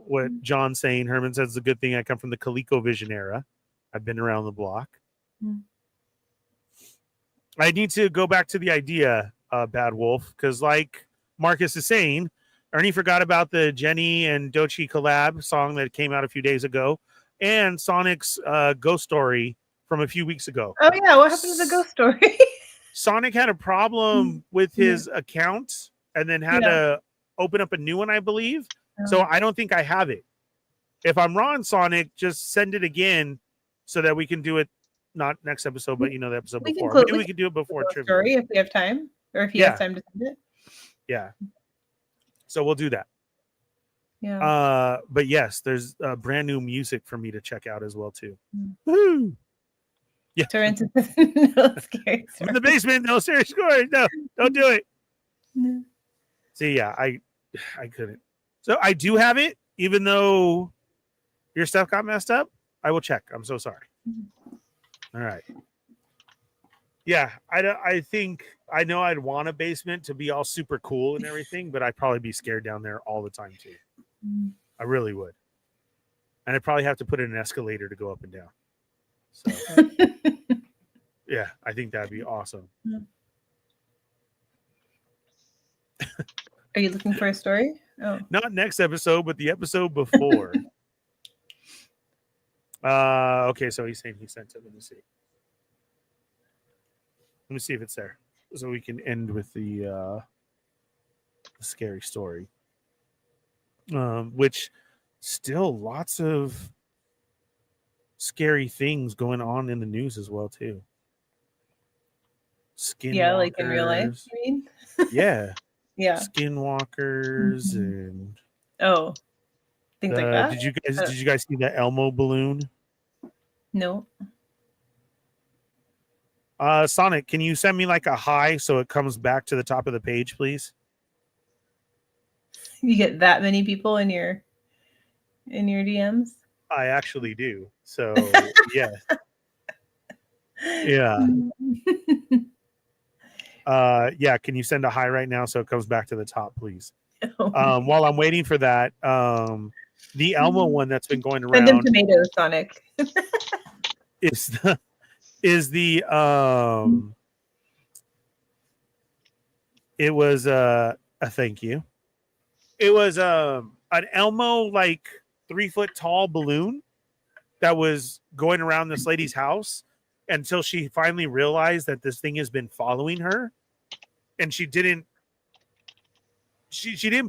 what John's saying. Herman says it's a good thing I come from the ColecoVision era. I've been around the block. Mm. I need to go back to the idea, Bad Wolf, because like Marcus is saying, Ernie forgot about the Jenny and Dochi collab song that came out a few days ago and Sonic's Ghost Story from a few weeks ago. Oh yeah, what happened to the ghost story? Sonic had a problem with his account and then had to open up a new one, I believe. So I don't think I have it. If I'm wrong, Sonic, just send it again so that we can do it not next episode, but the episode We can before. close- Maybe we can do it before Ghost trivia. story if we have time, or if he Yeah. has time to send it. Yeah. So we'll do that. Yeah. But yes, there's brand new music for me to check out as well too. Mm. Woo! Yeah. Torrance is no scary. I'm in the basement. No serious scores. No, don't do it. No. See, yeah, I couldn't. So I do have it, even though your stuff got messed up. I will check. I'm so sorry. All right. Yeah, I think I know I'd want a basement to be all super cool and everything, but I'd probably be scared down there all the time too. Mm. I really would. And I'd probably have to put in an escalator to go up and down. So yeah, I think that'd be awesome. Are you looking for a story? Oh. Not next episode, but the episode before. Okay, so he's saying he sent it. Let me see. Let me see if it's there. So we can end with the scary story. Which still lots of scary things going on in the news as well, too. Yeah, like in real life, Skinwalkers. you mean? Yeah. Yeah. Skinwalkers Mhm. and Oh, things like that? did you Uh, guys see the Elmo balloon? No. Sonic, can you send me like a hi so it comes back to the top of the page, please? You get that many people in your DMs? I actually do. So yeah. Yeah. Yeah, can you send a hi right now so it comes back to the top, please? Oh, While I'm waiting for that, the Elmo one that's been going send them around tomatoes, Sonic. is the it was a thank you. It was an Elmo like 3-foot tall balloon that was going around this lady's house until she finally realized that this thing has been following her, and she didn't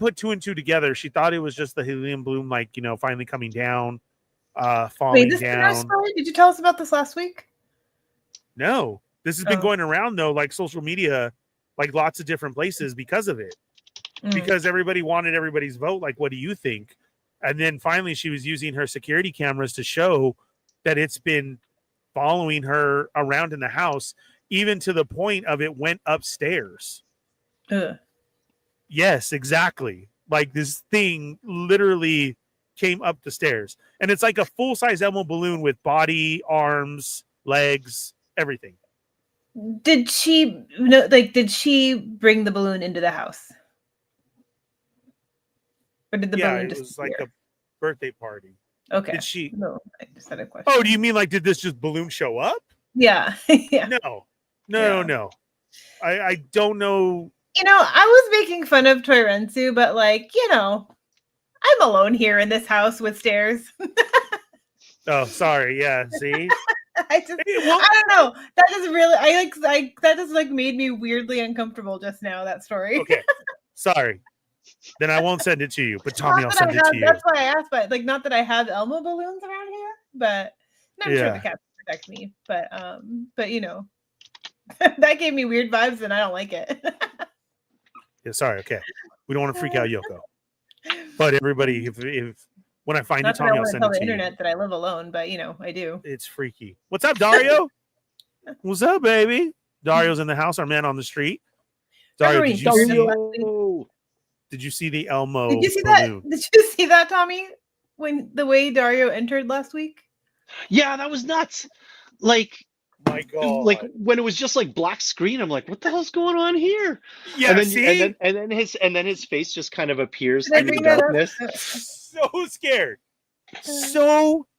put two and two together. She thought it was just the helium balloon, like, you know, finally coming down, Wait, falling this is our down. story? Did you tell us about this last week? No, this has been Oh. going around though, like social media, like lots of different places because of it. Because everybody wanted everybody's vote. Like, what do you think? And then finally, she was using her security cameras to show that it's been following her around in the house, even to the point of it went upstairs. Ugh. Yes, exactly. Like this thing literally came up the stairs, and it's like a full-size Elmo balloon with body, arms, legs, everything. Did she did she bring the balloon into the house? Or did the balloon It just was like a birthday party. Okay. Did she? No, I just had a question. Oh, do you mean like did this just balloon show up? Yeah. Yeah. No. I don't know. You know, I was making fun of Toy Rensu, but like, you know, I'm alone here in this house with stairs. Oh, sorry. Yeah. See, I don't know. That just really, that just like made me weirdly uncomfortable just now. That story. Okay. Sorry. Then I won't send it to you. But Tommy, I'll send it to you. That's why I asked. But like, not that I have Elmo balloons around here, but I'm sure the cats protect me. But you know, that gave me weird vibes, and I don't like it. Yeah. Sorry. Okay. We don't want to freak out Yoko. But everybody, if when I find you, Tommy, I'll send it to you. Internet that I live alone, but you know, I do. It's freaky. What's up, Dario? What's up, baby? Dario's in the house. Our man on the street. Dario, did you see the Elmo? Did you see balloon? that? Did you see that, Tommy? When the way Dario entered last week? Yeah, that was nuts. Like, my God. Like when it was just like black screen, I'm like, what the hell's going on here? Yeah, and then his face just kind of appears in the darkness. So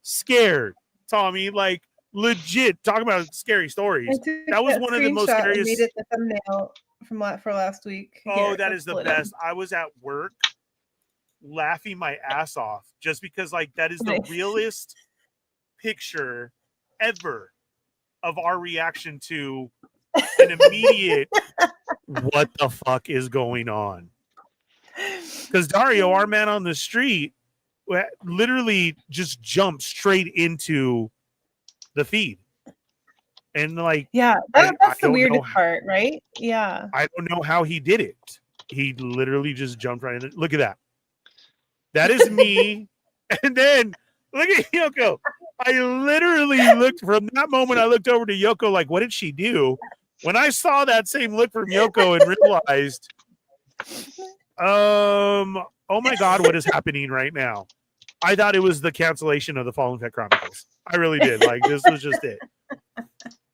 scared, Tommy. Like legit. Talking about scary stories. That was one of the most scariest. Made it the thumbnail for last week. Oh, that is the best. I was at work laughing my ass off just because like that is the realest picture ever of our reaction to an immediate what the fuck is going on. Because Dario, our man on the street, literally just jumped straight into the feed. And like, yeah, that's the weirdest part, right? Yeah. I don't know how he did it. He literally just jumped right in. Look at that. That is me. And then look at Yoko. I literally looked from that moment. I looked over to Yoko like, what did she do? When I saw that same look from Yoko and realized, oh my God, what is happening right now? I thought it was the cancellation of the Fallen Fett Chronicles. I really did. Like, this was just it.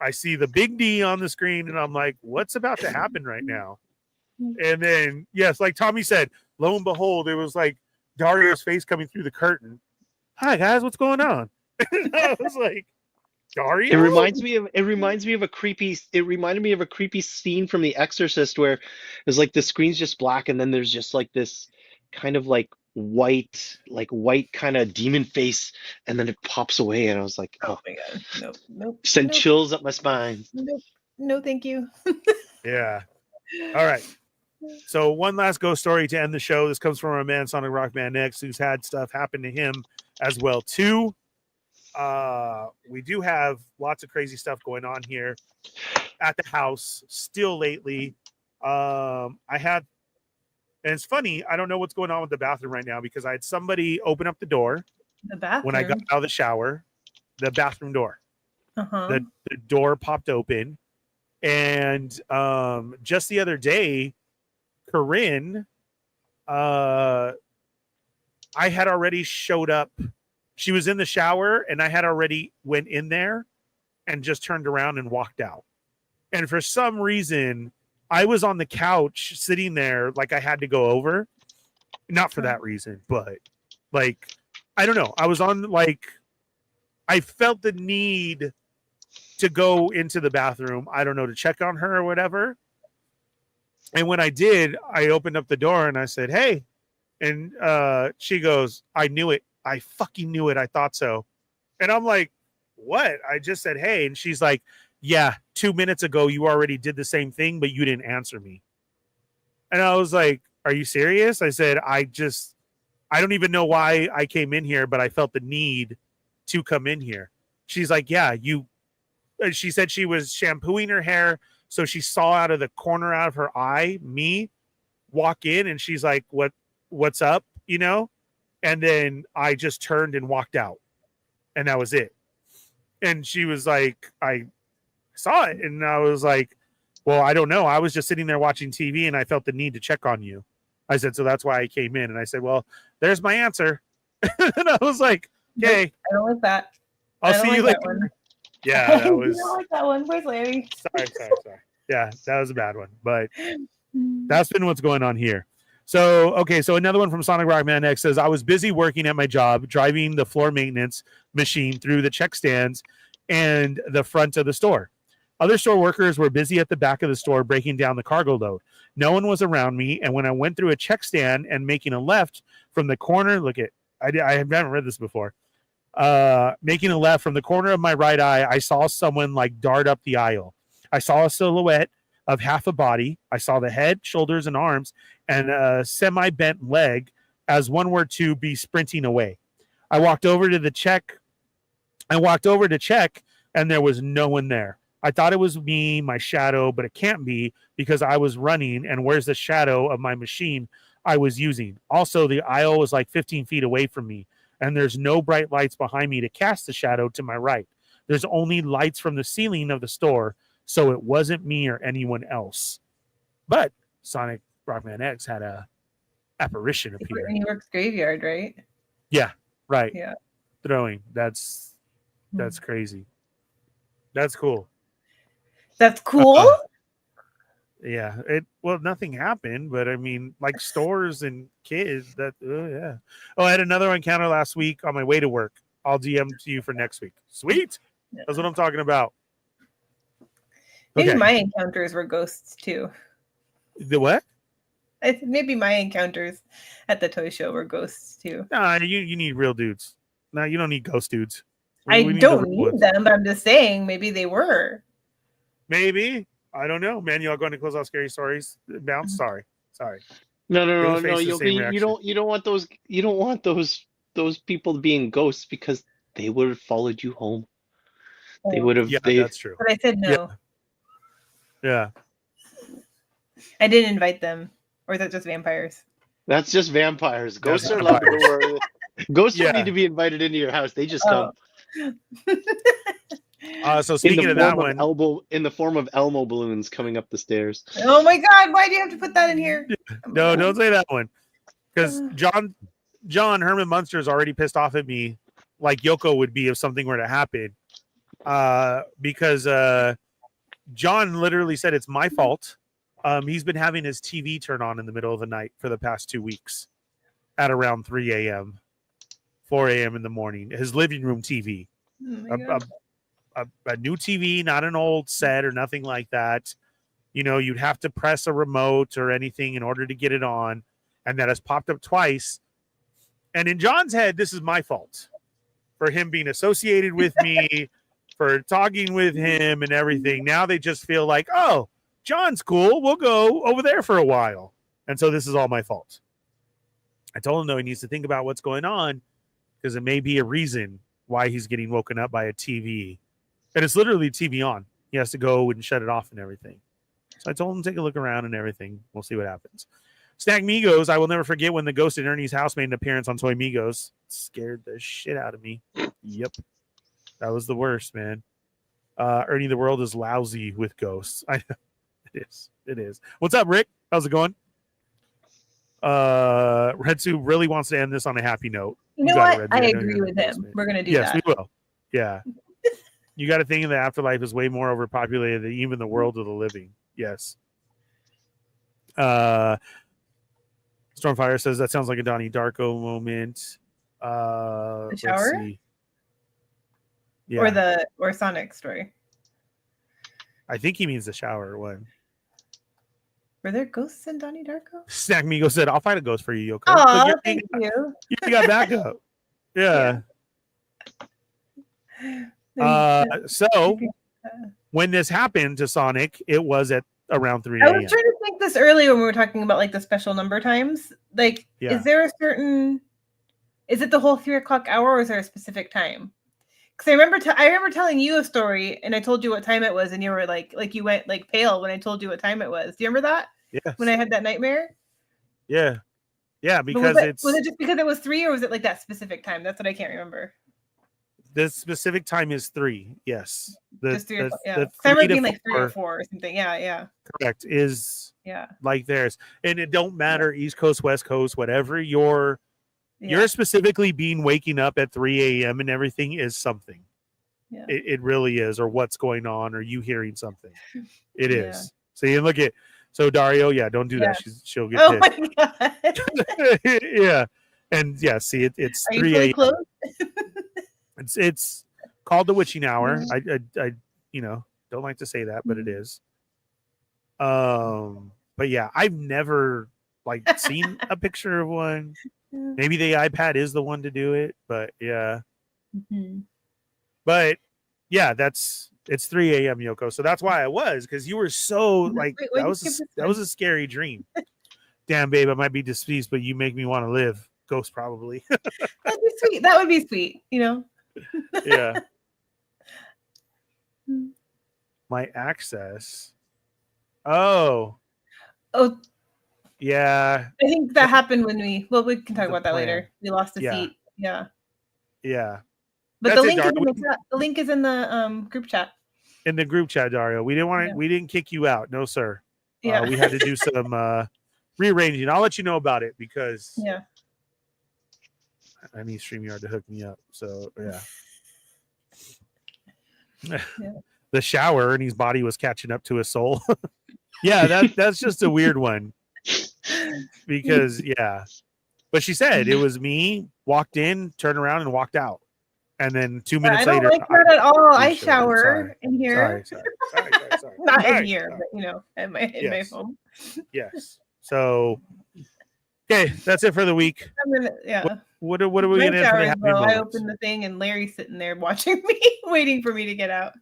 I see the big D on the screen and I'm like, what's about to happen right now? And then, yes, like Tommy said, lo and behold, it was like Dario's face coming through the curtain. Hi guys, what's going on? I was like, Dario? It reminds me of a creepy scene from The Exorcist where it's like the screen's just black and then there's just like this kind of like white kind of demon face and then it pops away and I was like, oh my God. Nope. Send chills up my spine. Nope. No, thank you. Yeah. All right. So one last ghost story to end the show. This comes from our man Sonic Rockman X, who's had stuff happen to him as well too. We do have lots of crazy stuff going on here. at the house still lately. I had, and it's funny, I don't know what's going on with the bathroom right now because I had somebody open up the door The bathroom. when I got out of the shower, the bathroom door. Uh-huh. The door popped open, and just the other day, Corinne, I had already showed up. She was in the shower, and I had already went in there and just turned around and walked out. And for some reason, I was on the couch sitting there like I had to go over. Not for that reason, but like, I don't know. I was on like, I felt the need to go into the bathroom. I don't know, to check on her or whatever. And when I did, I opened up the door and I said, hey. And she goes, I knew it. I fucking knew it. I thought so. And I'm like, what? I just said, hey. And she's like, yeah, 2 minutes ago, you already did the same thing, but you didn't answer me. And I was like, are you serious? I said, I don't even know why I came in here, but I felt the need to come in here. She's like, yeah, she said she was shampooing her hair. So she saw out of the corner out of her eye, me walk in, and she's like, what's up? You know? And then I just turned and walked out, and that was it. And she was like, I saw it. And I was like, well, I don't know. I was just sitting there watching TV and I felt the need to check on you. I said, so that's why I came in. And I said, well, there's my answer. And I was like, okay. I don't like that. I'll see you later. Yeah, that was. I don't like that one. Where's Larry? Sorry. Yeah, that was a bad one. But that's been what's going on here. So, okay. So another one from Sonic Rockman X says, I was busy working at my job, driving the floor maintenance machine through the check stands and the front of the store. Other store workers were busy at the back of the store breaking down the cargo load. No one was around me, and when I went through a check stand and making a left from the corner, I haven't read this before. Making a left from the corner of my right eye, I saw someone like dart up the aisle. I saw a silhouette of half a body. I saw the head, shoulders, and arms, and a semi-bent leg as one were to be sprinting away. I walked over to check, and there was no one there. I thought it was me, my shadow, but it can't be because I was running, and where's the shadow of my machine I was using? Also, the aisle was like 15 feet away from me, and there's no bright lights behind me to cast the shadow to my right. There's only lights from the ceiling of the store, so it wasn't me or anyone else. But Sonic Rockman X had a apparition appear. New York's graveyard, right? Yeah, right. Yeah. Throwing. That's crazy. That's cool. That's cool. Yeah. Nothing happened, but I mean, like stores and kids. Yeah. Oh, I had another encounter last week on my way to work. I'll DM to you for next week. Sweet. Yeah. That's what I'm talking about. Maybe Okay. my encounters were ghosts too. The what? Maybe my encounters at the toy show were ghosts too. No, you need real dudes. No, you don't need ghost dudes. I We don't the real need them, but I'm just saying maybe they were. Maybe. I don't know. Man, you all going to close out scary stories? Bounce? Sorry. No. Face the same You don't want those people being ghosts because they would have followed you home. They would have. Yeah, that's true. But I said no. Yeah. I didn't invite them. Or is that just vampires? That's just vampires. Ghosts That's are allowed to work. Ghosts Yeah. don't need to be invited into your house. They just come. So speaking of that one, in the form of Elmo balloons coming up the stairs. Oh my God! Why do you have to put that in here? no, don't say that one, because John Herman Munster is already pissed off at me, like Yoko would be if something were to happen, because John literally said it's my fault. He's been having his TV turn on in the middle of the night for the past 2 weeks, at around 3 a.m., 4 a.m. in the morning. His living room TV. A new TV, not an old set or nothing like that. You know, you'd have to press a remote or anything in order to get it on. And that has popped up twice. And in John's head, this is my fault for him being associated with me, for talking with him and everything. Now they just feel like, oh, John's cool. We'll go over there for a while. And so this is all my fault. I told him, though, he needs to think about what's going on because it may be a reason why he's getting woken up by a TV. And it's literally TV on. he has to go and shut it off and everything. So I told him to take a look around and everything. We'll see what happens. Migos, I will never forget when the ghost in Ernie's house made an appearance on Migos. Scared the shit out of me. Yep. That was the worst, man. Ernie, the world is lousy with ghosts. I know. It is. What's up, Rick? How's it going? Redsu really wants to end this on a happy note. You know what? I agree with him. We're going to do that. Yes, we will. Yeah. You got to think the afterlife is way more overpopulated than even the world of the living. Yes. Stormfire says that sounds like a Donnie Darko moment. The shower? Let's see. Yeah. Or Sonic story. I think he means the shower one. Were there ghosts in Donnie Darko? Snackmigo said, I'll fight a ghost for you, Yoko. Oh, thank you. You got backup. Yeah. So when this happened to Sonic, it was at around 3 a.m. I was trying to think this earlier when we were talking about like the special number times. Like, is there a certain? Is it the whole 3 o'clock hour, or is there a specific time? Because I remember telling you a story, and I told you what time it was, and you were like you went like pale when I told you what time it was. Do you remember that? Yes. When I had that nightmare. Yeah. Yeah, because was it just because it was 3, or was it like that specific time? That's what I can't remember. The specific time is 3. Yes. Just 3 o'clock. Yeah. I remember being like 3 or 4 or something. Yeah. Yeah. Correct. Is like theirs, and it don't matter East Coast, West Coast, whatever you're specifically waking up at 3 a.m. and everything is something. Yeah. It really is, or what's going on, or you hearing something. It is. So you look at Dario. Yeah, don't do that. She'll get pissed. My God. Yeah, and see it's 3 a.m. It's called the witching hour. I don't like to say that, but it is. But yeah, I've never seen a picture of one. Maybe the iPad is the one to do it, but yeah. Mm-hmm. But yeah, it's 3 a.m. Yoko, so that's why I was, because you were so that was a scary dream. Damn, babe, I might be deceased, but you make me want to live. Ghost probably. That'd be sweet. That would be sweet. Yeah. My access. Oh. Yeah. I think that happened when we can talk about that later. We lost a seat. Yeah. Yeah. But the link is in the chat. The link is in the group chat. In the group chat, Dario. We didn't kick you out. No, sir. Yeah. We had to do some rearranging. I'll let you know about it because I need StreamYard to hook me up. So the shower and his body was catching up to his soul. That's just a weird one. Because but she said it was me, walked in, turned around and walked out, and then 2 minutes later, like that at all. I shower in here. Sorry. Not in here, but at my home. Yes. So okay, that's it for the week. What are we gonna have for the happy moments? I opened the thing and Larry's sitting there watching me, waiting for me to get out.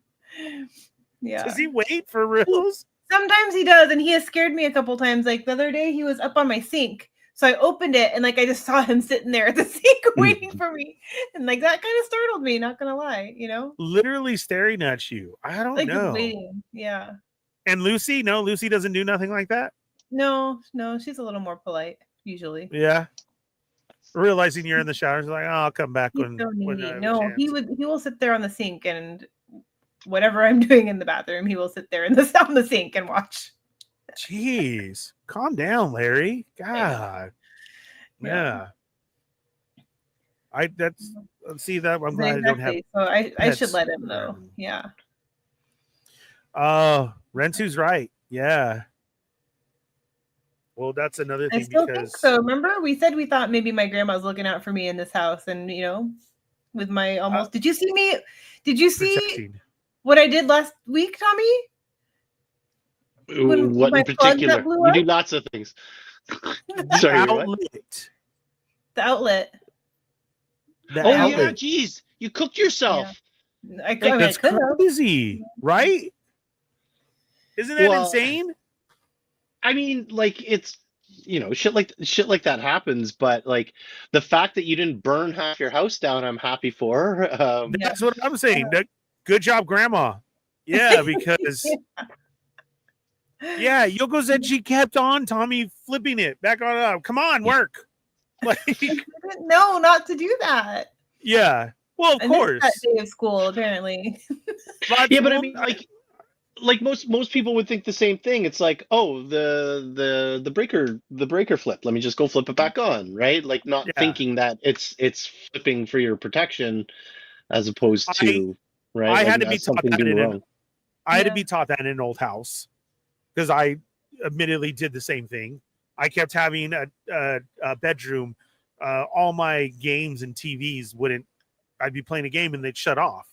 Yeah. Does he wait for reals? Sometimes he does, and he has scared me a couple times. Like the other day, he was up on my sink, so I opened it, and I just saw him sitting there at the sink waiting for me, and that kind of startled me. Not gonna lie, literally staring at you. I don't know. Waiting. Yeah. And Lucy, no, Lucy doesn't do nothing like that. No, she's a little more polite usually. Yeah. Realizing you're in the shower, she's like, "Oh, I'll come back when." No, he will sit there on the sink and. Whatever I'm doing in the bathroom, he will sit there on the sink and watch. Jeez, calm down, Larry. God, yeah. I'm glad I don't have. So I should let him know. Yeah. Rensu's right. Yeah. Well, that's another thing. I still think so. Remember, we said we thought maybe my grandma was looking out for me in this house, and with my almost. Did you see me? Did you see? Protecting. What I did last week, Tommy? What in particular? You do lots of things. Sorry, The outlet. Yeah, geez. You cooked yourself. Yeah. That's crazy, right? Isn't that insane? I mean, it's shit like that happens, but the fact that you didn't burn half your house down, I'm happy for. That's what I'm saying. Good job, Grandma. Yeah, because yeah, Yoko said she kept on Tommy flipping it back on up. Come on, work. Like, no, not to do that. yeah. Well, of I missed course. that day of school, apparently. Yeah, but I mean, like most people would think the same thing. It's like, oh, the breaker flip. Let me just go flip it back on, right? Like not Yeah. thinking that it's flipping for your protection as opposed to right. I like had to be that's taught something that being in wrong. I had to be taught that in an old house because I admittedly did the same thing. I kept having a bedroom. All my games and TVs wouldn't. I'd be playing a game and they'd shut off.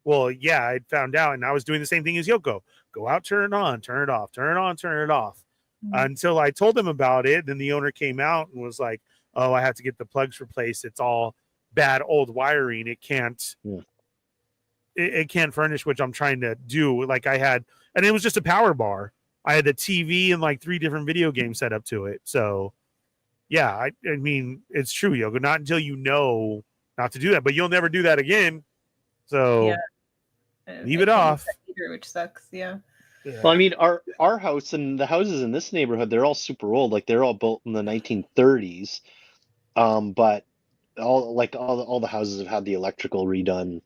Well, yeah, I'd found out, and I was doing the same thing as Yoko. Go out, turn it on, turn it off, turn it on, turn it off. Until I told them about it, then the owner came out and was like, "Oh, I have to get the plugs replaced. It's all bad old wiring. It can't." Yeah. It can't furnish, which I'm trying to do. Like I had, and it was just a power bar. I had the TV and like 3 different video games set up to it. So, yeah, I mean, it's true, Yoko. Not until you know not to do that, but you'll never do that again. So, leave it off. Either, which sucks. Yeah. Well, I mean, our house and the houses in this neighborhood, they're all super old. Like they're all built in the 1930s. But all the houses have had the electrical redone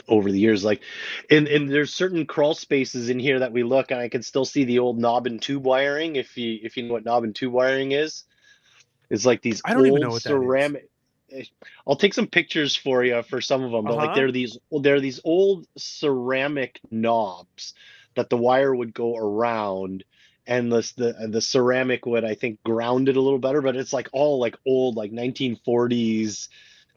over the years. Like, and there's certain crawl spaces in here that we look, and I can still see the old knob and tube wiring. If you know what knob and tube wiring is, it's like these I don't even know old what that ceramic. I'll take some pictures for you for some of them, but like they're these old ceramic knobs that the wire would go around, and the ceramic would, I think, ground it a little better, but it's like all like old like 1940s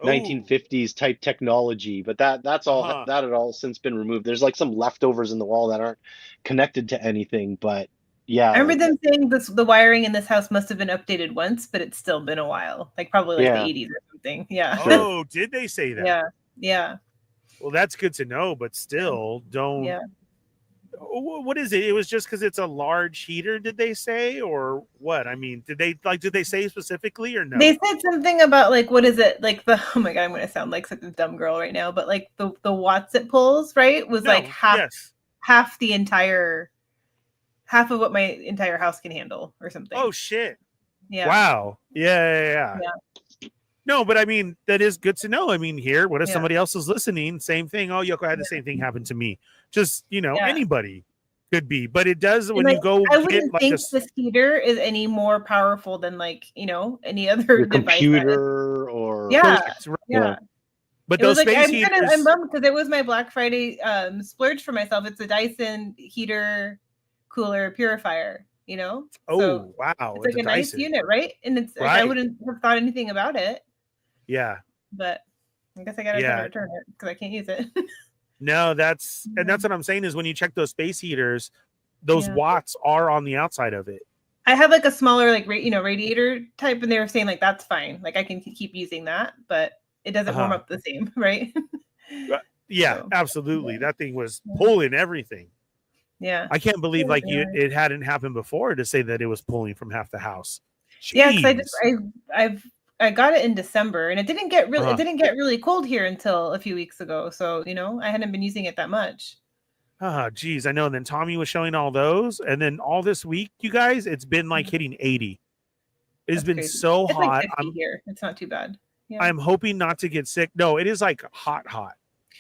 1950s type technology, but that's all that had all since been removed. There's like some leftovers in the wall that aren't connected to anything, but yeah, I remember them saying the wiring in this house must have been updated once, but it's still been a while, like probably like the 80s or something. Yeah. Oh, did they say that? Yeah. Yeah. Well, that's good to know, but still, don't. Yeah. What is it? It was just because it's a large heater, did they say, or what? I mean, did they say specifically or no? They said something about like, what is it? Like oh my God, I'm going to sound like such a dumb girl right now, but like the watts it pulls, right? Was like half the entire, half of what my entire house can handle or something. Oh shit. Yeah. Wow. Yeah. No, but I mean, that is good to know. I mean, here, what if somebody else is listening? Same thing. Oh, Yoko had the same thing happen to me. Just, anybody could be. But it does when you go. I wouldn't think this heater is any more powerful than like, any other device. Computer or. Yeah. But those space heaters. I'm bummed because it was my Black Friday splurge for myself. It's a Dyson heater cooler purifier. Oh, so wow. It's like a nice unit, right? And it's I wouldn't have thought anything about it. Yeah. But I guess I gotta return it because I can't use it. No, that's what I'm saying is when you check those space heaters, those watts are on the outside of it. I have like a smaller like radiator type, and they were saying like that's fine. Like I can keep using that, but it doesn't warm up the same, right? Yeah, so, absolutely. That thing was pulling everything. Yeah. I can't believe it hadn't happened before to say that it was pulling from half the house. Jeez. Yeah, because I got it in December and it didn't get really cold here until a few weeks ago. So, I hadn't been using it that much. Oh, geez, I know. And then Tommy was showing all those, and then all this week, you guys, it's been like hitting 80. It's been crazy. So it's hot. Like 50 here. It's not too bad. Yeah. I'm hoping not to get sick. No, it is like hot.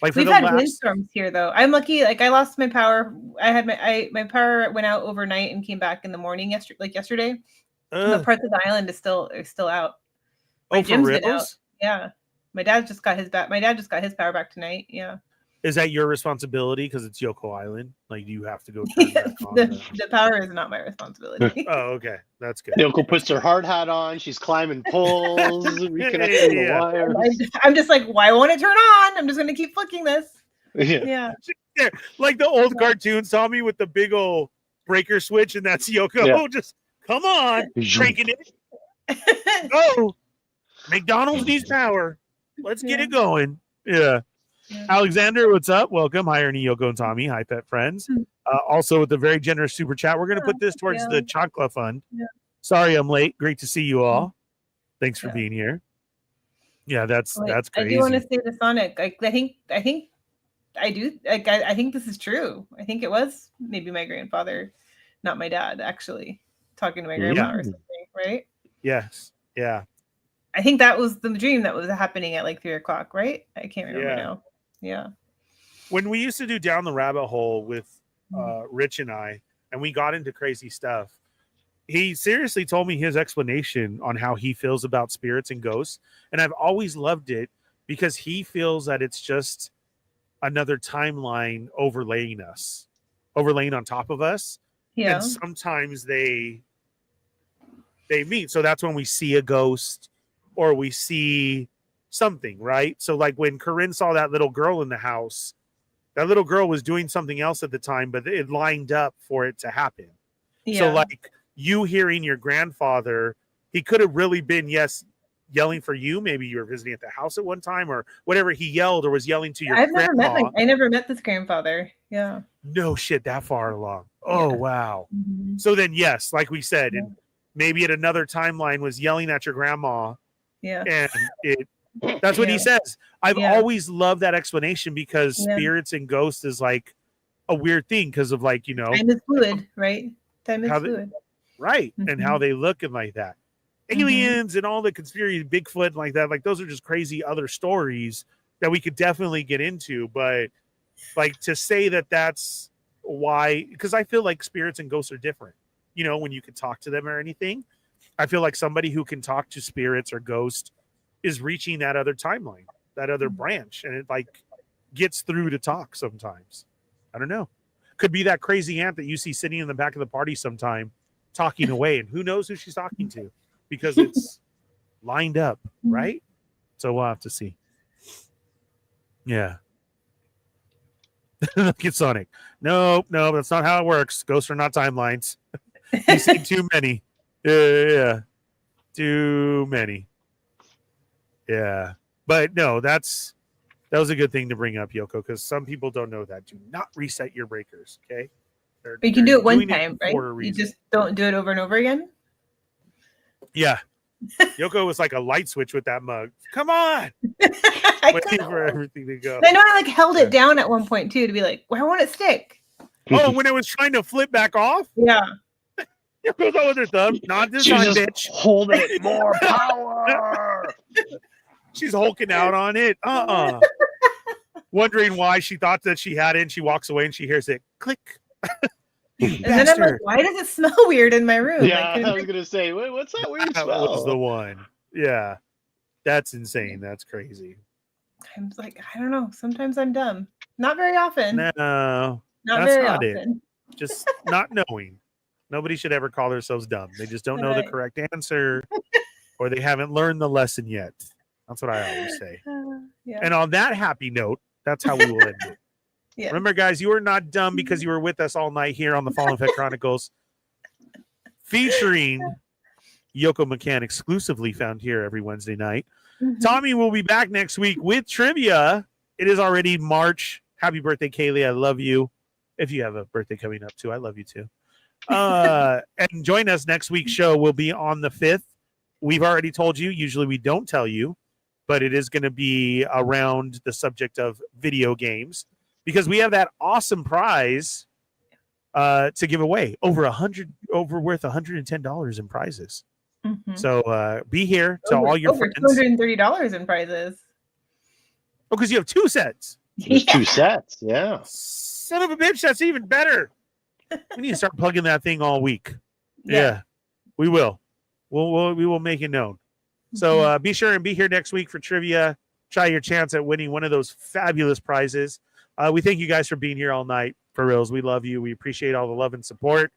Like we've had windstorms here though. I'm lucky. Like I lost my power. I had my power went out overnight and came back in the morning yesterday. But parts of the island is still out. My gym's been out. Yeah. My dad just got his power back tonight. Yeah. Is that your responsibility because it's Yoko Island? Like you have to go turn back on the power is not my responsibility. Oh, okay. That's good. Yoko puts her hard hat on. She's climbing poles, reconnecting the wires. I'm just like, why won't it turn on? I'm just going to keep flicking this. Yeah. Like the old cartoons, Tommy, with the big old breaker switch, and that's Yoko. Yeah. Just come on, cranking it. Go. McDonald's needs power. Let's get it going. Yeah. Alexander, what's up? Welcome. Hi, Ernie, Yoko, and Tommy. Hi, pet friends. Also, with the very generous super chat, we're going to put this towards the Chocolate Fund. Yeah. Sorry, I'm late. Great to see you all. Thanks for being here. Yeah, that's crazy. I do want to say to Sonic. I think I do. Like, I think this is true. I think it was maybe my grandfather, not my dad, actually talking to my grandma or something, right? Yes. Yeah. I think that was the dream that was happening at like 3 o'clock, right? I can't remember Yeah. now. Yeah. When we used to do Down the Rabbit Hole with Rich and I, and we got into crazy stuff, he seriously told me his explanation on how he feels about spirits and ghosts. And I've always loved it because he feels that it's just another timeline overlaying on top of us. Yeah. And sometimes they meet. So that's when we see a ghost or we see something, right? So like when Corinne saw that little girl in the house, that little girl was doing something else at the time, but it lined up for it to happen. Yeah. So like you hearing your grandfather, he could have really been, yes, yelling for you. Maybe you were visiting at the house at one time or whatever he yelled or was yelling to your grandma. I never met this grandfather. Yeah. No shit, that far along. Oh, Yeah. wow. Mhm. So then, yes, like we said, Yeah. and maybe at another timeline was yelling at your grandma. Yeah. And that's what he says. I've always loved that explanation because spirits and ghosts is like a weird thing because of like, time is fluid, right? Time is fluid. Right. Mm-hmm. And how they look and like that. Aliens and all the conspiracy, Bigfoot and like that. Like those are just crazy other stories that we could definitely get into. But like to say that that's why, because I feel like spirits and ghosts are different. You know, when you can talk to them or anything, I feel like somebody who can talk to spirits or ghosts is reaching that other timeline, that other branch, and it like gets through to talk sometimes. I don't know. Could be that crazy aunt that you see sitting in the back of the party sometime talking away, and who knows who she's talking to because it's lined up, right? So we'll have to see. Yeah. Look at Sonic. No, that's not how it works. Ghosts are not timelines. You see too many. Yeah. Too many. Yeah. But no, that was a good thing to bring up, Yoko, because some people don't know that. Do not reset your breakers, okay? But you can do it one time, right? You just don't do it over and over again? Yeah. Yoko was like a light switch with that mug. Come on. Waiting for everything to go. I know I like held it down at one point too to be like, why won't it stick? Oh, when it was trying to flip back off? Yeah. Yoko's on with her thumb. Not this time, bitch. Hold it more power. She's hulking out on it. Wondering why she thought that she had it, and she walks away and she hears it click. And then I'm like, why does it smell weird in my room? Yeah, I was gonna say, what's that weird smell? That was the one. Yeah, that's insane. That's crazy. I'm like, I don't know. Sometimes I'm dumb. Not very often. No, not very often. It. Just not knowing. Nobody should ever call themselves dumb. They just don't know the correct answer, or they haven't learned the lesson yet. That's what I always say. Yeah. And on that happy note, that's how we will end it. Yeah. Remember, guys, you are not dumb because you were with us all night here on the Fallen Fett Chronicles, featuring Yoko McCann, exclusively found here every Wednesday night. Tommy will be back next week with trivia. It is already March. Happy birthday, Kaylee. I love you. If you have a birthday coming up, too, I love you, too. And join us next week's show. Will be on the 5th. We've already told you. Usually we don't tell you, but it is going to be around the subject of video games. Because we have that awesome prize to give away over worth $110 in prizes. So be here to all your friends. $230 in prizes. Oh, because you have 2 sets. There's 2 sets, yeah. Son of a bitch, that's even better. We need to start plugging that thing all week. Yeah, we will. We will make it known. So be sure and be here next week for trivia. Try your chance at winning one of those fabulous prizes. We thank you guys for being here all night. For reals, we love you. We appreciate all the love and support.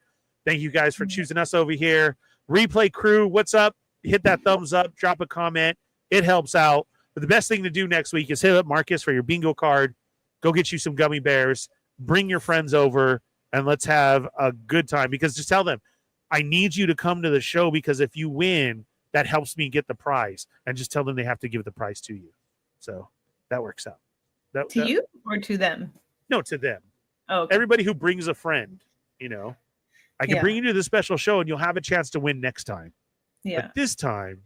Thank you guys for choosing us over here. Replay crew, what's up? Hit that thumbs up. Drop a comment. It helps out. But the best thing to do next week is hit up Marcus for your bingo card. Go get you some gummy bears. Bring your friends over, and let's have a good time. Because just tell them, I need you to come to the show because if you win, that helps me get the prize. And just tell them they have to give the prize to you. So that works out. To you or to them? No, to them. Oh, okay. Everybody who brings a friend, I can bring you to the special show and you'll have a chance to win next time. Yeah. But this time,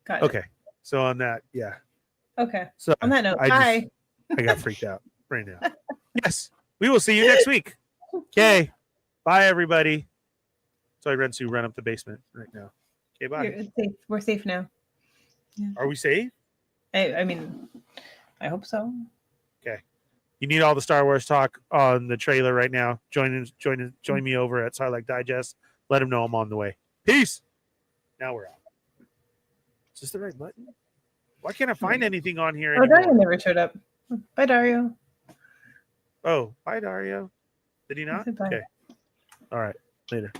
Got it. Okay. So on that, Okay. So On that note, I bye. I got freaked out right now. Yes, we will see you next week. Okay, bye everybody. So I run up the basement right now. Okay, bye. It's safe. We're safe now. Are we safe? I mean, I hope so. Okay. You need all the Star Wars talk on the trailer right now. Join me over at Sarlacc Digest. Let them know I'm on the way. Peace. Now we're out. Is this the right button? Why can't I find anything on here Oh, Dario anymore? never showed up. Bye, Dario. Oh, bye, Dario. Did he not? He said bye. Okay. All right. Later.